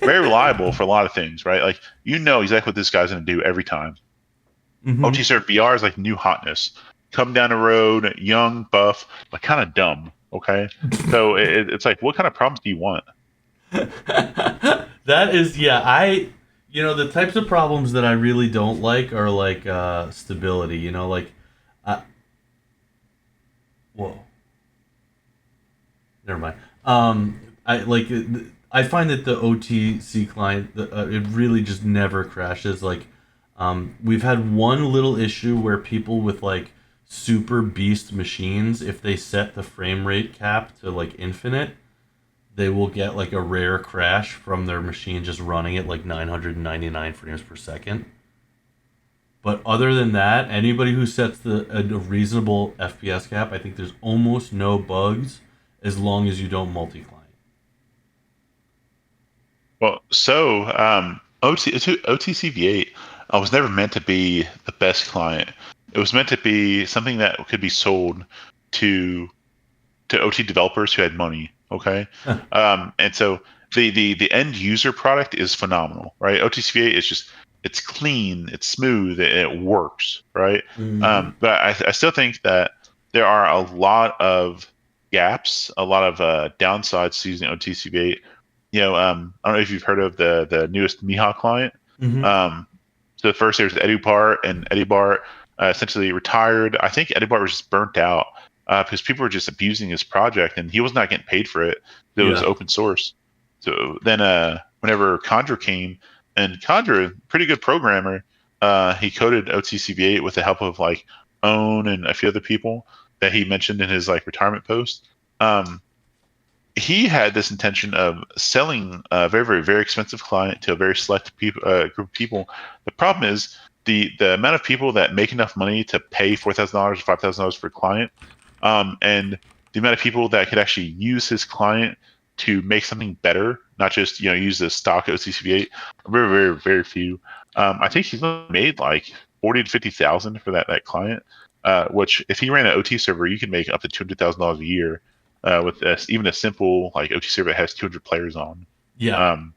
very reliable for a lot of things, right? Like you know exactly what this guy's going to do every time. Mm-hmm. OT Serve BR is like new hotness. Come down the road, young, buff, but kind of dumb. Okay, so it's like, what kind of problems do you want? That is, yeah, the types of problems that I really don't like are like stability, uh, whoa, never mind. I like, I find that the OTC client, it really just never crashes. Like, we've had one little issue where people with like super beast machines, if they set the frame rate cap to like infinite, they will get like a rare crash from their machine just running at like 999 frames per second. But other than that, anybody who sets a reasonable FPS cap, I think there's almost no bugs as long as you don't multi-client. Well, so OTCV8 was never meant to be the best client. It was meant to be something that could be sold to OT developers who had money. Okay, and so the end user product is phenomenal, right? OTCV8 is just, it's clean, it's smooth, it works, right? Mm-hmm. But I still think that there are a lot of gaps, a lot of downsides to using OTCV8. I don't know if you've heard of the newest Miha client. Mm-hmm. Um, so first there's Eddie Bart, and Eddie Bart essentially retired. I think Eddie Bart was just burnt out because people were just abusing his project, and he was not getting paid for it. It was Yeah. open source. So then, whenever Conjure came, and Conjure, pretty good programmer, he coded OTCV8 with the help of like Own and a few other people that he mentioned in his like retirement post. Um, he had this intention of selling a very, very, very expensive client to a very select group of people. The problem is the amount of people that make enough money to pay $4,000 or $5,000 for a client, and the amount of people that could actually use his client to make something better, not just use the stock OCCV8, very, very, very few. I think he's only made like 40 to 50,000 for that client. Which, if he ran an OT server, you could make up to $200,000 a year with even a simple like OT server that has 200 players on. Yeah. Um,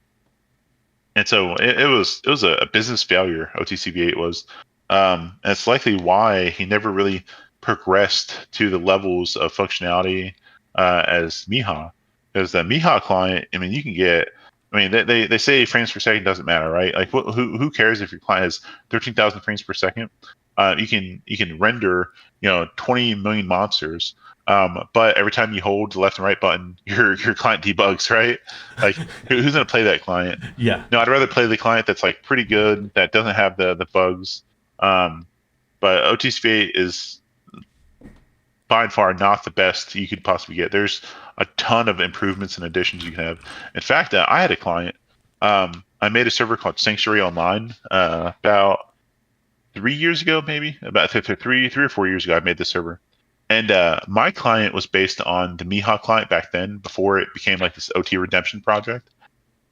and so it was a business failure. OTCV8 was, and it's likely why he never really progressed to the levels of functionality as Miha. Because the Miha client, I mean, you can get. I mean, they say frames per second doesn't matter, right? Like, who cares if your client has 13,000 frames per second? You can render 20 million monsters, but every time you hold the left and right button, your client debugs, right? Like, who's going to play that client? Yeah. No, I'd rather play the client that's like pretty good, that doesn't have the bugs. Um, but OTCV is by far not the best you could possibly get. There's a ton of improvements and additions you can have. In fact, I had a client. I made a server called Sanctuary Online about 3 years ago, maybe about three or 4 years ago. I made this server, and my client was based on the Miha client back then, before it became like this OT redemption project.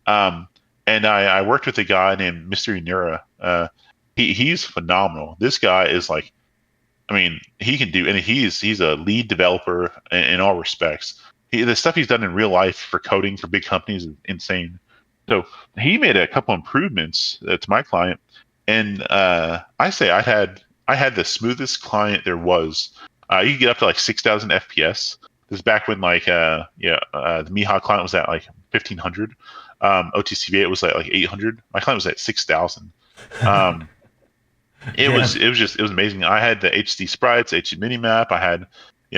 Um, and I worked with a guy named Mr. Unira. He's phenomenal. This guy is like, I mean, he can do, and he's a lead developer in all respects. The stuff he's done in real life for coding for big companies is insane. So he made a couple improvements to my client, and I had the smoothest client there was. You could get up to like 6,000 FPS. This is back when the Miha client was at like 1,500. OTCV8 was at like 800. My client was at 6,000. Um, it was Damn. it was just it was amazing. I had the HD sprites, HD minimap. I had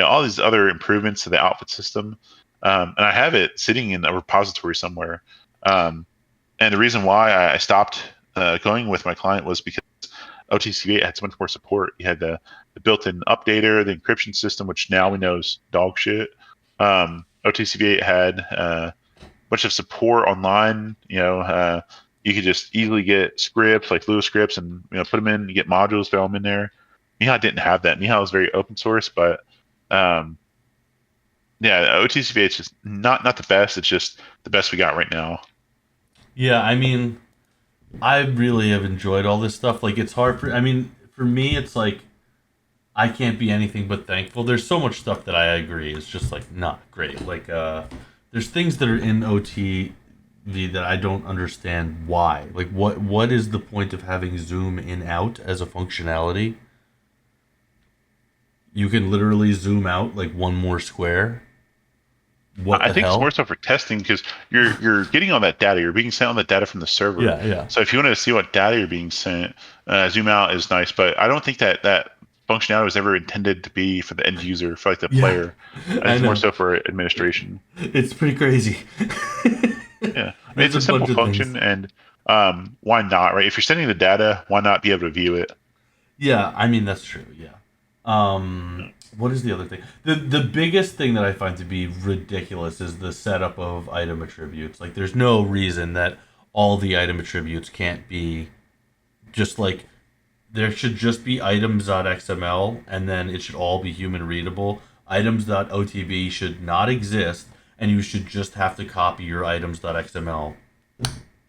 all these other improvements to the output system, and I have it sitting in a repository somewhere. Um, and the reason why I stopped going with my client was because OTCV8 had so much more support. You had the built-in updater, the encryption system, which now we know is dog shit. OTCV8 had a bunch of support online. You could just easily get scripts like Lua scripts and put them in. You get modules, throw them in there. Miha didn't have that. Miha was very open source, but um, yeah, OTCV8 is just not the best. It's just the best we got right now. Yeah. I mean, I really have enjoyed all this stuff. Like, it's hard for. I mean, for me, it's like I can't be anything but thankful. There's so much stuff that I agree is just like not great. Like, there's things that are in OTV that I don't understand why. Like, what is the point of having zoom in out as a functionality? You can literally zoom out like one more square. What I the think it's more hell? so for testing because you're getting all that data. You're being sent all that data from the server. Yeah, yeah. So if you want to see what data you're being sent, zoom out is nice. But I don't think that functionality was ever intended to be for the end user, for like the Yeah, player. I think I it's more know. so for administration. It's pretty crazy. Yeah, I mean There's it's a a simple bunch of function, things. and why not, right? If you're sending the data, why not be able to view it? Yeah, I mean that's true. Yeah. What is the other thing? The biggest thing that I find to be ridiculous is the setup of item attributes. Like, there's no reason that all the item attributes can't be just like there should just be items.xml and then it should all be human readable. Items.otb should not exist, and you should just have to copy your items.xml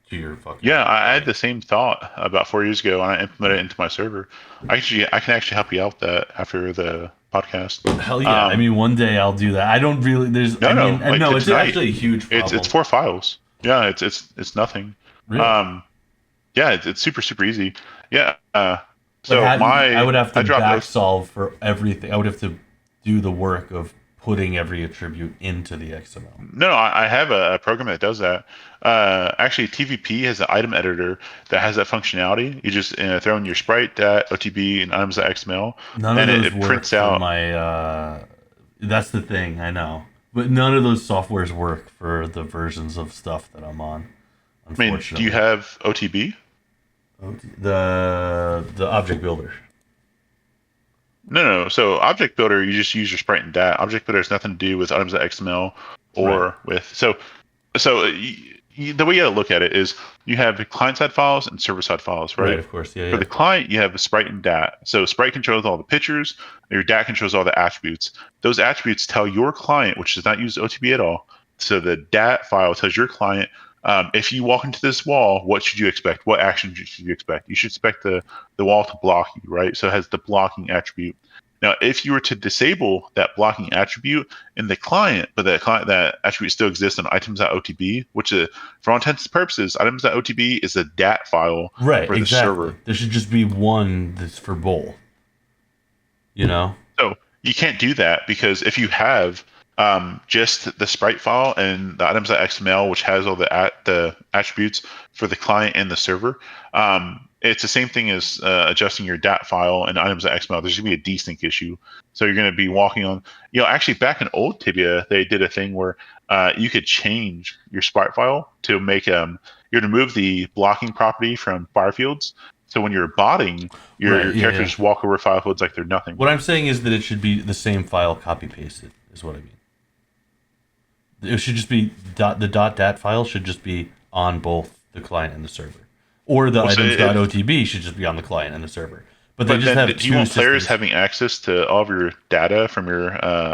to your Yeah, fucking I had client. the same thought about 4 years ago, and I implemented it into my server. I can actually help you out with that after the podcast. Hell yeah! I Um, mean, one day I'll do that. I don't really. There's. I no, mean, no, like no. It's tonight. actually a huge It's problem. 4 files. Yeah, it's nothing. Really. Um, yeah, it's super easy. Yeah. Like, So I would have to I dropped back those. solve for everything. I would have to do the work of putting every attribute into the XML. No, I have a program that does that. Actually, TVP has an item editor that has that functionality. You just throw in your sprite, OTB, and items.xml, None of and those it work prints for out. my. That's the thing. I know, but none of those softwares work for the versions of stuff that I'm on. I mean, do you Unfortunately, have OTB? the object builder. No, no. So Object Builder, you just use your sprite and dat. Object Builder has nothing to do with items.xml Right. or with the way you gotta look at it is you have client side files and server side files, Right. right? Of course. Yeah. For Yeah. the client, you have a sprite and dat. So sprite controls all the pictures, and your dat controls all the attributes. Those attributes tell your client, which does not use OTB at all. So the dat file tells your client, if you walk into this wall, what should you expect? What action should you expect? You should expect the wall to block you, right? So it has the blocking attribute. Now, if you were to disable that blocking attribute in the client, but that attribute still exists on items.otb, which for all intents and purposes, items.otb is a dat file Right. for the Exactly. server. There should just be one that's for both. You know. So you can't do that because if you have just the sprite file and the items.xml, which has all the attributes for the client and the server, it's the same thing as adjusting your dat file and items.xml. There's going to be a desync issue. So you're going to be walking on, actually back in old Tibia, they did a thing where you could change your sprite file to make, you remove the blocking property from fire fields. So when you're botting, Right. your Yeah. character Yeah. just walk over file fields like they're nothing. What I'm saying is that it should be the same file copy pasted. Is what I mean. It should just be the .dat file should just be on both the client and the server, or the Well, so items.otb should just be on the client and the server. But they but just then have do you two want players systems. having access to all of your data from your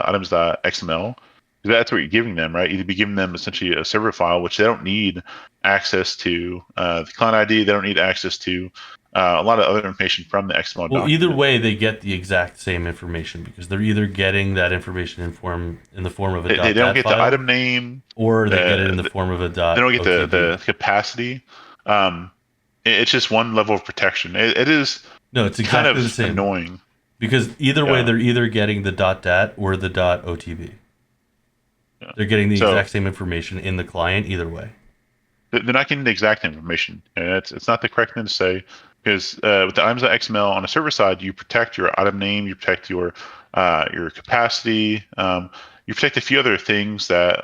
items.xml? That's what you're giving them, right? You'd be giving them essentially a server file, which they don't need access to the client ID. They don't need access to a lot of other information from the XML Well, either document. way, they get the exact same information because they're either getting that information in the form of a They don't .dat get the file, item name. or they get it in the The, form of a they don't get .otb. the capacity. Um, it's just one level of protection. It is No, it's kind exactly the of same annoying. because either way, Yeah. they're either getting the .dat or the .otb. Yeah. They're getting the So exact same information in the client either way. they're not getting the exact information. And it's not the correct thing to say because with the items.xml on the server side, you protect your item name, you protect your capacity, you protect a few other things that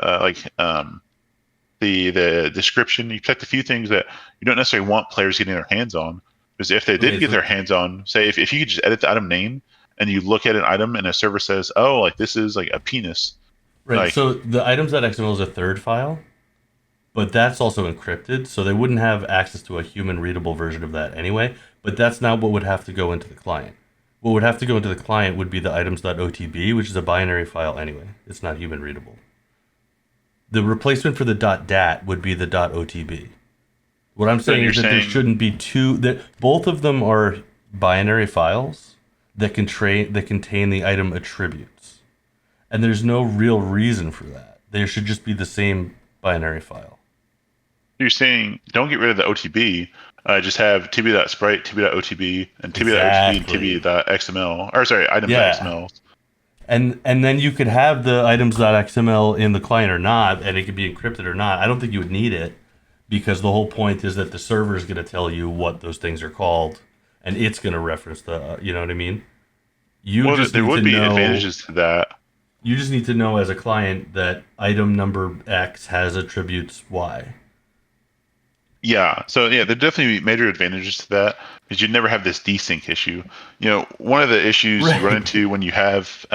the description. You protect a few things that you don't necessarily want players getting their hands on. Because if they did Okay, get so their hands on, say if you could just edit the item name and you look at an item and a server says, oh, like this is like a penis, right, like so the items.xml is a third file, but that's also encrypted, so they wouldn't have access to a human readable version of that anyway. But that's not what would have to go into the client. What would have to go into the client would be the items.otb, which is a binary file anyway. It's not human readable. The replacement for the .dat would be the .otb. What I'm so saying you're is that there saying shouldn't be two. That both of them are binary files that contain the item attributes, and there's no real reason for that They should just be the same binary file. You're saying don't get rid of the OTB. Just have tibia.sprite, tibia.otb, and tibia.otb and Exactly. tibia.xml. Or sorry, Yeah. items.xml. And then you could have the items.xml in the client or not, and it could be encrypted or not. I don't think you would need it because the whole point is that the server is going to tell you what those things are called, and it's going to reference the. You know what I mean? You Well, just there need to would be know. advantages to that. You just need to know as a client that item number X has attributes Y. Yeah. So yeah, there definitely be major advantages to that because you'd never have this desync issue. One of the issues you run Right. into when you have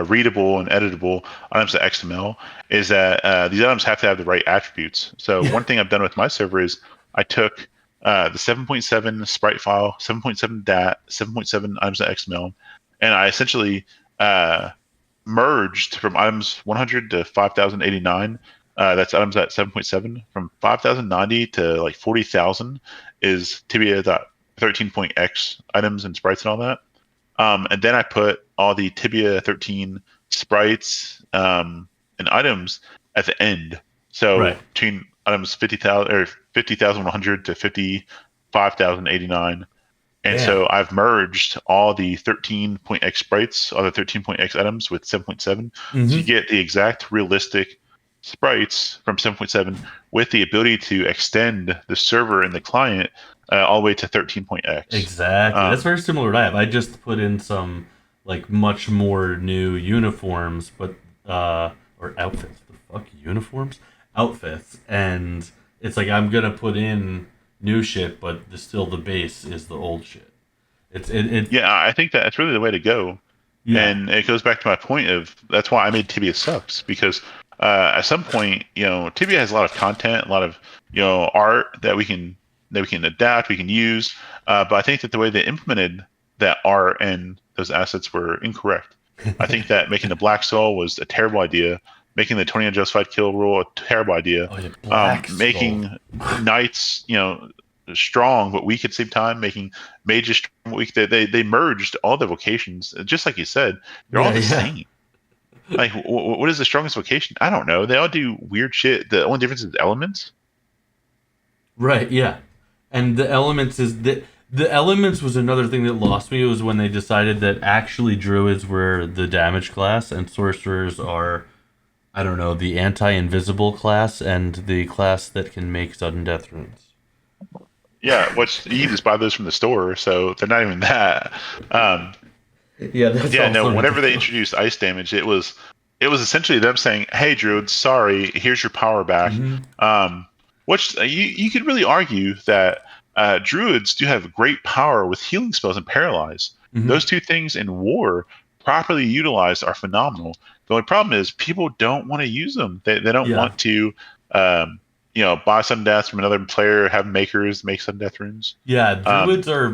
readable and editable items.xml is that these items have to have the right attributes. So Yeah. one thing I've done with my server is I took the 7.7 sprite file, 7.7 dat, 7.7 items.xml, and I essentially uh, merged from items 100 to 5089. That's items at 7.7. From 5090 to like 40,000 is tibia.13.x items and sprites and all that. And then I put all the Tibia 13 sprites and items at the end. So Right. between items 50,000 or 50,100 to 55,089. And Damn. so I've merged all the 13.x sprites, all the 13.x items with 7.7. So you Mm-hmm. get the exact realistic sprites from 7.7 with the ability to extend the server and the client all the way to 13.x. Exactly. That's Um, very similar to what I have. I just put in some like much more new uniforms, but or outfits. The fuck uniforms? Outfits, and it's like I'm gonna put in new shit, but still the base is the old shit. It yeah, I think that's really the way to go. yeah. And it goes back to my point of that's why I made Tibia sucks because at some point, Tibia has a lot of content, a lot of art that we can adapt, we can use. But I think that the way they implemented that art and those assets were incorrect. I think that making the Black Soul was a terrible idea. Making the 20 unjustified kill rule a terrible idea. Oh yeah, Black Skull. Making knights, strong but weak at the same time. Making mages strong but weak. They merged all the vocations, just like you said. They're all Yeah, the yeah. same. Like, what is the strongest vocation? I don't know. They all do weird shit. The only difference is elements. Right, yeah. And the elements is the elements was another thing that lost me. It was when they decided that actually druids were the damage class and sorcerers are, I don't know, the anti-invisible class and the class that can make sudden death runes. Yeah, which you just buy those from the store, so they're not even that. Um, Yeah, that's yeah, no. also Whenever they ridiculous. introduced ice damage, it was essentially them saying, "Hey, Druid, sorry, here's your power back." Hmm. Which you could really argue that Druids do have great power with healing spells and paralyze. Hmm. Those two things in war, properly utilized, are phenomenal. The only problem is people don't want to use them. They don't Yeah, want to, um, buy sudden death from another player, have makers make sudden death runes. yeah. Um, Druids are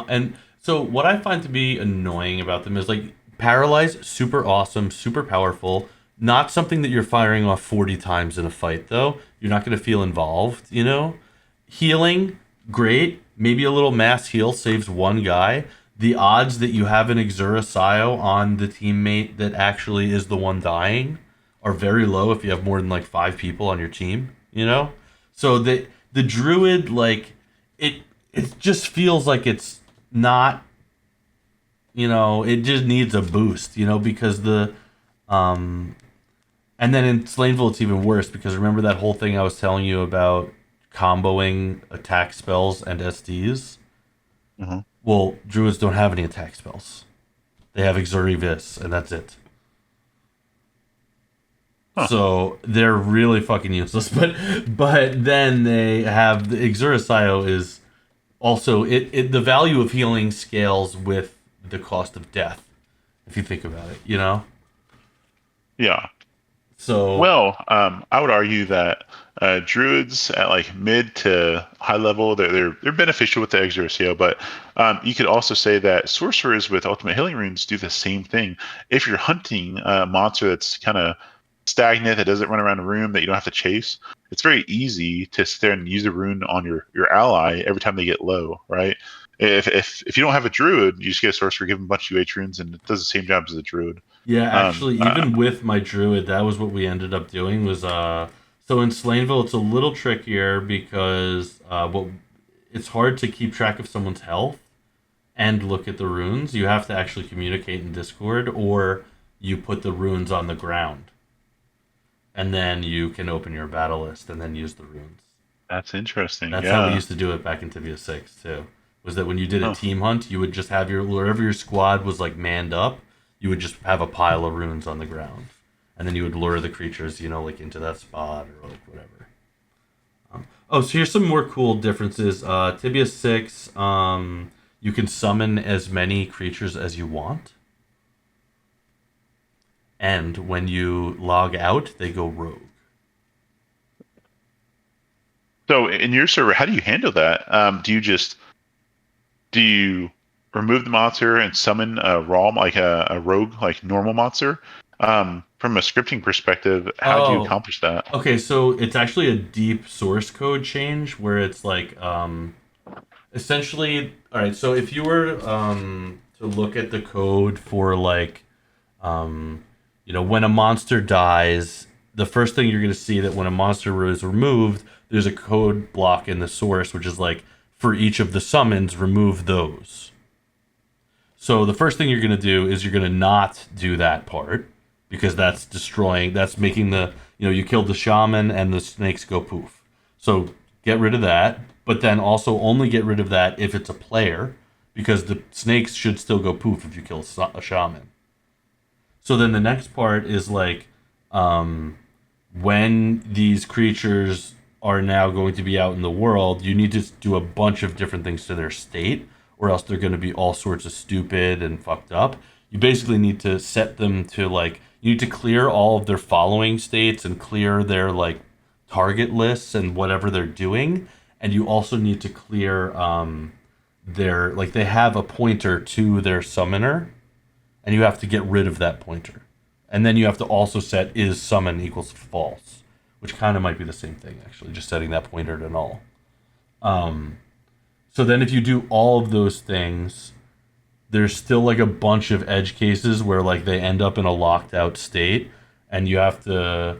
and so what I find to be annoying about them is like paralyze, super awesome, super powerful. Not something that you're firing off 40 times in a fight, though. You're not going to feel involved, you know? Healing, great. Maybe a little mass heal saves one guy. The odds that you have an Exurasio on the teammate that actually is the one dying are very low if you have more than like 5 people on your team, you know? So the druid like it it just feels like it's not, it just needs a boost, because the um and then in Slaynville, it's even worse because remember that whole thing I was telling you about comboing attack spells and SDs? mhm. Well, druids don't have any attack spells. They have Exurivis, and that's it. Huh. So they're really fucking useless. But then they have the Exurasio is also it the value of healing scales with the cost of death, if you think about it, you know? Yeah. So Well, I would argue that druids at like mid to high level, they're beneficial with the Exorcio, but you could also say that sorcerers with ultimate healing runes do the same thing. If you're hunting a monster that's kind of stagnant, that doesn't run around a room, that you don't have to chase, it's very easy to sit there and use a rune on your ally every time they get low, right? If you don't have a druid, you just get a sorcerer, give them a bunch of UH runes, and it does the same job as a druid. Yeah, Um, actually, uh, even with my druid, that was what we ended up doing. Was so in Slaynville, it's a little trickier because what it's hard to keep track of someone's health and look at the runes. You have to actually communicate in Discord, or you put the runes on the ground, and then you can open your battle list and then use the runes. that's interesting. That's how we Yeah. used to do it back in Tibia 6 too. Was that when you did a Huh. team hunt, you would just have your wherever your squad was like manned up, you would just have a pile of runes on the ground, and then you would lure the creatures, like into that spot or like whatever. Oh, so here's some more cool differences. Tibia 6, you can summon as many creatures as you want, and when you log out, they go rogue. So in your server, how do you handle that? Do you remove the monster and summon a raw, like a rogue, like normal monster? From a scripting perspective, how do you Oh, accomplish that? okay. So it's actually a deep source code change where it's like essentially, all right. So if you were to look at the code for like when a monster dies, the first thing you're going to see that when a monster is removed, there's a code block in the source which is like for each of the summons, remove those. So the first thing you're going to do is you're going to not do that part because that's making you killed the shaman and the snakes go poof. So get rid of that, but then also only get rid of that if it's a player because the snakes should still go poof if you kill a shaman. So then the next part is like when these creatures are now going to be out in the world, you need to do a bunch of different things to their state, or else they're going to be all sorts of stupid and fucked up. You basically need to set them to like, you need to clear all of their following states and clear their like target lists and whatever they're doing. And you also need to clear their, like, they have a pointer to their summoner, and you have to get rid of that pointer. And then you have to also set is summon equals false, which kind of might be the same thing actually, just setting that pointer to null. So then if you do all of those things, there's still like a bunch of edge cases where like they end up in a locked out state, and you have to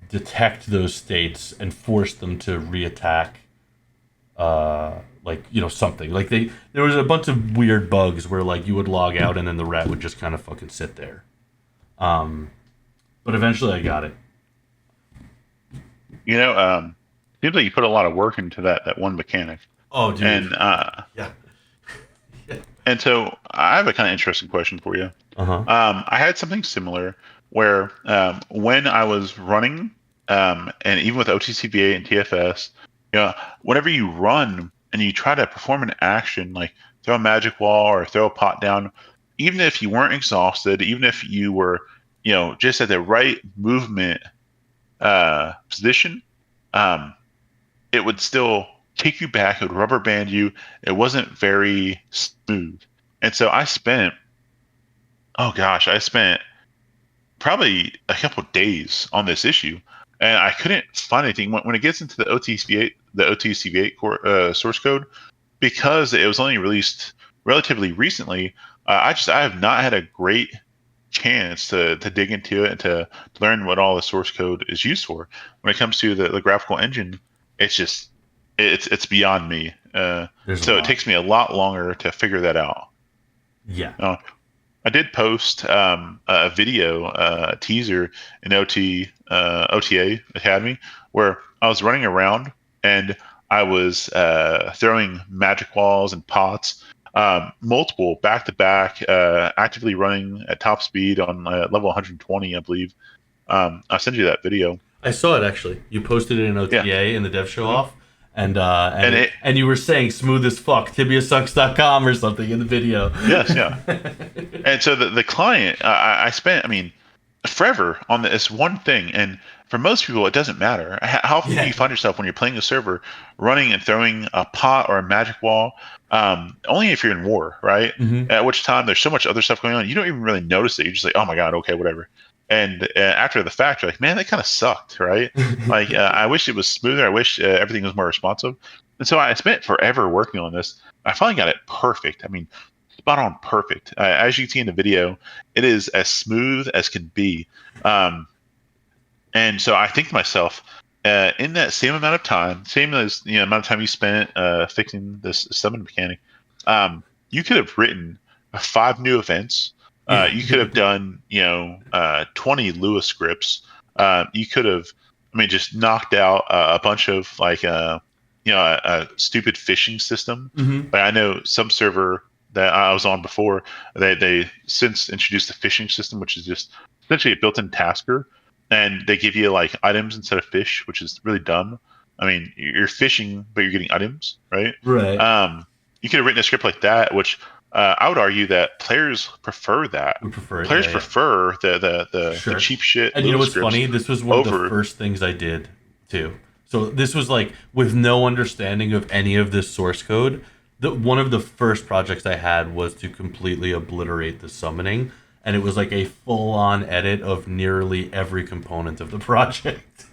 detect those states and force them to reattack something like there was a bunch of weird bugs where like you would log out and then the rat would just kind of fucking sit there. But eventually I got it. Seems like you put a lot of work into that one mechanic. Oh, dude. And Yeah. and so I have a kind of interesting question for you. Uh-huh. I had something similar where when I was running, and even with OTCVA and TFS, whenever you run and you try to perform an action like throw a magic wall or throw a pot down, even if you weren't exhausted, even if you were, just at the right movement position, it would still take you back. It would rubber band you. It wasn't very smooth. And so I spent probably a couple of days on this issue, and I couldn't find anything when it gets into the OTCV8 source code, because it was only released relatively recently. I have not had a great chance to dig into it and to learn what all the source code is used for. When it comes to the graphical engine, it's beyond me. So it takes me a lot longer to figure that out. Yeah. I did post a video, a teaser in OTA Academy, where I was running around and I was throwing magic walls and pots, multiple back to back, actively running at top speed on level 120, I believe. I'll send you that video. I saw it actually. You posted it in OTA in the dev show off. And you were saying smooth as fuck, tibiasucks.com or something in the video. Yes, yeah. And so the client, I spent, forever on this one thing. And for most people, it doesn't matter. How often do you find yourself when you're playing a server running and throwing a pot or a magic wall? Only if you're in war, right? Mm-hmm. At which time there's so much other stuff going on, you don't even really notice it. You're just like, oh my God, okay, whatever. And after the fact, you're like, man, that kind of sucked, right? Like, I wish it was smoother. I wish everything was more responsive. And so I spent forever working on this. I finally got it perfect. spot on perfect. As you can see in the video, it is as smooth as can be. And so I think to myself, in that same amount of time, same as amount of time you spent fixing this summon mechanic, you could have written 5 new events. You could have done 20 Lua scripts. You could have, I mean, just knocked out a bunch of like a stupid phishing system. Mm-hmm. But I know some server that I was on before, they since introduced the phishing system, which is just essentially a built-in tasker, and they give you like items instead of fish, which is really dumb. I mean, you're fishing, but you're getting items, right? Right. You could have written a script like that, which I would argue that players prefer that. We prefer it, Players yeah. prefer the Sure. cheap shit. And you know what's scripts funny? This was one of the over. first things I did too. So this was like with no understanding of any of this source code. One of the first projects I had was to completely obliterate the summoning, and it was like a full-on edit of nearly every component of the project.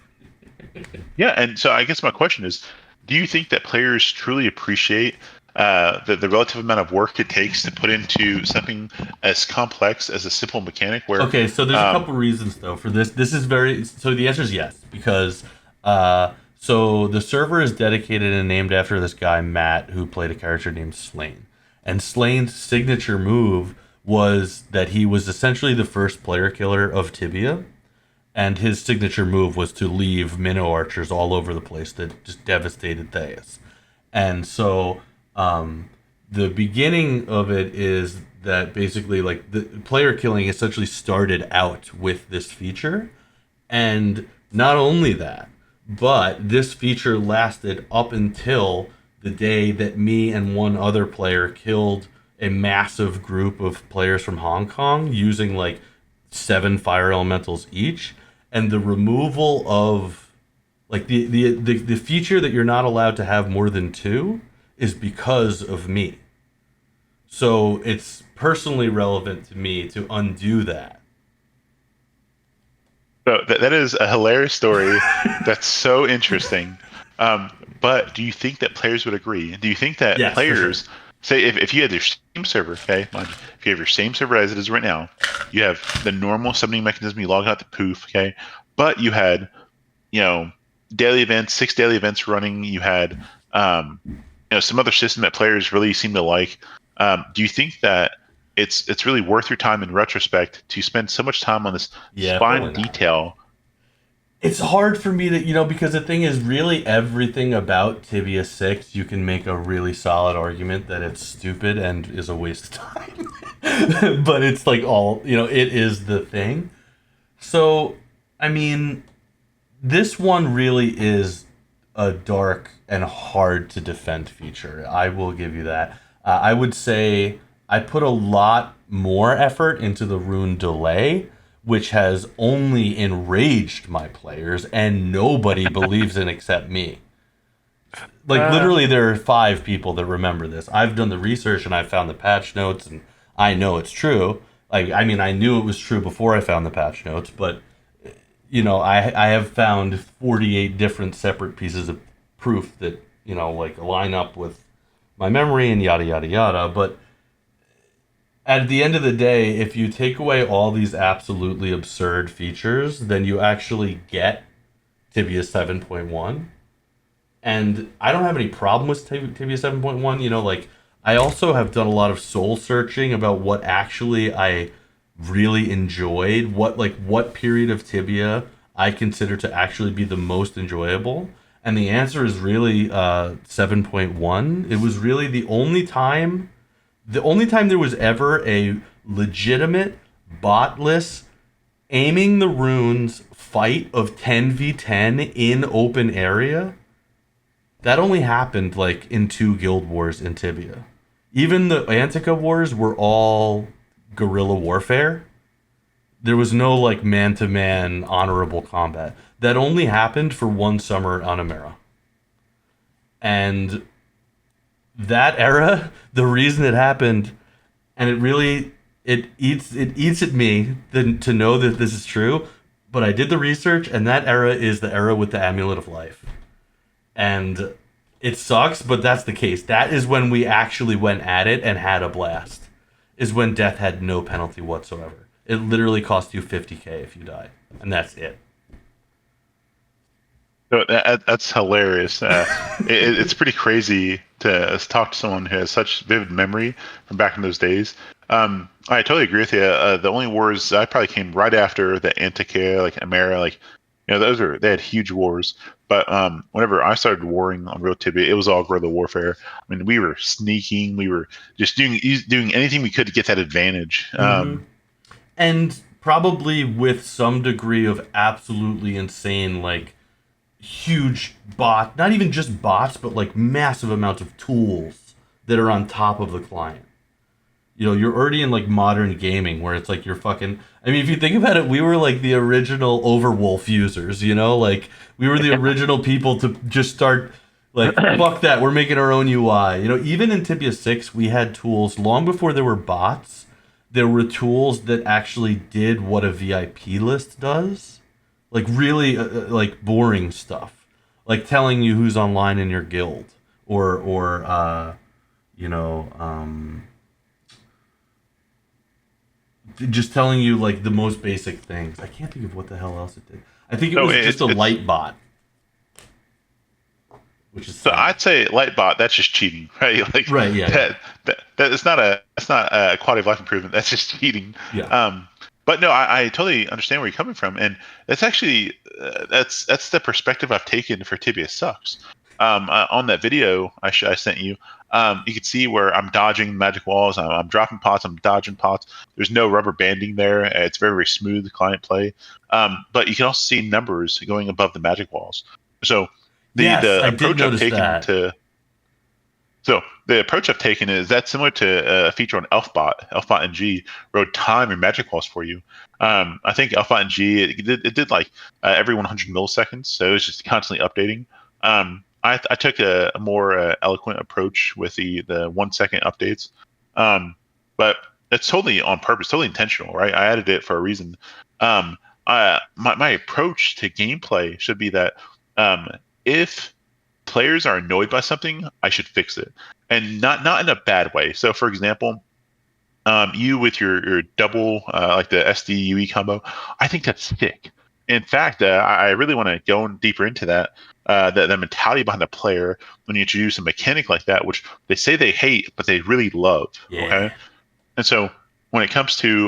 Yeah, and so I guess my question is, do you think that players truly appreciate the relative amount of work it takes to put into something as complex as a simple mechanic? Where Okay, so there's a couple reasons though for this. This is so the answer is yes, because so the server is dedicated and named after this guy Matt, who played a character named Slain. And Slain's signature move was that he was essentially the first player killer of Tibia, and his signature move was to leave minnow archers all over the place that just devastated Theus. And so the beginning of it is that basically like the player killing essentially started out with this feature, and not only that, but this feature lasted up until the day that me and one other player killed a massive group of players from Hong Kong using like 7 fire elementals each. And the removal of like the feature that you're not allowed to have more than 2 is because of me. So it's personally relevant to me to undo that. So that is a hilarious story. That's so interesting. But do you think that players would agree? Do you think that Yes, for players, sure. say, if you had your same server, okay, if you have your same server as it is right now, you have the normal summoning mechanism, you log out the poof, okay, but you had, daily events, 6 daily events running, you had, some other system that players really seem to like. Do you think that it's really worth your time in retrospect to spend so much time on this Yeah, fine probably not. detail? It's hard for me to, because the thing is, really everything about Tibia 6, you can make a really solid argument that it's stupid and is a waste of time. But it's like all, it is the thing. So, I mean, this one really is a dark and hard to defend feature. I will give you that. I would say I put a lot more effort into the rune delay, which has only enraged my players, and nobody believes in except me. Like, literally, there are 5 people that remember this. I've done the research, and I've found the patch notes, and I know it's true. Like, I mean, I knew it was true before I found the patch notes, but, I have found 48 different separate pieces of proof that, like, line up with my memory and yada, yada, yada. But at the end of the day, if you take away all these absolutely absurd features, then you actually get Tibia 7.1. And I don't have any problem with Tibia 7.1. Like, I also have done a lot of soul searching about what actually I really enjoyed, what period of Tibia I consider to actually be the most enjoyable. And the answer is really 7.1. It was really the only time there was ever a legitimate, botless, aiming the runes fight of 10v10 in open area. That only happened like in 2 guild wars in Tibia. Even the Antica wars were all guerrilla warfare. There was no like man-to-man honorable combat. That only happened for 1 summer on Amera. And that era, the reason it happened, and it eats at me to know that this is true, but I did the research, and that era is the era with the Amulet of Life. And it sucks, but that's the case. That is when we actually went at it and had a blast. is when death had no penalty whatsoever. It literally cost you 50K if you die, and that's it. So that's hilarious. It's pretty crazy to talk to someone who has such vivid memory from back in those days. I totally agree with you. The only wars I probably came right after the Antikythera, like Amera, like they had huge wars. But whenever I started warring on Real Tibia, it was all guerrilla warfare. I mean, we were sneaking, we were just doing anything we could to get that advantage. And probably with some degree of absolutely insane, like huge not even just bots, but like massive amounts of tools that are on top of the client. You're already in like modern gaming where it's like you're fucking. I mean, if you think about it, we were like the original Overwolf users, like we were the original people to just start like, fuck that, we're making our own UI. Even in Tibia 6, we had tools long before there were bots. There were tools that actually did what a VIP list does, like really like boring stuff, like telling you who's online in your guild, or you know just telling you like the most basic things. I can't think of what the hell else it did. I think it So was just a it's light bot, which is So sad. I'd say Lightbot, that's just cheating, right? Like Right? Yeah, yeah, that it's not a quality of life improvement. That's just cheating. yeah. But no, I totally understand where you're coming from, and that's actually that's the perspective I've taken for Tibia sucks. On that video I sent you, you can see where I'm dodging magic walls, I'm dropping pots, I'm dodging pots. There's no rubber banding there. It's very, very smooth client play. But you can also see numbers going above the magic walls. So Yes, the I did approach I've notice taken that. to so the approach I've taken is that's similar to a feature on Elfbot. Elfbot NG wrote time and magic walls for you. I think Elfbot NG it did like every 100 milliseconds, so it was just constantly updating. I took a more eloquent approach with the 1 second updates, um, but it's totally on purpose, totally intentional, right? I added it for a reason. My approach to gameplay should be that if players are annoyed by something, I should fix it, and not in a bad way. So, for example, you with your double like the SD UE combo, I think that's sick. In fact, I really want to go deeper into that. The mentality behind the player when you introduce a mechanic like that, which they say they hate, but they really love. Okay, Yeah. and so when it comes to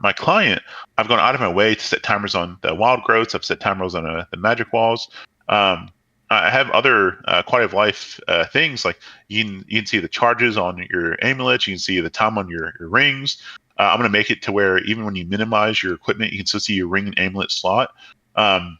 my client, I've gone out of my way to set timers on the wild growths. I've set timers on the magic walls. Um, I have other quality of life things like you can see the charges on your amulets. You can see the time on your rings. I'm going to make it to where even when you minimize your equipment, you can still see your ring and amulet slot. Um,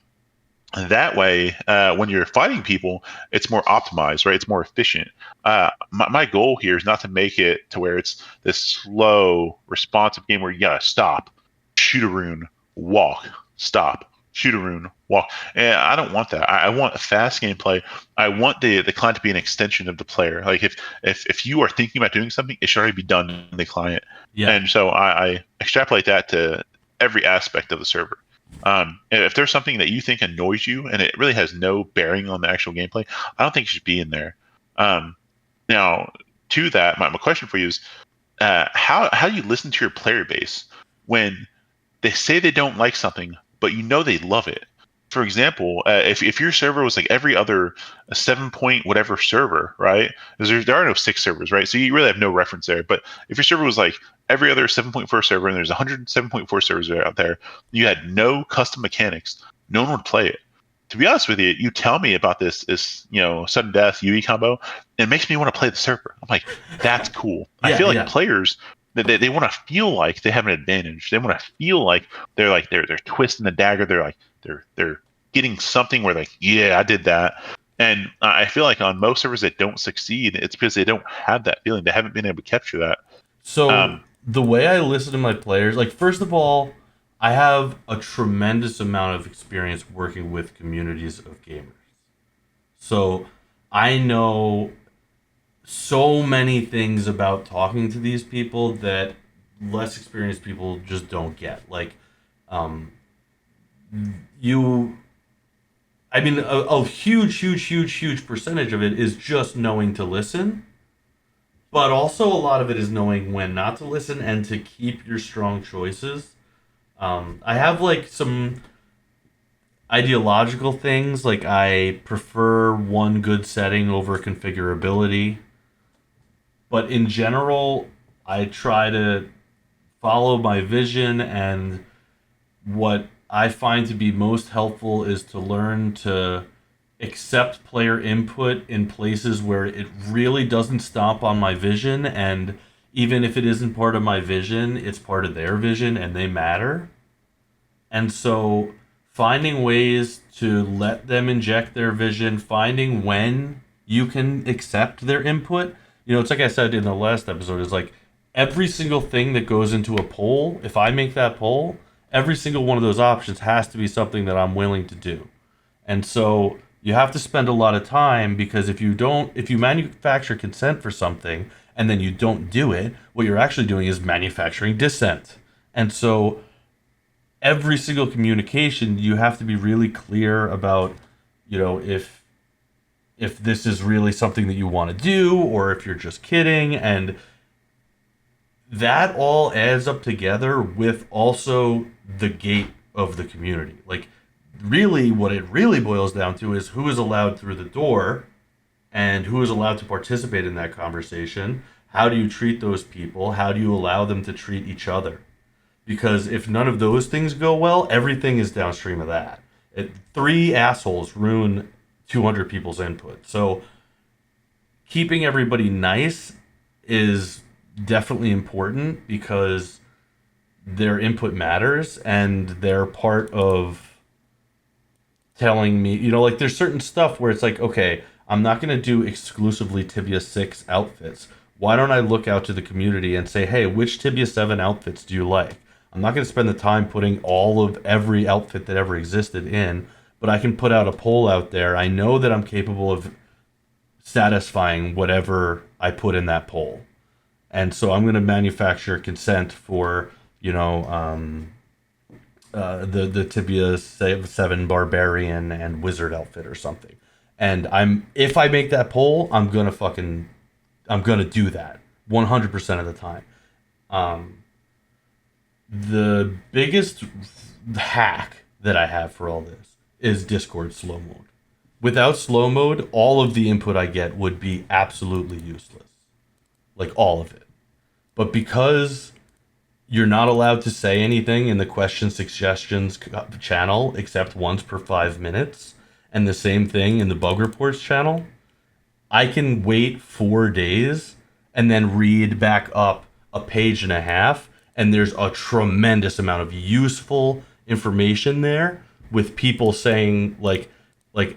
that way, when you're fighting people, it's more optimized, right? It's more efficient. My goal here is not to make it to where it's this slow, responsive game where you gotta stop, shoot a rune, walk, stop, shoot a rune, walk. And I don't want that. I want a fast gameplay. I want the client to be an extension of the player. Like if you are thinking about doing something, it should already be done in the client. Yeah. And so I extrapolate that to every aspect of the server. If there's something that you think annoys you and it really has no bearing on the actual gameplay, I don't think it should be in there. Now, to that, my question for you is, how do you listen to your player base when they say they don't like something, but you know they love it? For example, if your server was like every other 7 point whatever server, right? Because there are no 6 servers, right? So you really have no reference there. But if your server was like every other 7.4 server and there's 107.4 servers out there, you had no custom mechanics, no one would play it. To be honest with you, you tell me about this sudden death UE combo, and it makes me want to play the server. I'm like, that's cool. I Yeah, feel like yeah. players they want to feel like they have an advantage. They want to feel like they're twisting the dagger. They're getting something where like, yeah, I did that. And I feel like on most servers that don't succeed, it's because they don't have that feeling. They haven't been able to capture that. So Um, the way I listen to my players, like first of all, I have a tremendous amount of experience working with communities of gamers. So I know so many things about talking to these people that less experienced people just don't get. Like, um, you, I mean, a huge, huge, huge, huge percentage of it is just knowing to listen. but also a lot of it is knowing when not to listen and to keep your strong choices. I have like some ideological things, like I prefer one good setting over configurability, but in general, I try to follow my vision, and what I find to be most helpful is to learn to accept player input in places where it really doesn't stomp on my vision, and even if it isn't part of my vision, it's part of their vision and they matter. And so finding ways to let them inject their vision, finding when you can accept their input. It's like I said in the last episode, is like every single thing that goes into a poll, if I make that poll, every single one of those options has to be something that I'm willing to do. And so you have to spend a lot of time, because if you manufacture consent for something and then you don't do it, what you're actually doing is manufacturing dissent. And so every single communication, you have to be really clear about, if this is really something that you want to do or if you're just kidding. And that all adds up together with also the gate of the community. Like, really, what it really boils down to is who is allowed through the door and who is allowed to participate in that conversation. How do you treat those people? How do you allow them to treat each other? Because if none of those things go well, everything is downstream of that. Three assholes ruin 200 people's input. So keeping everybody nice is definitely important, because their input matters and they're part of telling me, like there's certain stuff where it's like, okay, I'm not going to do exclusively Tibia 6 outfits. Why don't I look out to the community and say, hey, which Tibia 7 outfits do you like? I'm not going to spend the time putting all of every outfit that ever existed in, but I can put out a poll out there. I know that I'm capable of satisfying whatever I put in that poll. And so I'm going to manufacture consent for, the Tibia 7 barbarian and wizard outfit or something. And if I make that poll, I'm going to do that 100% of the time. The biggest hack that I have for all this is Discord slow mode. Without slow mode, all of the input I get would be absolutely useless. Like, all of it. But because you're not allowed to say anything in the question suggestions channel except once per 5 minutes, and the same thing in the bug reports channel, I can wait 4 days and then read back up a page and a half, and there's a tremendous amount of useful information there, with people saying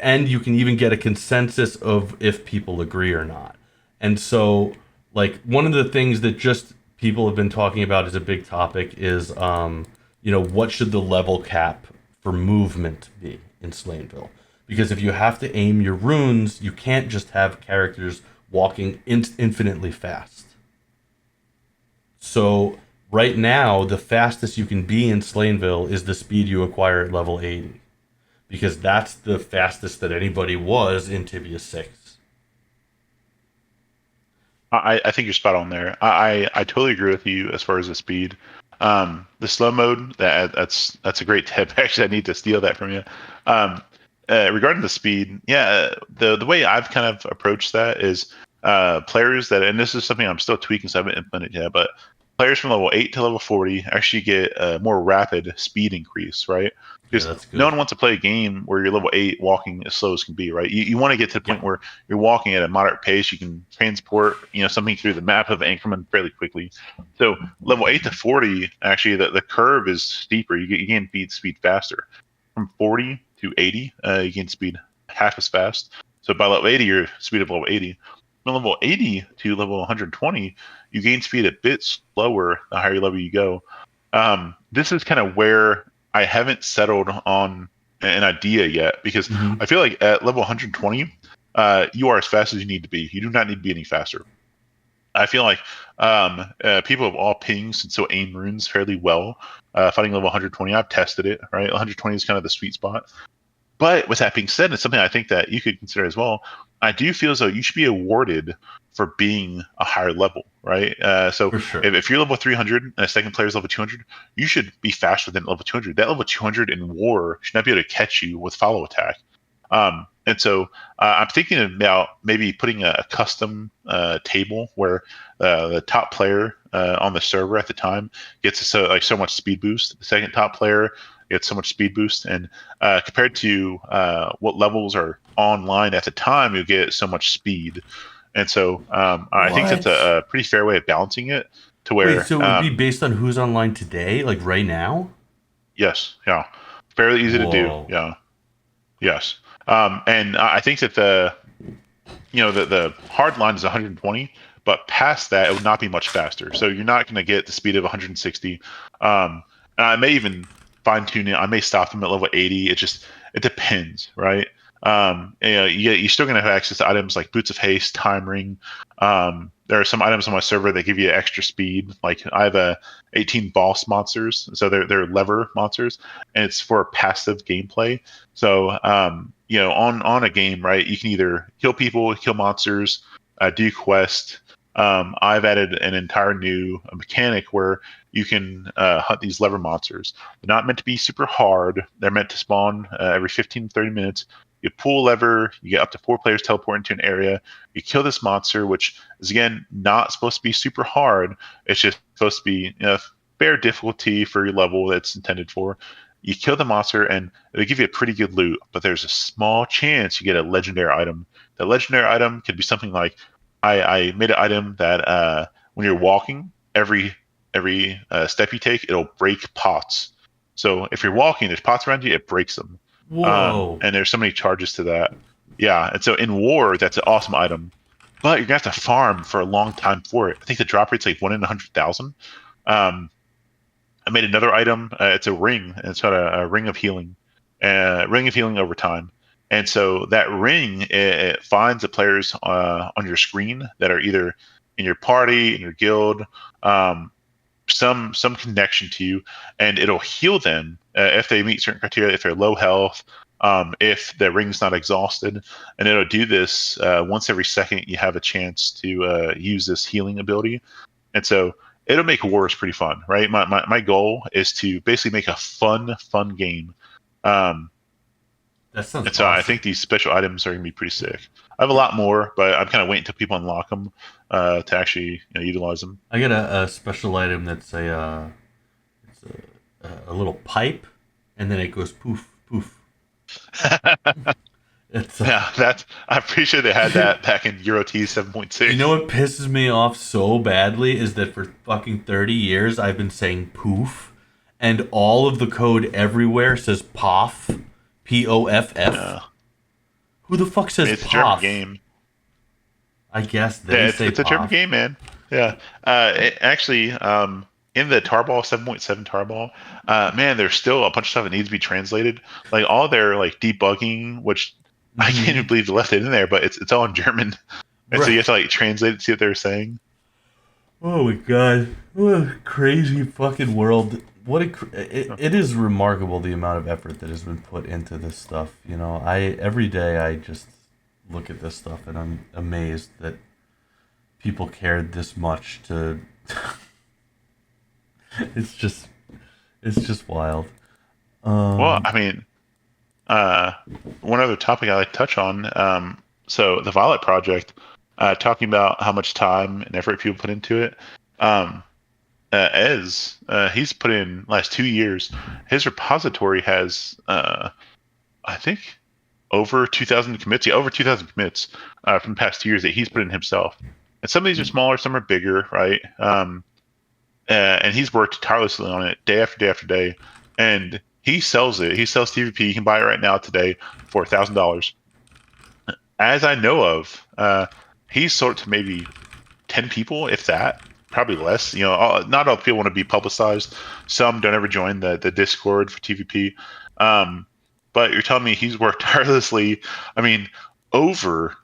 and you can even get a consensus of if people agree or not. And so, like, one of the things that just people have been talking about as a big topic is what should the level cap for movement be in Slaynville? Because if you have to aim your runes, you can't just have characters walking infinitely fast. So right now, the fastest you can be in Slaynville is the speed you acquire at level 80. Because that's the fastest that anybody was in Tibia 6. I think you're spot on there. I totally agree with you as far as the speed. The slow mode, that's a great tip. Actually, I need to steal that from you. Regarding the speed, yeah, the way I've kind of approached that is players that, and this is something I'm still tweaking, so I haven't implemented yet, but players from level 8 to level 40 actually get a more rapid speed increase, right? Yeah, Because that's good. no one wants to play a game where you're level 8 walking as slow as can be, right? You want to get to the point where you're walking at a moderate pace. You can transport, something through the map of Anchorman fairly quickly. So level 8 to 40, actually, the curve is steeper. You gain speed faster. From 40 to 80, you gain speed half as fast. So by level 80, you're speed of level 80. From level 80 to level 120, you gain speed a bit slower the higher level you go. This is kind of where I haven't settled on an idea yet, because I feel like at level 120, you are as fast as you need to be. You do not need to be any faster. I feel like people of all pings can still aim runes fairly well. Fighting level 120, I've tested it, right? 120 is kind of the sweet spot. But with that being said, it's something I think that you could consider as well. I do feel as though you should be awarded for being a higher level, right? So For sure. if you're level 300 and a second player is level 200, you should be faster than level 200. That level 200 in war should not be able to catch you with follow attack. And so I'm thinking about maybe putting a custom table where the top player on the server at the time gets so much speed boost. The second top player gets so much speed boost, and compared to what levels are online at the time, you get so much speed. And so I think that's What? a pretty fair way of balancing it to Wait, where so it would be based on who's online today, like right now? yes, yeah, fairly easy to do. Whoa. Yeah, yes. And I think that the hard line is 120, but past that, it would not be much faster. So you're not going to get the speed of 160. And I may even fine tune it. I may stop them at level 80. It depends, right? You're still going to have access to items like Boots of Haste, Time Ring. There are some items on my server that give you extra speed. Like I have 18 boss monsters, so they're lever monsters, and it's for passive gameplay. So on a game, right, you can either kill people, kill monsters, do quest. I've added an entire new mechanic where you can hunt these lever monsters. They're not meant to be super hard. They're meant to spawn every 15 30 minutes. You pull a lever, you get up to 4 players teleport into an area. You kill this monster, which is again not supposed to be super hard. It's just supposed to be fair difficulty for your level that's intended for. You kill the monster, and it'll give you a pretty good loot, but there's a small chance you get a legendary item. The legendary item could be something like I made an item that when you're walking, every step you take, it'll break pots. So if you're walking, there's pots around you, it breaks them. Whoa. And there's so many charges to that. Yeah, and so in war, that's an awesome item, but you're gonna have to farm for a long time for it. I think the drop rate's like 1 in 100,000. I made another item. It's a ring. And it's got a ring of healing, ring of healing over time. And so that ring it finds the players on your screen that are either in your party, in your guild, some connection to you, and it'll heal them if they meet certain criteria. If they're low health, if the ring's not exhausted, and it'll do this once every second. You have a chance to use this healing ability, and so it'll make wars pretty fun, right? My goal is to basically make a fun game. That sounds And so I awesome. think these special items are going to be pretty sick. I have a lot more, but I'm kind of waiting until people unlock them to actually utilize them. I got a special item that's it's a little pipe, and then it goes poof poof. It's Yeah, I'm pretty sure they had that back in Euro T 7.6. you know what pisses me off so badly is that for fucking 30 years I've been saying poof, and all of the code everywhere says poff, POFF. Yeah. Who the fuck I says mean, it's a German poff? game. I guess Yeah, they say it's a German poff. game, man. Yeah. Actually, in the Tarball 7.7 Tarball, man, there's still a bunch of stuff that needs to be translated. Like all their like debugging, which I can't even Mhm. believe they left it in there, but it's all in German, and so you Right. have to like translate it to see what they're saying. Oh my god. What a crazy fucking world. It is remarkable the amount of effort that has been put into this stuff. You know, every day I just look at this stuff and I'm amazed that people cared this much to it's just it's just wild. Well, Um I mean, uh, one other topic I like to touch on. So the Violet Project, talking about how much time and effort people put into it. Um, he's put in last 2 years. His repository has, I think, over 2,000 commits. Yeah, over 2,000 commits from the past 2 years that he's put in himself. And some of these are smaller, some are bigger, right? And he's worked tirelessly on it day after day after day. And he sells it. He sells TVP. You can buy it right now today for $1,000. As I know of, he's sold it to maybe 10 people, if that, probably less. Not all people want to be publicized. Some don't ever join the Discord for TVP. Um, but you're telling me he's worked tirelessly. I mean, over,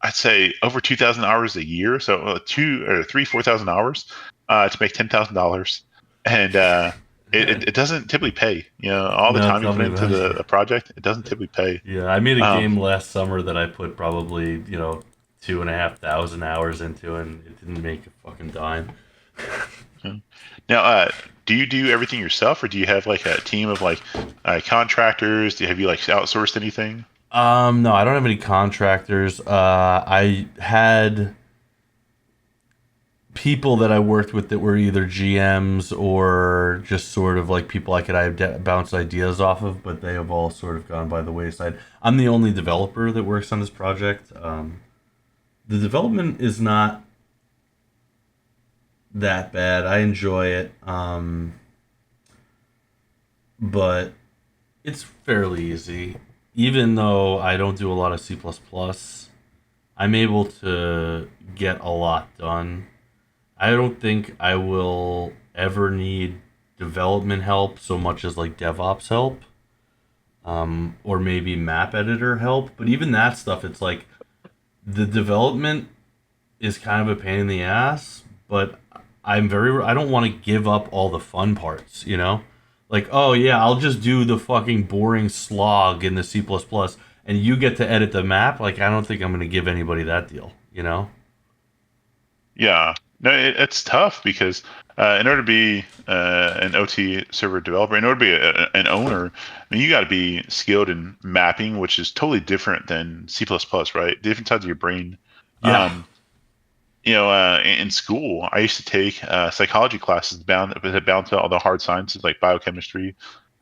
I'd say over 2,000 hours a year. So 4,000 hours to make $10,000. And it doesn't typically pay. All the No, time you tell put me into about it. the project, it doesn't typically pay. Yeah, I made a Um, game last summer that I put probably 2,500 hours into, and it didn't make a fucking dime. yeah. Now, do you do everything yourself, or do you have like a team of like contractors? Have you like outsourced anything? No, I don't have any contractors. I had people that I worked with that were either GMs or just sort of like people I could bounce ideas off of, but they have all sort of gone by the wayside. I'm the only developer that works on this project. The development is not that bad. I enjoy it, but it's fairly easy. Even though I don't do a lot of C++, I'm able to get a lot done. I don't think I will ever need development help so much as like DevOps help, or maybe map editor help. But even that stuff, it's like the development is kind of a pain in the ass. But I don't want to give up all the fun parts, you know? Like, oh yeah, I'll just do the fucking boring slog in the C++, and you get to edit the map. Like, I don't think I'm going to give anybody that deal, you know? Yeah, no, it's tough because in order to be an OT server developer, in order to be an owner, I mean, you got to be skilled in mapping, which is totally different than C++, right? Different sides of your brain. Yeah. Um, in school, I used to take psychology classes that balance out all the hard sciences like biochemistry,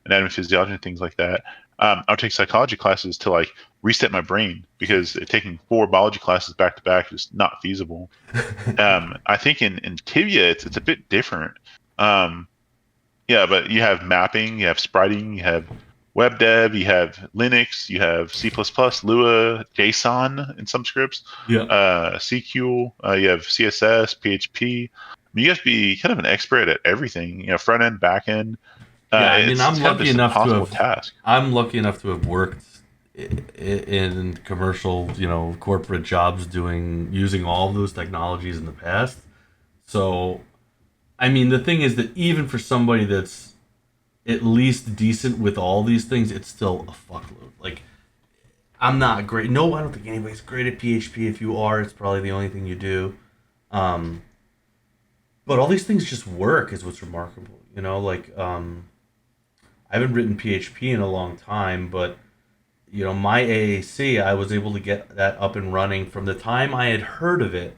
anatomy, physiology, and things like that. I would take psychology classes to like reset my brain because taking 4 biology classes back to back is not feasible. I think in Tibia it's a bit different. Um, yeah, but you have mapping, you have spriting, you have web dev, you have Linux, you have C++, Lua, JSON in some scripts, Yeah. CQ, you have CSS, PHP. I mean, you have to be kind of an expert at everything, front end, back end. Yeah, I mean, It's kind of this impossible task. I'm lucky enough to have worked in commercial, corporate jobs using all of those technologies in the past. So, I mean, the thing is that even for somebody that's at least decent with all these things, it's still a fuckload. Like, I'm not great. No, I don't think anybody's great at PHP. If you are, it's probably the only thing you do. Um, but all these things just work is what's remarkable. Like I haven't written PHP in a long time, but my AAC, I was able to get that up and running from the time I had heard of it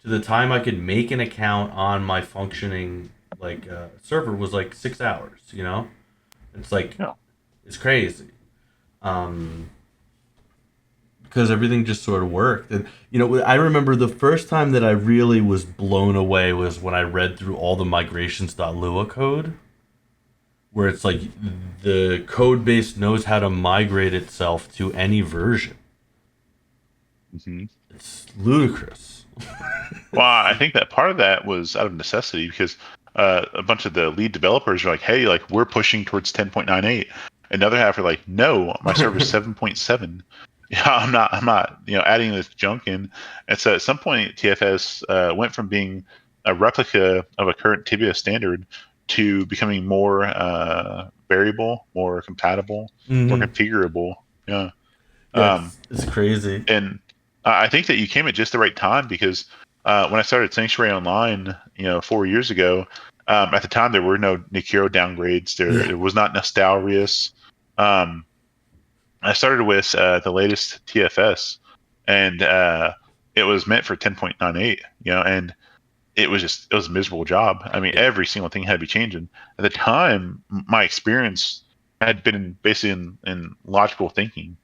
to the time I could make an account on my functioning server was like 6 hours. It's like Yeah. it's crazy. Um, because everything just sort of worked. And I remember the first time that I really was blown away was when I read through all the migrations.lua code, where it's like the code base knows how to migrate itself to any version. hmm It's ludicrous. Well, I think that part of that was out of necessity because a bunch of the lead developers are like, "Hey, like we're pushing towards 10.98." Another half are like, "No, my server's 7.7. Yeah, I'm not, adding this junk in." And so at some point, TFS went from being a replica of a current Tibia standard to becoming more variable, more compatible, more Mm-hmm. configurable. Yeah. Yeah, Um, it's crazy. and I think that you came at just the right time because when I started Sanctuary Online, 4 years ago, at the time there were no Nikiro downgrades. Yeah, There was not Nostalrius. Um, I started with the latest TFS, and it was meant for 10.98. And it was a miserable job. I mean, yeah, every single thing had to be changing. At the time, my experience had been basically in logical thinking.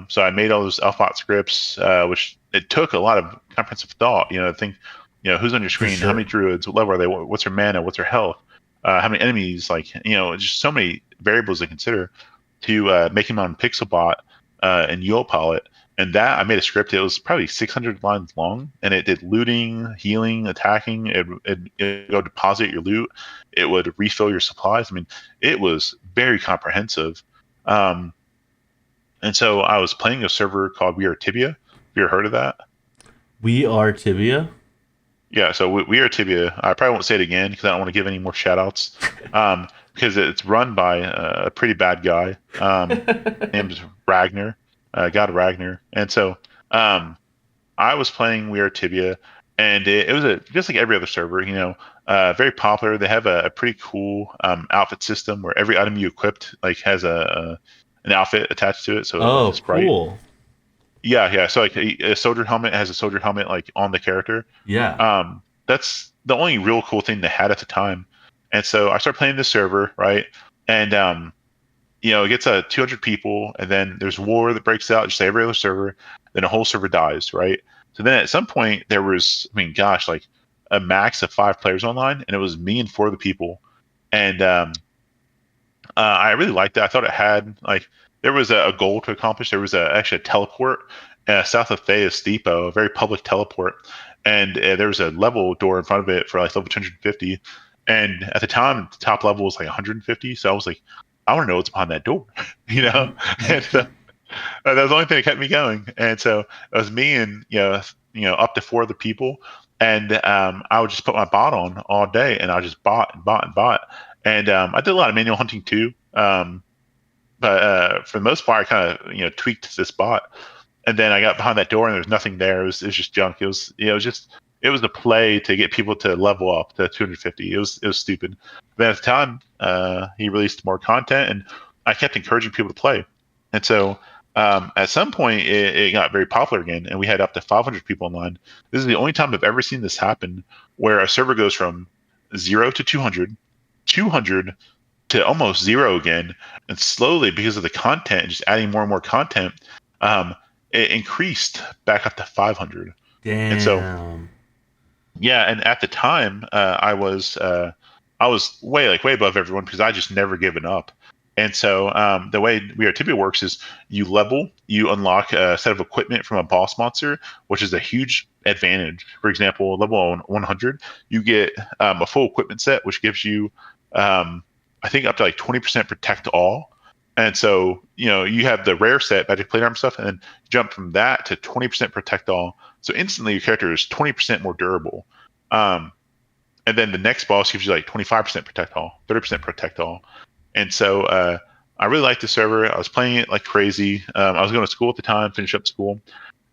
So I made all those Alphot scripts, which it took a lot of comprehensive thought. Think, who's on your for screen, how many sure. druids, what level are they, what's their mana, what's their health, how many enemies, like just so many variables to consider to make him on Pixelbot and Yulpilot. And that I made a script. It was probably 600 lines long, and it did looting, healing, attacking. It go deposit your loot. It would refill your supplies. I mean, it was very comprehensive. Um, and so I was playing a server called We Are Tibia. Have you ever heard of that? We are Tibia. Yeah, so we are Tibia. I probably won't say it again because I don't want to give any more shout outs. because it's run by a pretty bad guy named Ragnar, God Ragnar. And so I was playing We Are Tibia, and it was just like every other server, very popular. They have a pretty cool outfit system where every item you equipped like has an outfit attached to it, so like a Oh, sprite. cool. Yeah, yeah. So like a soldier helmet has a soldier helmet like on the character. Yeah. That's the only real cool thing they had at the time. And so I started playing this server, right? And it gets 200 people, and then there's war that breaks out, just like every other server. Then a whole server dies, right? So then at some point there was, I mean, gosh, like a max of 5 players online, and it was me and 4 of the people. And I really liked it. I thought it had like there was a goal to accomplish. There was actually a teleport south of Thea's Depot, a very public teleport, and there was a level door in front of it for like level 250. And at the time, the top level was like 150. So I was like, I want to know what's behind that door, you know. And so that was the only thing that kept me going. And so it was me and up to 4 other people, and I would just put my bot on all day, and I just bought and bought and bought. And I did a lot of manual hunting too. But for the most part, I kind of tweaked this bot, and then I got behind that door and there was nothing there. It was just junk. It was the play to get people to level up to 250. It was stupid. But at the time, he released more content, and I kept encouraging people to play. And so at some point, it got very popular again, and we had up to 500 people online. This is the only time I've ever seen this happen, where a server goes from 0 to 200, 200 to almost 0 again, and slowly, because of the content and just adding more and more content, it increased back up to 500. Damn. And so, yeah, and at the time, I was way above everyone because I just never given up. And so the way We Are Tibia works is you unlock a set of equipment from a boss monster, which is a huge advantage. For example, level 100, you get a full equipment set, which gives you, I think, up to like 20% protect all. And so, you have the rare set, magic plate armor stuff, and then jump from that to 20% protect all. So instantly your character is 20% more durable. And then the next boss gives you like 25% protect all, 30% protect all. And so I really liked the server. I was playing it like crazy. I was going to school at the time, finish up school.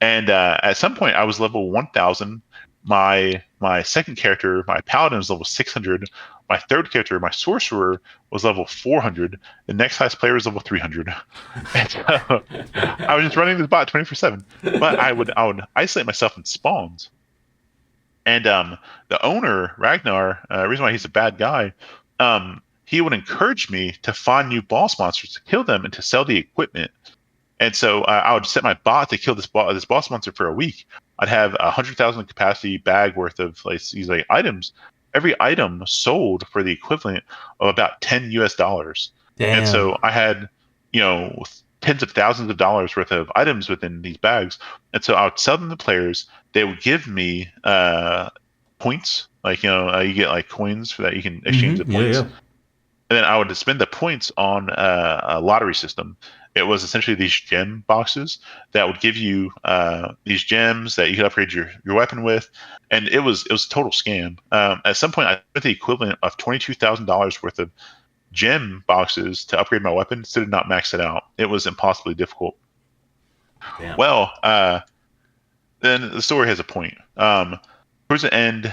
And at some point I was level 1000. My second character, my paladin, was level 600. My third character, my sorcerer, was level 400. The next highest player was level 300. And so I was just running this bot 24/7. But I would isolate myself in spawns. And the owner, Ragnar, reason why he's a bad guy, he would encourage me to find new boss monsters to kill them and to sell the equipment. And so I would set my bot to kill this boss monster for a week. I'd have 100,000 capacity bag worth of these items. Every item sold for the equivalent of about $10. Damn. And so I had, tens of thousands of dollars worth of items within these bags. And so I would sell them to players. They would give me points, you get like coins for that you can exchange the points. Yeah. And then I would spend the points on a lottery system. It was essentially these gem boxes that would give you these gems that you could upgrade your weapon with, and it was a total scam. At some point, I spent the equivalent of $22,000 worth of gem boxes to upgrade my weapon, so did not max it out. It was impossibly difficult. Damn. Well, then the story has a point. Towards the end,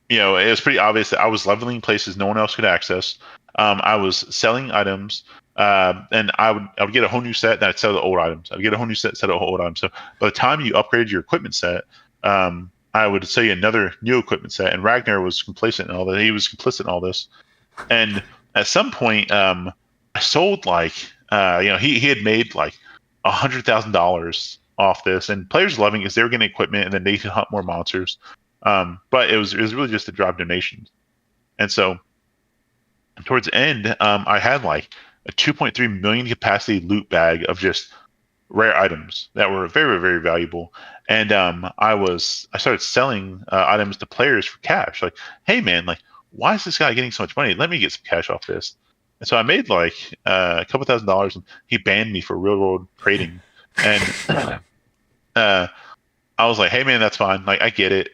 it was pretty obvious that I was leveling places no one else could access. I was selling items, and I would get a whole new set, and I'd sell the old items. I'd get a whole new set, sell the old items. So by the time you upgraded your equipment set, I would sell you another new equipment set. And Ragnar was complacent in all that. He was complicit in all this. And at some point, I sold he had made like $100,000 off this, and players loving it because they were getting equipment, and then they could hunt more monsters. But it was really just to drive donations. And so towards the end, I had like a 2.3 million capacity loot bag of just rare items that were very, very valuable. And I started selling items to players for cash. Like, hey man, like, why is this guy getting so much money? Let me get some cash off this. And so I made like a couple $1,000s, and he banned me for real world trading. And I was like, hey man, that's fine. Like I get it.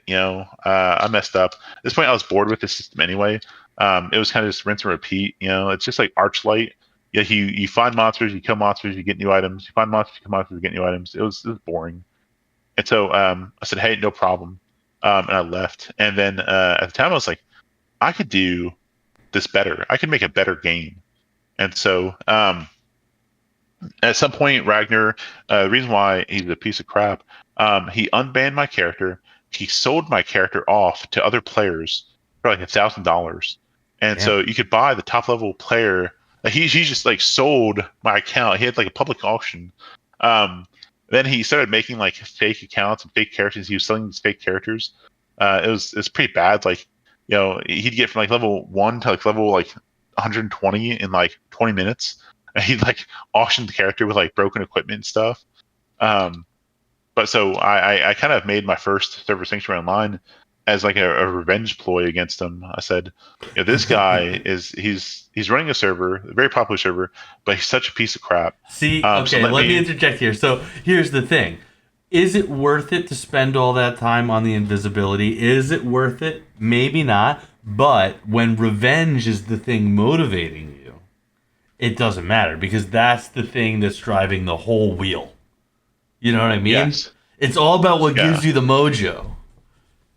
I messed up. At this point, I was bored with the system anyway. It was kind of just rinse and repeat. It's just like Archlight. Yeah, you find monsters, you kill monsters, you get new items. You find monsters, you kill monsters, you get new items. It was boring. And so I said, hey, no problem. And I left. And then at the time, I was like, I could do this better. I could make a better game. And so at some point, Ragnar, the reason why he's a piece of crap, he unbanned my character. He sold my character off to other players for like $1,000. And Damn. so you could buy the top level player. Like he just like sold my account. He had like a public auction. Um, then he started making like fake accounts and fake characters. He was selling these fake characters. It was pretty bad. Like he'd get from like level 1 to like level like 120 in like 20 minutes. And he'd like auction the character with like broken equipment and stuff. Um, but so I kind of made my first server sanctuary online as like a revenge ploy against him. I said, this guy he's running a server, a very popular server, but he's such a piece of crap. See, So okay, let me interject here. So here's the thing. Is it worth it to spend all that time on the invisibility? Is it worth it? Maybe not. But when revenge is the thing motivating you, it doesn't matter because that's the thing that's driving the whole wheel. You know what I mean? Yes. It's all about what Yeah. gives you the mojo.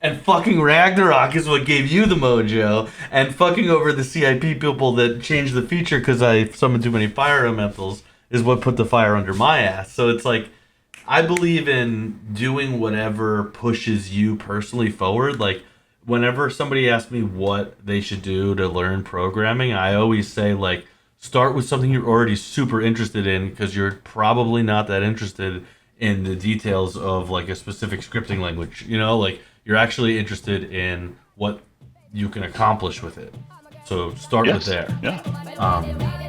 And fucking Ragnarok is what gave you the mojo. And fucking over the CIP people that changed the feature because I summoned too many fire elementals is what put the fire under my ass. So it's like, I believe in doing whatever pushes you personally forward. Like, whenever somebody asks me what they should do to learn programming, I always say, like, start with something you're already super interested in because you're probably not that interested in the details of, like, a specific scripting language. Like, you're actually interested in what you can accomplish with it. So start with Yes. there. Yeah.